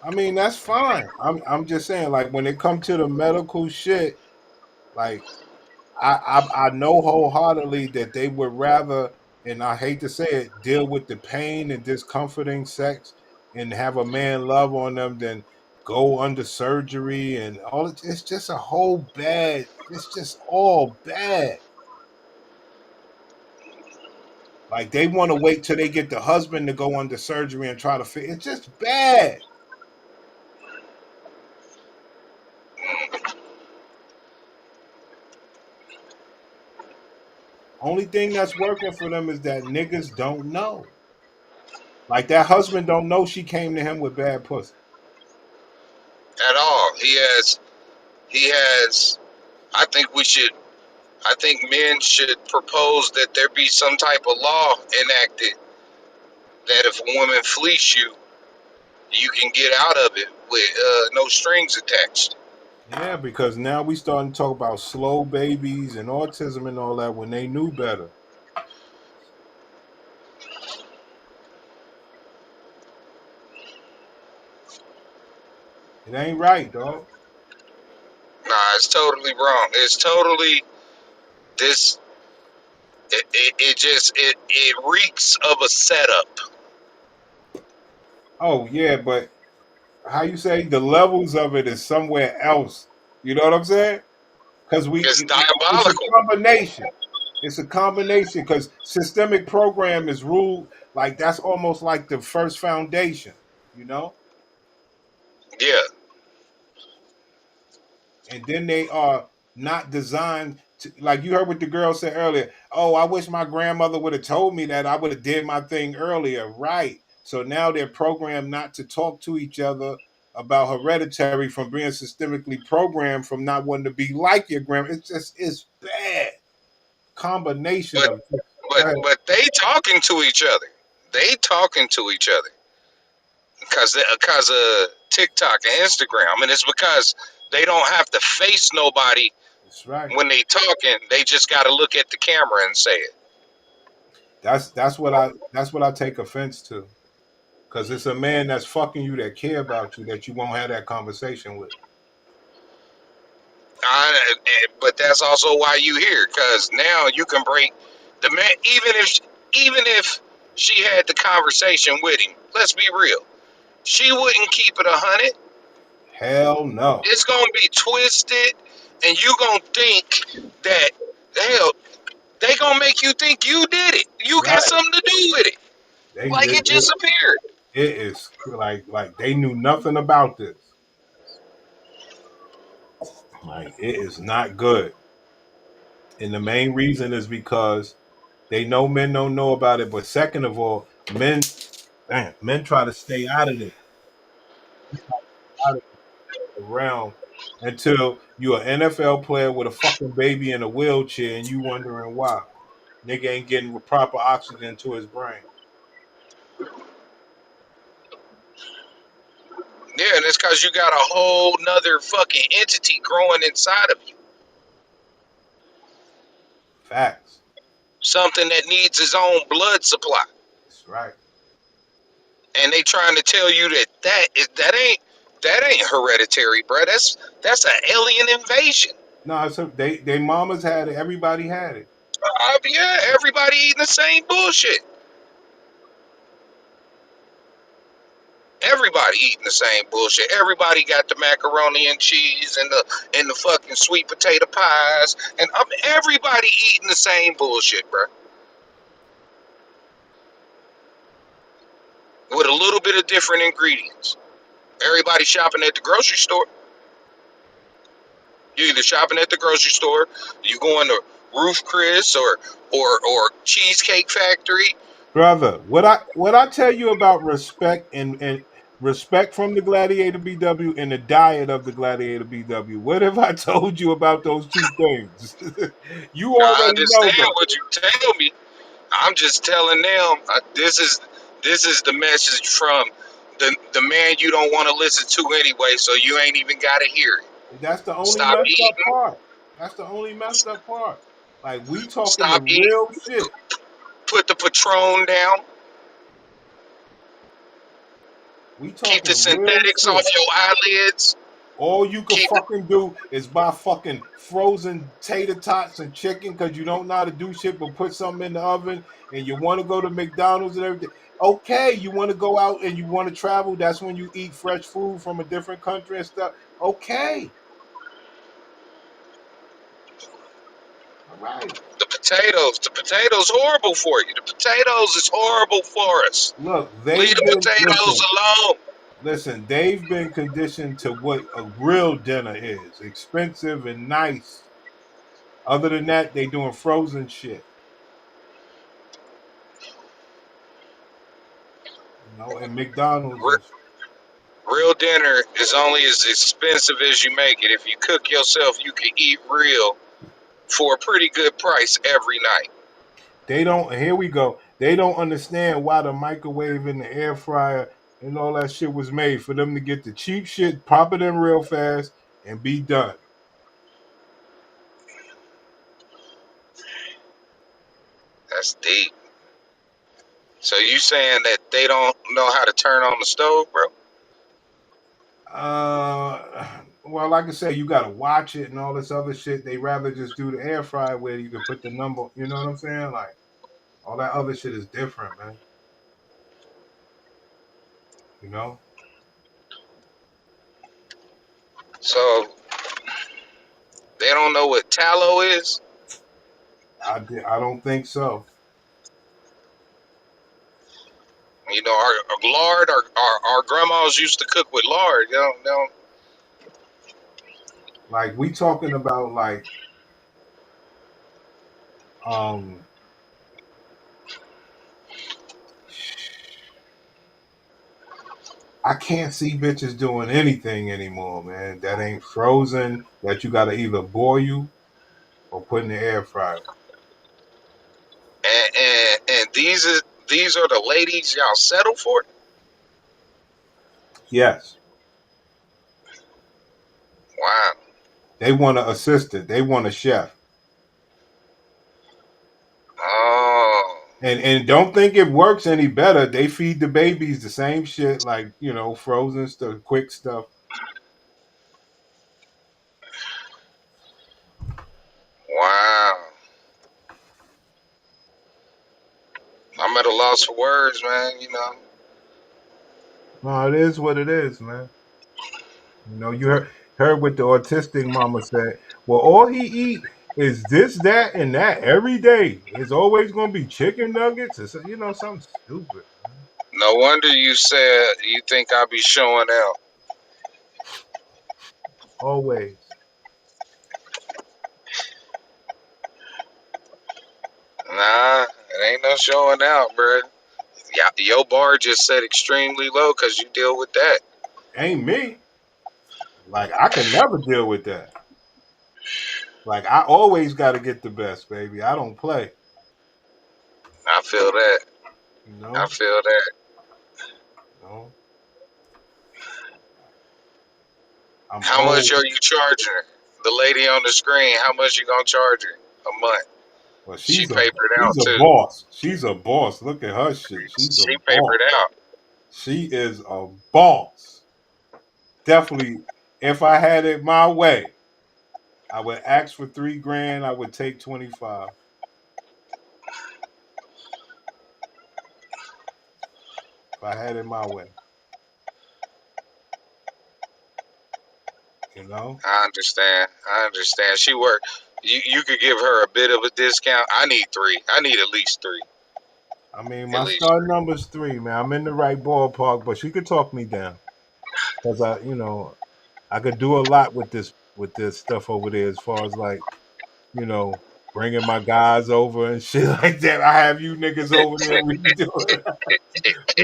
I mean, that's fine. I'm just saying, like, when it comes to the medical shit, like, I know wholeheartedly that they would rather, and I hate to say it, deal with the pain and discomforting sex and have a man love on them than go under surgery and all. It's just a whole bad. It's just all bad. Like, they want to wait till they get the husband to go under surgery and try to fit. It's just bad. Only thing that's working for them is that niggas don't know. Like, that husband don't know she came to him with bad pussy. At all. He has, I think men should propose that there be some type of law enacted that if a woman flees you, you can get out of it with no strings attached. Yeah, because now we starting to talk about slow babies and autism and all that when they knew better. It ain't right, dog. Nah, it's totally wrong. It's totally this. It reeks of a setup. Oh yeah, but how you say the levels of it is somewhere else. You know what I'm saying? Because it's diabolical. It's a combination. It's a combination because systemic program is ruled like that's almost like the first foundation. Yeah. And then they are not designed to, like you heard what the girl said earlier. Oh, I wish my grandmother would have told me that. I would have did my thing earlier. Right. So now they're programmed not to talk to each other about hereditary from being systemically programmed from not wanting to be like your grandma. It's bad combination of it. But they talking to each other. They talking to each other because of TikTok and Instagram, and it's because they don't have to face nobody. That's right. When they talking, they just got to look at the camera and say it. That's what I take offense to, because it's a man that's fucking you that care about you that you won't have that conversation with. But that's also why you here, because now you can break the man. Even if she had the conversation with him, let's be real, she wouldn't keep it 100. Hell no. It's gonna be twisted, and you gonna think that hell, they gonna make you think you did it. You got something to do with it. It just appeared. It is like they knew nothing about this. Like, it is not good. And the main reason is because they know men don't know about it. But second of all, men try to stay out of it. Out of the realm until you're an NFL player with a fucking baby in a wheelchair and you wondering why. Nigga ain't getting proper oxygen to his brain. Yeah, and it's because you got a whole nother fucking entity growing inside of you. Facts. Something that needs its own blood supply. That's right. And they trying to tell you that ain't hereditary, bro. That's an alien invasion. No, so they mamas had it. Everybody had it. Yeah, everybody eating the same bullshit. Everybody eating the same bullshit. Everybody got the macaroni and cheese and the fucking sweet potato pies, and everybody eating the same bullshit, bro. With a little bit of different ingredients. Everybody shopping at the grocery store. You either shopping at the grocery store, you going to Ruth Chris or Cheesecake Factory. Brother, what I tell you about respect and respect from the Gladiator BW and the diet of the Gladiator BW. What have I told you about those two things? You I already know understand them. what you tell me. I'm just telling them this is the message from the man you don't want to listen to anyway, so you ain't even got to hear it. That's the only Stop messed eating. up part. That's the only messed up part. Like, we talking Stop the eating. real shit. Put the Patron down. We talking Keep the synthetics real off shit. your eyelids. All you can fucking do is buy fucking frozen tater tots and chicken because you don't know how to do shit but put something in the oven and you want to go to McDonald's and everything. Okay, you want to go out and you want to travel. That's when you eat fresh food from a different country and stuff. Okay. All right. The potatoes horrible for you. The potatoes is horrible for us. Look, Leave the potatoes alone. Listen, they've been conditioned to what a real dinner is. Expensive and nice. Other than that, they doing frozen shit. You know, and McDonald's. Real dinner is only as expensive as you make it. If you cook yourself, you can eat real for a pretty good price every night. They don't, here we go. They don't understand why the microwave and the air fryer and all that shit was made for them to get the cheap shit, pop it in real fast, and be done. That's deep. So you saying that they don't know how to turn on the stove, bro? Well, like I said, you gotta watch it and all this other shit. They rather just do the air fryer where you can put the number. You know what I'm saying? Like, all that other shit is different, man. You know. So they don't know what tallow is. I don't think so. You know, our lard, our grandmas used to cook with lard. You know. Like, we talking about like I can't see bitches doing anything anymore, man. That ain't frozen, that you gotta either boil or put in the air fryer. And these are the ladies y'all settle for? Yes. Wow. They want an assistant. They want a chef. Oh. And don't think it works any better. They feed the babies the same shit, like, you know, frozen stuff, quick stuff. Wow. I'm at a loss for words, man, you know. No, it is what it is, man. You know, you heard what the autistic mama said. Well, all he eat is this, that, and that every day. It's always gonna be chicken nuggets or you know, something stupid. No wonder you said you think I'll be showing out. Always. no showing out, bro. Yeah, your bar just set extremely low because you deal with that. Ain't me. Like I can never deal with that. Like I always got to get the best, baby. I don't play. I feel that. You I know. feel that. No. I'm How old. much are you charging her? The lady on the screen, how much you gonna charge her a month? Well, She she's papered out a too. boss. She's a boss. Look at her shit. She's a She boss. papered out. She is a boss. Definitely. If I had it my way, I would ask for $3,000. I would take 25. If I had it my way. You know? I understand. She worked. You could give her a bit of a discount. I need 3. I need at least 3. I mean, At my least star 3. number's 3, man. I'm in the right ballpark, but she could talk me down. Because I could do a lot with this stuff over there as far as like, bringing my guys over and shit like that. I have you niggas over there. We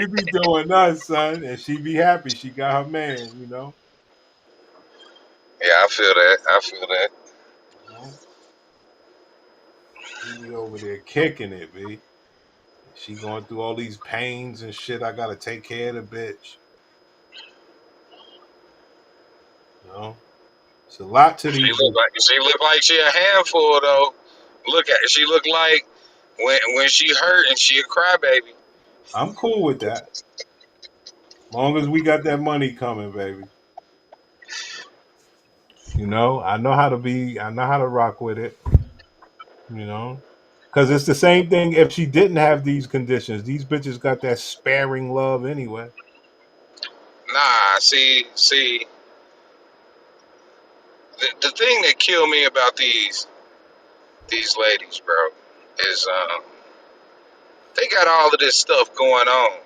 be doing us, son. And she be happy. She got her man, Yeah, I feel that. I feel that. She be over there kicking it, B. She going through all these pains and shit. I gotta take care of the bitch. It's a lot to these. She look like she a handful though. Look at she look like when she hurt and she a crybaby. I'm cool with that. Long as we got that money coming, baby. I know how to rock with it. Because it's the same thing if she didn't have these conditions. These bitches got that sparing love anyway. Nah, see, the thing that killed me about these ladies, bro, is they got all of this stuff going on.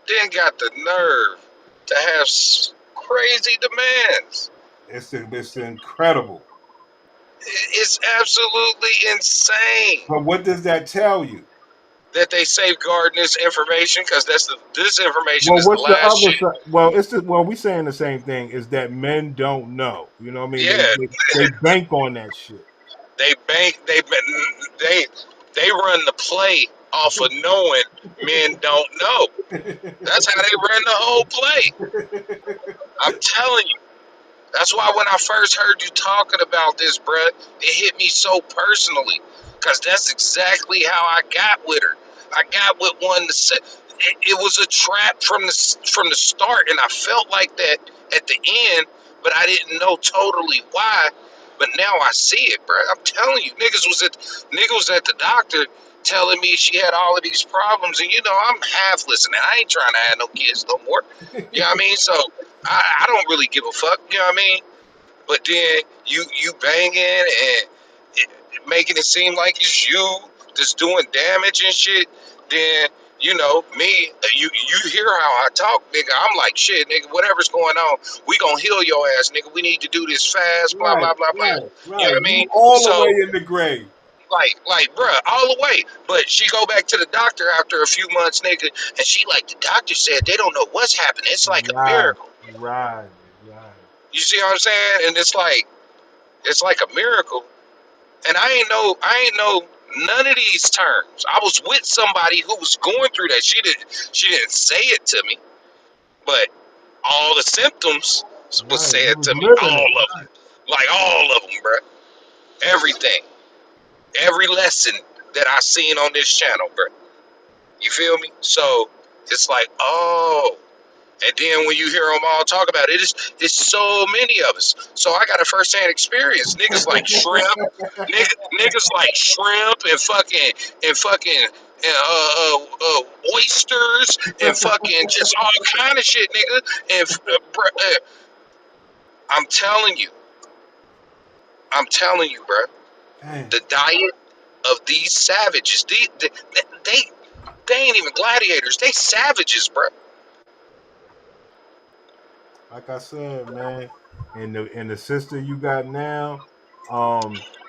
Then got the nerve to have crazy demands. It's incredible. It's absolutely insane. But what does that tell you? That they safeguarding this information because this information Well, is the what's the last other shit. side? Well, we saying the same thing. Is that men don't know? You know what I mean? Yeah, they bank on that shit. They run the play off of knowing men don't know. That's how they run the whole play. I'm telling you. That's why when I first heard you talking about this, bruh, it hit me so personally. Because that's exactly how I got with her. I got with one to say it was a trap from the start, and I felt like that at the end, but I didn't know totally why. But now I see it, bruh. I'm telling you, niggas was at the doctor telling me she had all of these problems, and I'm half listening. I ain't trying to have no kids no more. You know what I mean? So I don't really give a fuck. You know what I mean? But then you banging and making it seem like it's you that's doing damage and shit. Then me. You hear how I talk, nigga. I'm like, shit, nigga. Whatever's going on, we gonna heal your ass, nigga. We need to do this fast. Blah blah blah blah. Right. You know what I mean? All the way in the grave. Like, bruh, all the way. But she go back to the doctor after a few months, nigga, and she like, the doctor said they don't know what's happening. It's like a miracle. Right. You see what I'm saying? And it's like a miracle. And I ain't know none of these terms. I was with somebody who was going through that. She didn't say it to me, but all the symptoms was said to me. All of them. Like all of them, bruh. Everything. Every lesson that I seen on this channel, bro. You feel me? So it's like, oh. And then when you hear them all talk about it, it's so many of us. So I got a first-hand experience. Niggas like shrimp, niggas like shrimp and fucking oysters and fucking just all kind of shit, nigga. And I'm telling you, bro. The diet of these savages, they ain't even gladiators. They savages, bro. Like I said, man, and the sister you got now,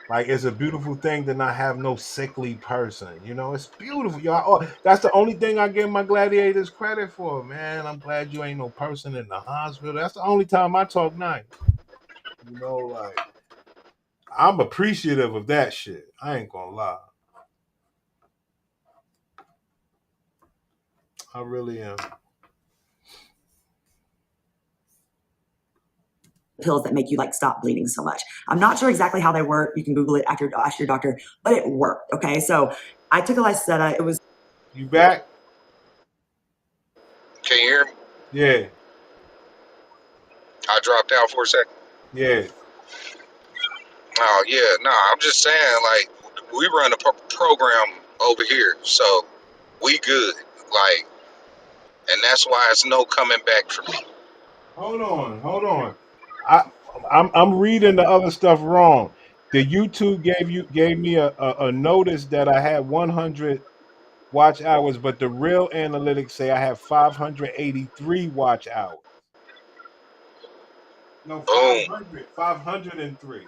Like, it's a beautiful thing to not have no sickly person. You know, it's beautiful, y'all. Oh, that's the only thing I give my gladiators credit for, man. I'm glad you ain't no person in the hospital. That's the only time I talk nice. You know, like, I'm appreciative of that shit. I ain't gonna lie. I really am. Pills that make you like stop bleeding so much. I'm not sure exactly how they work. You can Google it after ask your doctor, but it worked. Okay, so I took a Lysetta. It was. You back? Can you hear me? Yeah. I dropped out for a second. Yeah. Oh yeah, I'm just saying, like, we run a program over here, so we good. Like, and that's why it's no coming back for me. Hold on. I'm reading the other stuff wrong. The YouTube gave me a notice that I had 100 watch hours, but the real analytics say I have 583 watch hours. No, 503.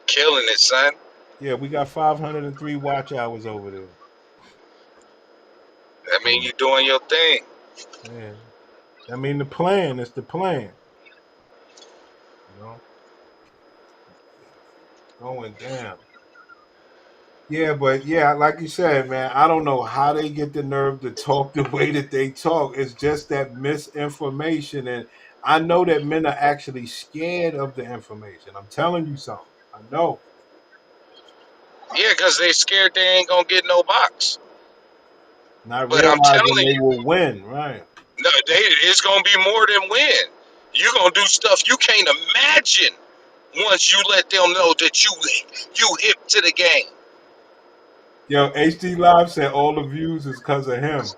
Killing it, son. Yeah, we got 503 watch hours over there. I mean, you doing your thing. Yeah. I mean, the plan is the plan. You know? Going down. Yeah, but yeah, like you said, man, I don't know how they get the nerve to talk the way that they talk. It's just that misinformation. And I know that men are actually scared of the information. I'm telling you something. I know. Yeah, because they scared they ain't gonna get no box. Not But I'm realizing telling they you, will win, right? no, it's gonna be more than win. You gonna do stuff you can't imagine once you let them know that you hip to the game. Yo, HD Live said all the views is because of him. That's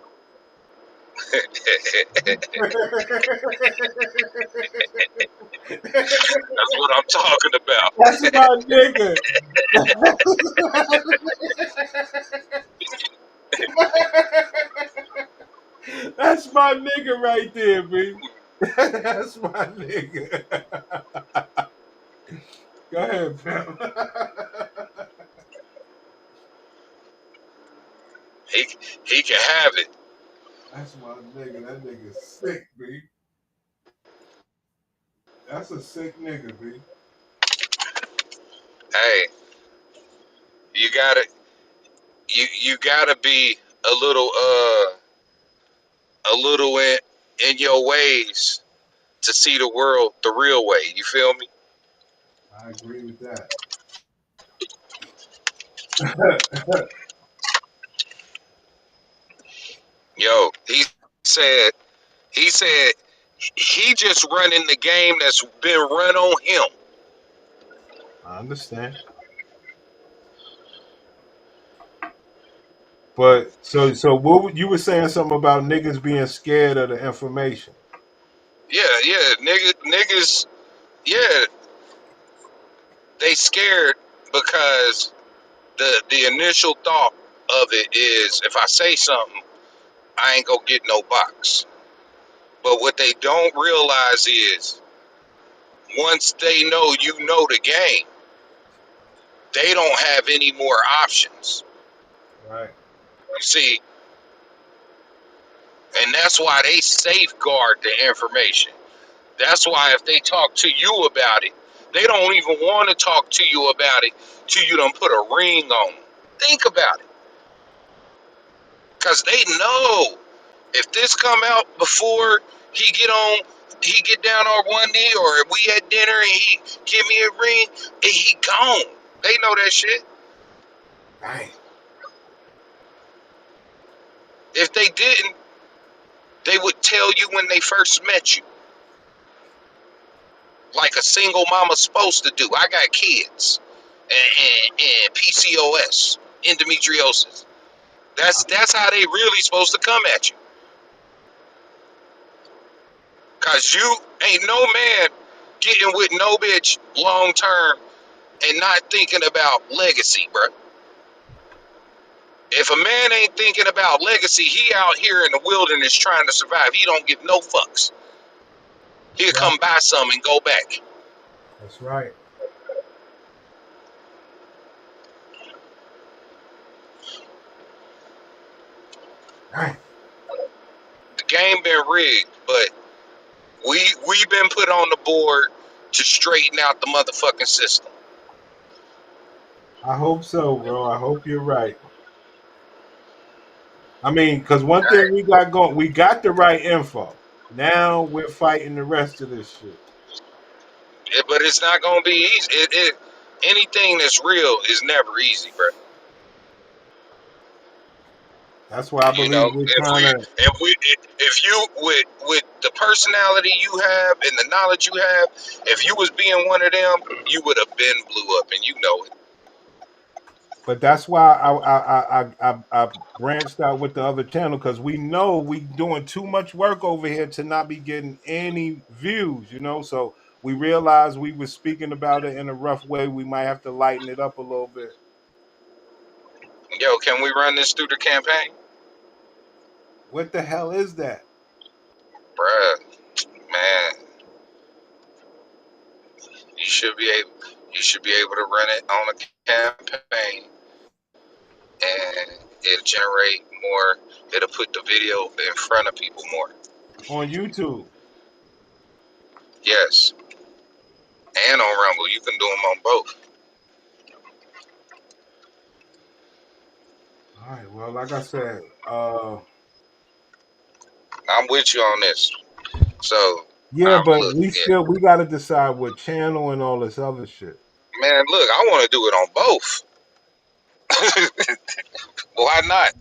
what I'm talking about. That's my nigga. That's my nigga right there, B. That's my nigga. Go ahead, Pam. He can have it. That's my nigga. That nigga's sick, B. That's a sick nigga, B. Hey, you gotta be a little in your ways to see the world the real way. You feel me? I agree with that. Yo, he said he just running the game that's been run on him. I understand. But so what you were saying something about niggas being scared of the information. Yeah, niggas, yeah, they scared because the initial thought of it is if I say something, I ain't gonna get no box. But what they don't realize is once they know you know the game, they don't have any more options. Right. You see, and that's why they safeguard the information. That's why if they talk to you about it, they don't even want to talk to you about it till you done put a ring on them. Think about it. Because they know if this come out before he get down on one knee, or if we at dinner and he give me a ring, and he gone. They know that shit. Right. If they didn't, they would tell you when they first met you. Like a single mama's supposed to do. I got kids. And PCOS, endometriosis. That's how they really supposed to come at you. Cause you ain't no man getting with no bitch long term and not thinking about legacy, bro. If a man ain't thinking about legacy, he out here in the wilderness trying to survive. He don't give no fucks. He'll come buy some and go back. That's right. Right. The game been rigged, but we've been put on the board to straighten out the motherfucking system. I hope so, bro. I hope you're right. I mean, because one thing we got going, we got the right info. Now we're fighting the rest of this shit. But it's not gonna be easy. Anything that's real is never easy, bro. That's why I believe we're trying to. If you with the personality you have and the knowledge you have, if you was being one of them, you would have been blew up, and you know it. But that's why I branched out with the other channel, because we know we doing too much work over here to not be getting any views, you know. So we realized we were speaking about it in a rough way. We might have to lighten it up a little bit. Yo, can we run this through the campaign? What the hell is that? Bruh, man. You should be able to run it on a campaign, and it'll generate more. It'll put the video in front of people more. On YouTube? Yes. And on Rumble. You can do them on both. All right. Well, like I said, I'm with you on this. So yeah, but we got to decide what channel and all this other shit. Man, look, I want to do it on both. Why not?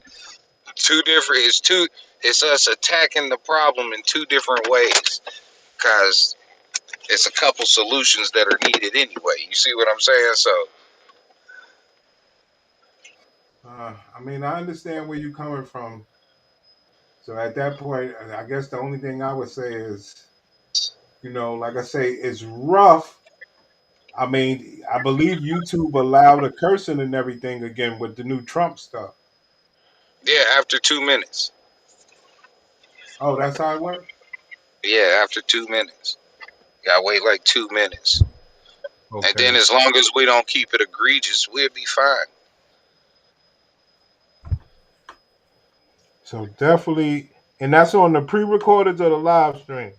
It's us attacking the problem in two different ways, because it's a couple solutions that are needed anyway. You see what I'm saying? So I mean, I understand where you're coming from. So at that point, I guess the only thing I would say is, you know, like I say, it's rough. I mean, I believe YouTube allowed the cursing and everything again with the new Trump stuff. yeah, after 2 minutes. Oh, that's how it works? Yeah, after 2 minutes. Gotta wait like 2 minutes. Okay. And then as long as we don't keep it egregious, we'll be fine. So definitely, and that's on the pre-recorded or the live stream?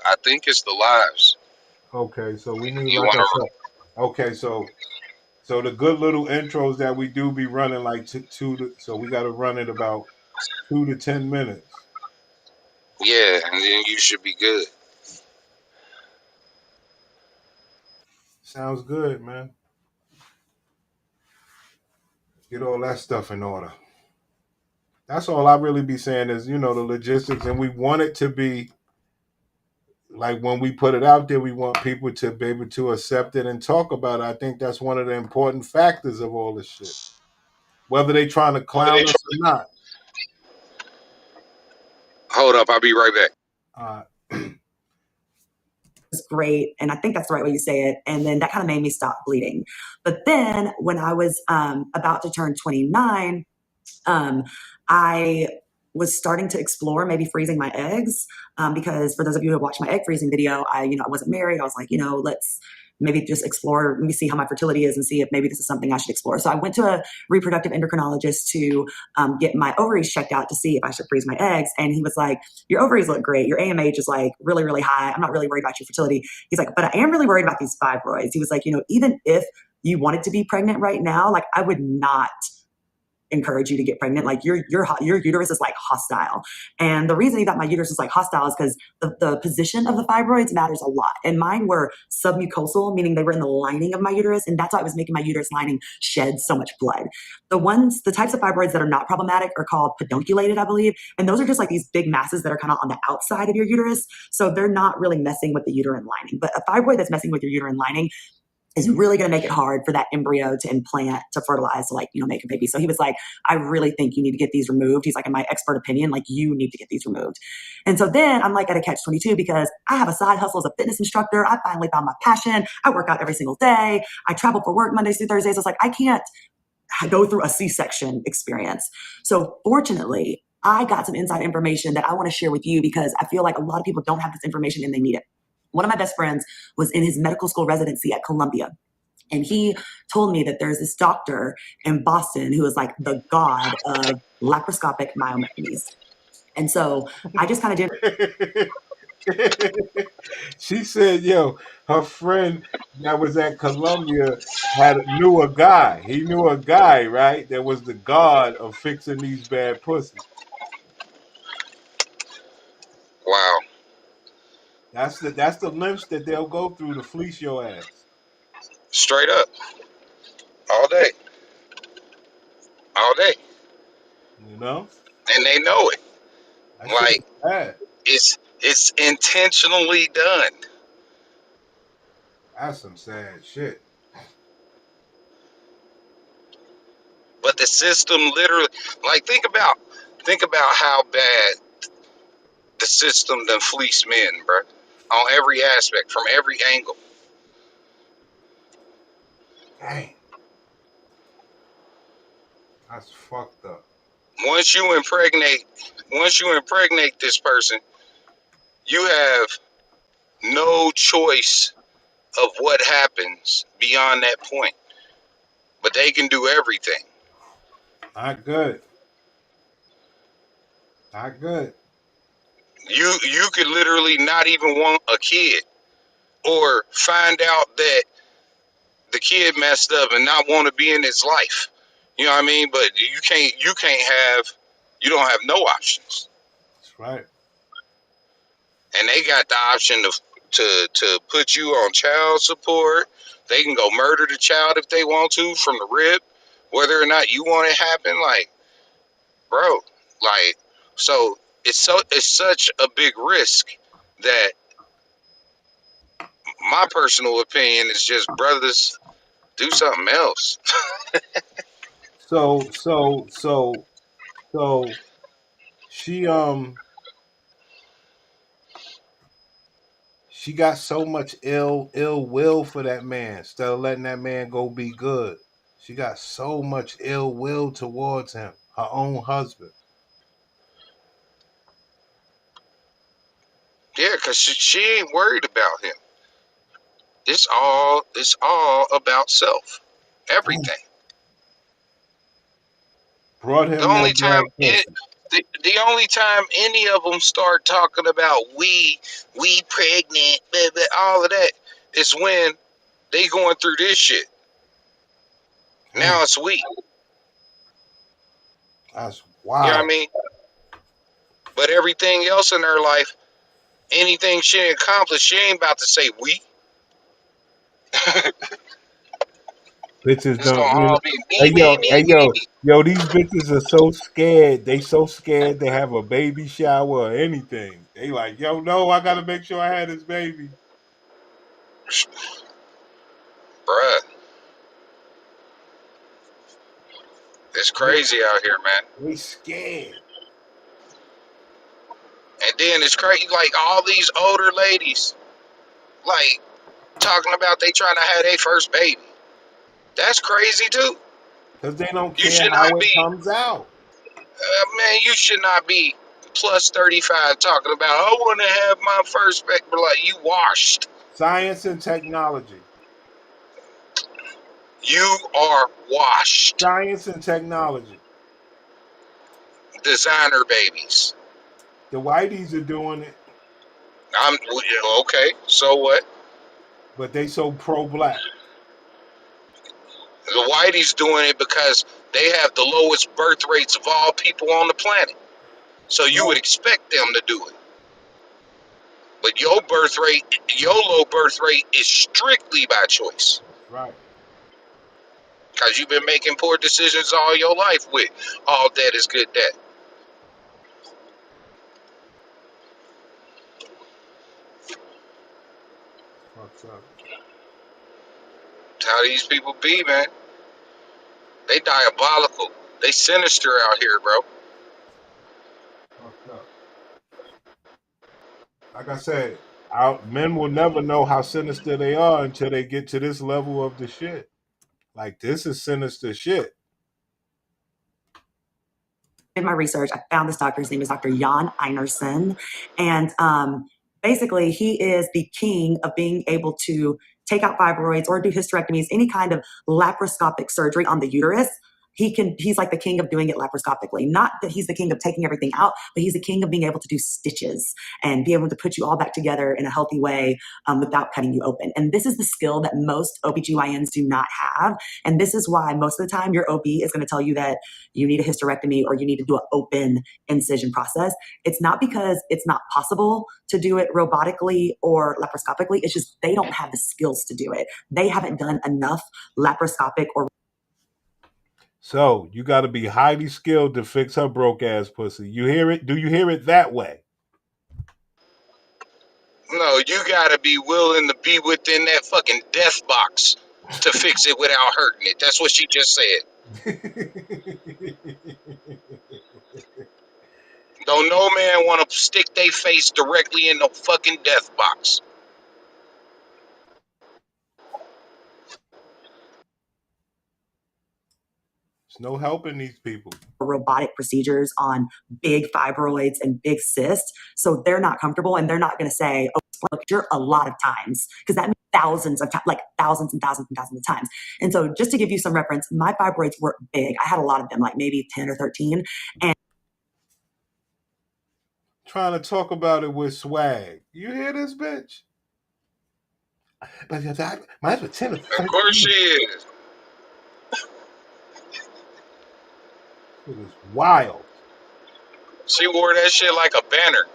I think it's the lives. Okay, so we need, like I said, okay, so the good little intros that we do be running like so we got to run it about 2 to 10 minutes. Yeah, and then you should be good. Sounds good, man. Get all that stuff in order. That's all I really be saying is, you know, the logistics, and we want it to be like when we put it out there, we want people to be able to accept it and talk about it. I think that's one of the important factors of all this shit. Whether they trying to clown us or not. Hold up, I'll be right back. It's great. And I think that's the right way you say it. And then that kind of made me stop bleeding. But then when I was about to turn 29, I was starting to explore maybe freezing my eggs, because for those of you who have watched my egg freezing video, I wasn't married. I was like, let's maybe just explore, let me see how my fertility is and see if maybe this is something I should explore. So I went to a reproductive endocrinologist to get my ovaries checked out to see if I should freeze my eggs. And he was like, your ovaries look great. Your AMH is like really, really high. I'm not really worried about your fertility. He's like, but I am really worried about these fibroids. He was like, even if you wanted to be pregnant right now, like I would not encourage you to get pregnant. Like your uterus is like hostile. And the reason he thought my uterus was like hostile is because the position of the fibroids matters a lot. And mine were submucosal, meaning they were in the lining of my uterus. And that's why it was making my uterus lining shed so much blood. The types of fibroids that are not problematic are called pedunculated, I believe. And those are just like these big masses that are kind of on the outside of your uterus. So they're not really messing with the uterine lining. But a fibroid that's messing with your uterine lining is really going to make it hard for that embryo to implant, to fertilize, to make a baby. So he was like, I really think you need to get these removed. He's like, in my expert opinion, you need to get these removed. And so then I'm like at a catch-22 because I have a side hustle as a fitness instructor. I finally found my passion. I work out every single day. I travel for work Mondays through Thursdays. I was like, I can't go through a C-section experience. So fortunately, I got some inside information that I want to share with you because I feel like a lot of people don't have this information and they need it. One of my best friends was in his medical school residency at Columbia. And he told me that there's this doctor in Boston who is like the god of laparoscopic myomectomies. And so I just kind of did. She said, yo, her friend that was at Columbia knew a guy. He knew a guy, right? That was the god of fixing these bad pussies. Wow. That's the lynch that they'll go through to fleece your ass. Straight up. All day. All day. You know? And they know it. That shit Like, is bad. it's intentionally done. That's some sad shit. But the system literally, like, think about how bad the system done fleece men, bro. On every aspect, from every angle. Dang. That's fucked up. Once you impregnate this person, you have no choice of what happens beyond that point. But they can do everything. Not good. Not good. You could literally not even want a kid, or find out that the kid messed up and not want to be in his life. You know what I mean? But you don't have no options. That's right. And they got the option to put you on child support. They can go murder the child if they want to from the rip, whether or not you want it happen. Like, bro, like, so it's such a big risk that my personal opinion is just, brothers, do something else. So she got so much ill will for that man instead of letting that man go be good. She got so much ill will towards him, her own husband. Yeah, because she ain't worried about him. It's all about self. Everything. Brought him The only that time bad pussy. the only time any of them start talking about we pregnant, blah, blah, all of that, is when they going through this shit. Now it's we. That's You wild. know what I mean? But everything else in her life, anything she accomplished, she ain't about to say we. Bitches It's don't, gonna you know. all be me. Yo, these bitches are so scared. They so scared to have a baby shower or anything. They like, yo, no, I gotta make sure I had this baby. Bruh. It's crazy out here, man. They scared. And then it's crazy, like, all these older ladies, like, talking about they trying to have their first baby. That's crazy too. Because they don't You care should how not it be, comes out. man, you should not be plus 35 talking about, I want to have my first baby. But, like, you washed. Science and technology. You are washed. Science and technology. Designer babies. The whiteys are doing it, Okay, so what? but they so pro-black. The whitey's doing it because they have the lowest birth rates of all people on the planet. So you would expect them to do it. But your low birth rate is strictly by choice. Right. Because you've been making poor decisions all your life with all that is good that. Fucked up. That's how these people be, man. They diabolical. They sinister out here, bro. Fucked up. Like I said, men will never know how sinister they are until they get to this level of the shit. Like, this is sinister shit. did my research. I found this doctor. His name is Dr. Jan Einerson. And basically, he is the king of being able to take out fibroids or do hysterectomies, any kind of laparoscopic surgery on the uterus. He's like the king of doing it laparoscopically. Not that he's the king of taking everything out, but he's the king of being able to do stitches and be able to put you all back together in a healthy way without cutting you open. And this is the skill that most OBGYNs do not have. And this is why most of the time your OB is going to tell you that you need a hysterectomy or you need to do an open incision process. It's not because it's not possible to do it robotically or laparoscopically. It's just they don't have the skills to do it. They haven't done enough laparoscopic or So you got to be highly skilled to fix her broke ass pussy. You hear it? Do you hear it that way? No, you gotta be willing to be within that fucking death box to fix it without hurting it. That's what she just said. Don't no man want to stick their face directly in the fucking death box. There's no helping these people. Robotic procedures on big fibroids and big cysts. So they're not comfortable and they're not going to say, oh, look, you're a lot of times, because that means thousands of times, like thousands and thousands and thousands of times. And so just to give you some reference, my fibroids were big. I had a lot of them, like maybe 10 or 13. And Trying to talk about it with swag. You hear this bitch? But mine's with 10 or 13. Of course she is. It was wild. She wore that shit like a banner.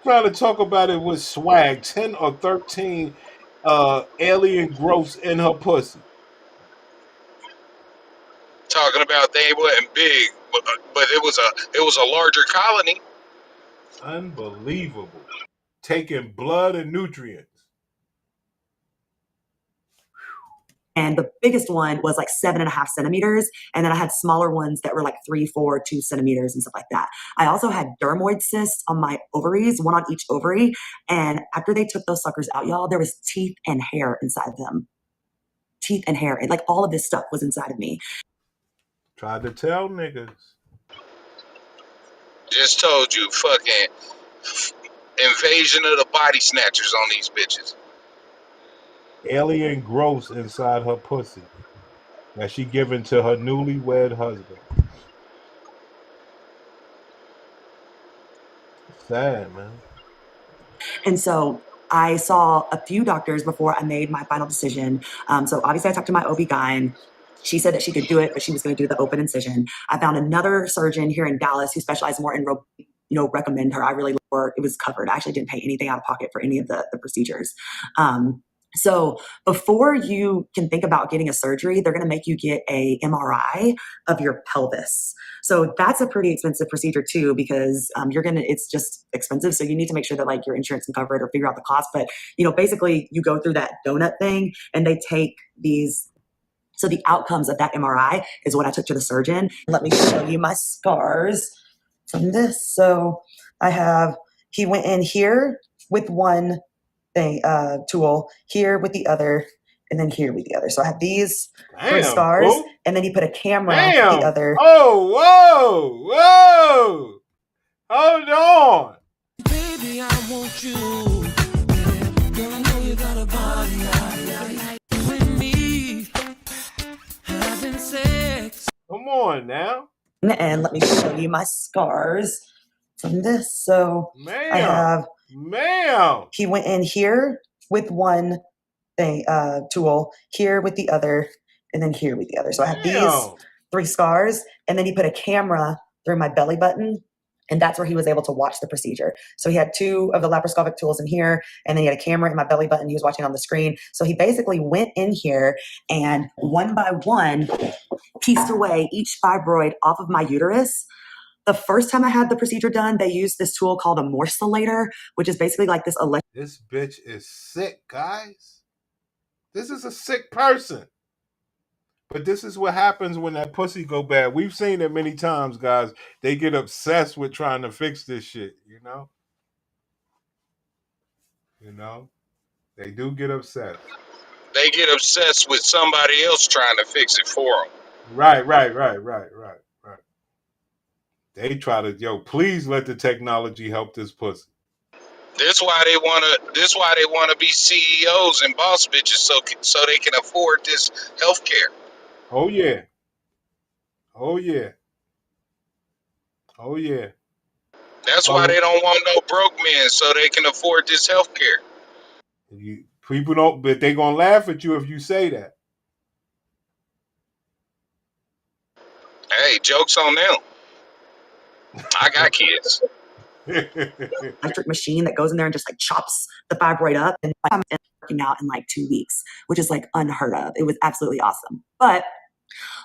Trying to talk about it with swag. 10 or 13 alien growths in her pussy. Talking about they wasn't big, but it was a larger colony. Unbelievable. Taking blood and nutrients. And the biggest one was like 7.5 centimeters. And then I had smaller ones that were like 3, 4, 2 centimeters and stuff like that. I also had dermoid cysts on my ovaries, one on each ovary. And after they took those suckers out, y'all, there was teeth and hair inside them. Teeth and hair. And like all of this stuff was inside of me. Tried to tell niggas. Just told you, fucking invasion of the body snatchers on these bitches. Alien growths inside her pussy that she given to her newlywed husband. Sad, man. And so I saw a few doctors before I made my final decision. So obviously I talked to my OB-GYN. She said that she could do it, but she was going to do the open incision. I found another surgeon here in Dallas who specialized more in, recommend her. I really work. It was covered. I actually didn't pay anything out of pocket for any of the procedures. So before you can think about getting a surgery, they're going to make you get a MRI of your pelvis. So that's a pretty expensive procedure too, because it's just expensive. So you need to make sure that like your insurance can cover it or figure out the cost. But, basically you go through that donut thing and they take these. So the outcomes of that MRI is what I took to the surgeon. Let me show you my scars from this. So he went in here with one tool, here with the other, and then here with the other. So I have these 3 scars, and then he put a camera with the other. Oh, whoa. Hold on. Baby, I want you. Girl, I know you got a body with me. Having sex. Come on now. And let me show you my scars from this. So he went in here with one tool, here with the other, and then here with the other. So I have these 3 scars, and then he put a camera through my belly button, and that's where he was able to watch the procedure. So he had 2 of the laparoscopic tools in here, and then he had a camera in my belly button. He was watching on the screen. So he basically went in here and one by one pieced away each fibroid off of my uterus. The first time I had the procedure done, they used this tool called a morcellator, which is basically like this This bitch is sick, guys. This is a sick person. But this is what happens when that pussy go bad. We've seen it many times, guys. They get obsessed with trying to fix this shit, you know? They do get obsessed. They get obsessed with somebody else trying to fix it for them. Right. They try to, please let the technology help this pussy. This why they wanna be CEOs and boss bitches so they can afford this health care. Oh yeah. Oh yeah. Oh yeah. That's why they don't want no broke men so they can afford this health care. People don't, but they gonna laugh at you if you say that. Hey, joke's on them. I got kids. Electric machine that goes in there and just like chops the fibroid up, and I'm working out in like 2 weeks, which is like unheard of. It was absolutely awesome. But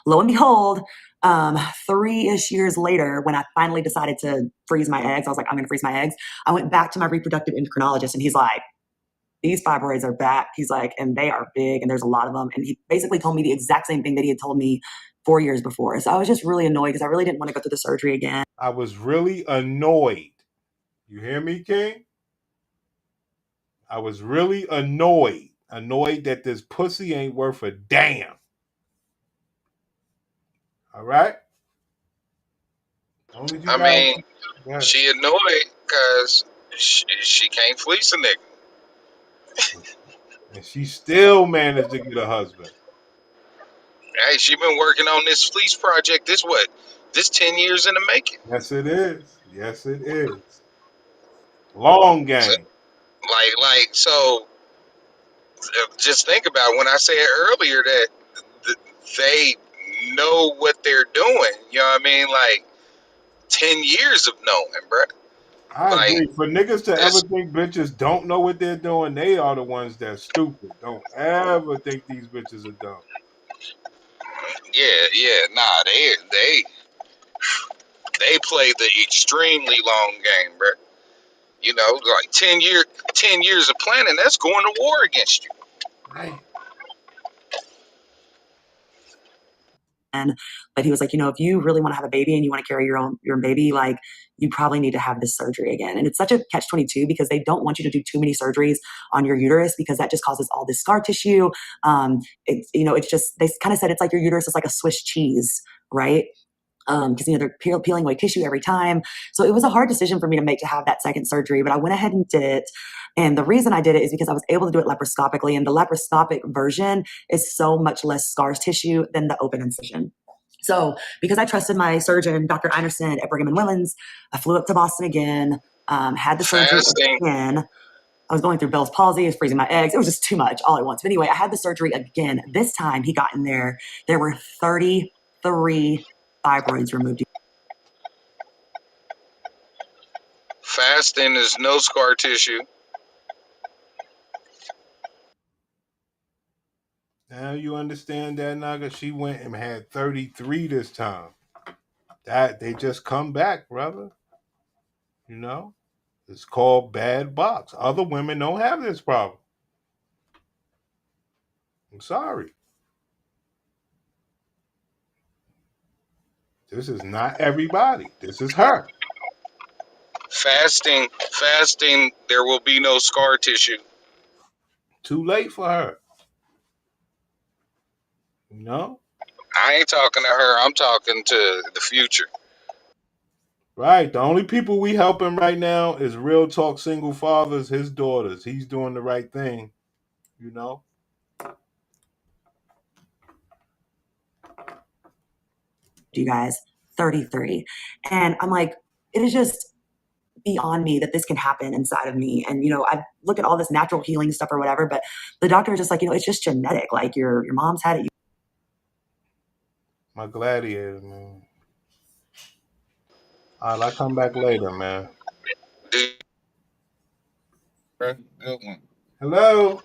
lo and behold, 3-ish years later, when I finally decided to freeze my eggs, I was like, I'm gonna freeze my eggs. I went back to my reproductive endocrinologist, and he's like, these fibroids are back. He's like, and they are big, and there's a lot of them. And he basically told me the exact same thing that he had told me 4 years before. So I was just really annoyed because I really didn't want to go through the surgery again. I was really annoyed. You hear me, King? I was really annoyed. Annoyed that this pussy ain't worth a damn. All right? I mean, she annoyed because she can't fleece a nigga. And she still managed to get a husband. Hey, she been working on this fleece project. This 10 years in the making. Yes, it is. Yes, it is. Long game. So just think about when I said earlier that they know what they're doing. You know what I mean? Like 10 years of knowing, bro. I agree. For niggas to ever think bitches don't know what they're doing, they are the ones that's stupid. Don't ever think these bitches are dumb. Yeah. Nah, they play the extremely long game, bro. You know, like 10 years of planning, that's going to war against you. Right. But he was like, if you really want to have a baby and you want to carry your own baby, like you probably need to have this surgery again. And it's such a catch-22 because they don't want you to do too many surgeries on your uterus because that just causes all this scar tissue. It's just, they kind of said it's like your uterus is like a Swiss cheese, right? Because they're peeling away tissue every time. So it was a hard decision for me to make to have that second surgery, but I went ahead and did it. And the reason I did it is because I was able to do it laparoscopically, and the laparoscopic version is so much less scar tissue than the open incision. So because I trusted my surgeon, Dr. Einerson at Brigham and Women's, I flew up to Boston again, had the surgery again. I was going through Bell's palsy, I was freezing my eggs. It was just too much all at once. But anyway, I had the surgery again. This time he got in there. There were 33 fibroids removed. Fasting is no scar tissue. Now you understand that, Naga? She went and had 33 this time. That they just come back, brother. It's called bad box. Other women don't have this problem. I'm sorry. This is not everybody. This is her. Fasting, there will be no scar tissue. Too late for her. I ain't talking to her. I'm talking to the future. Right. The only people we helping right now is Real Talk single fathers, his daughters. He's doing the right thing, You guys, 33. And I'm like, it is just beyond me that this can happen inside of me. And, I look at all this natural healing stuff or whatever, but the doctor is just like, it's just genetic. Like your mom's had it. My gladiator, man. All right, I'll come back later, man. Good one. Hello?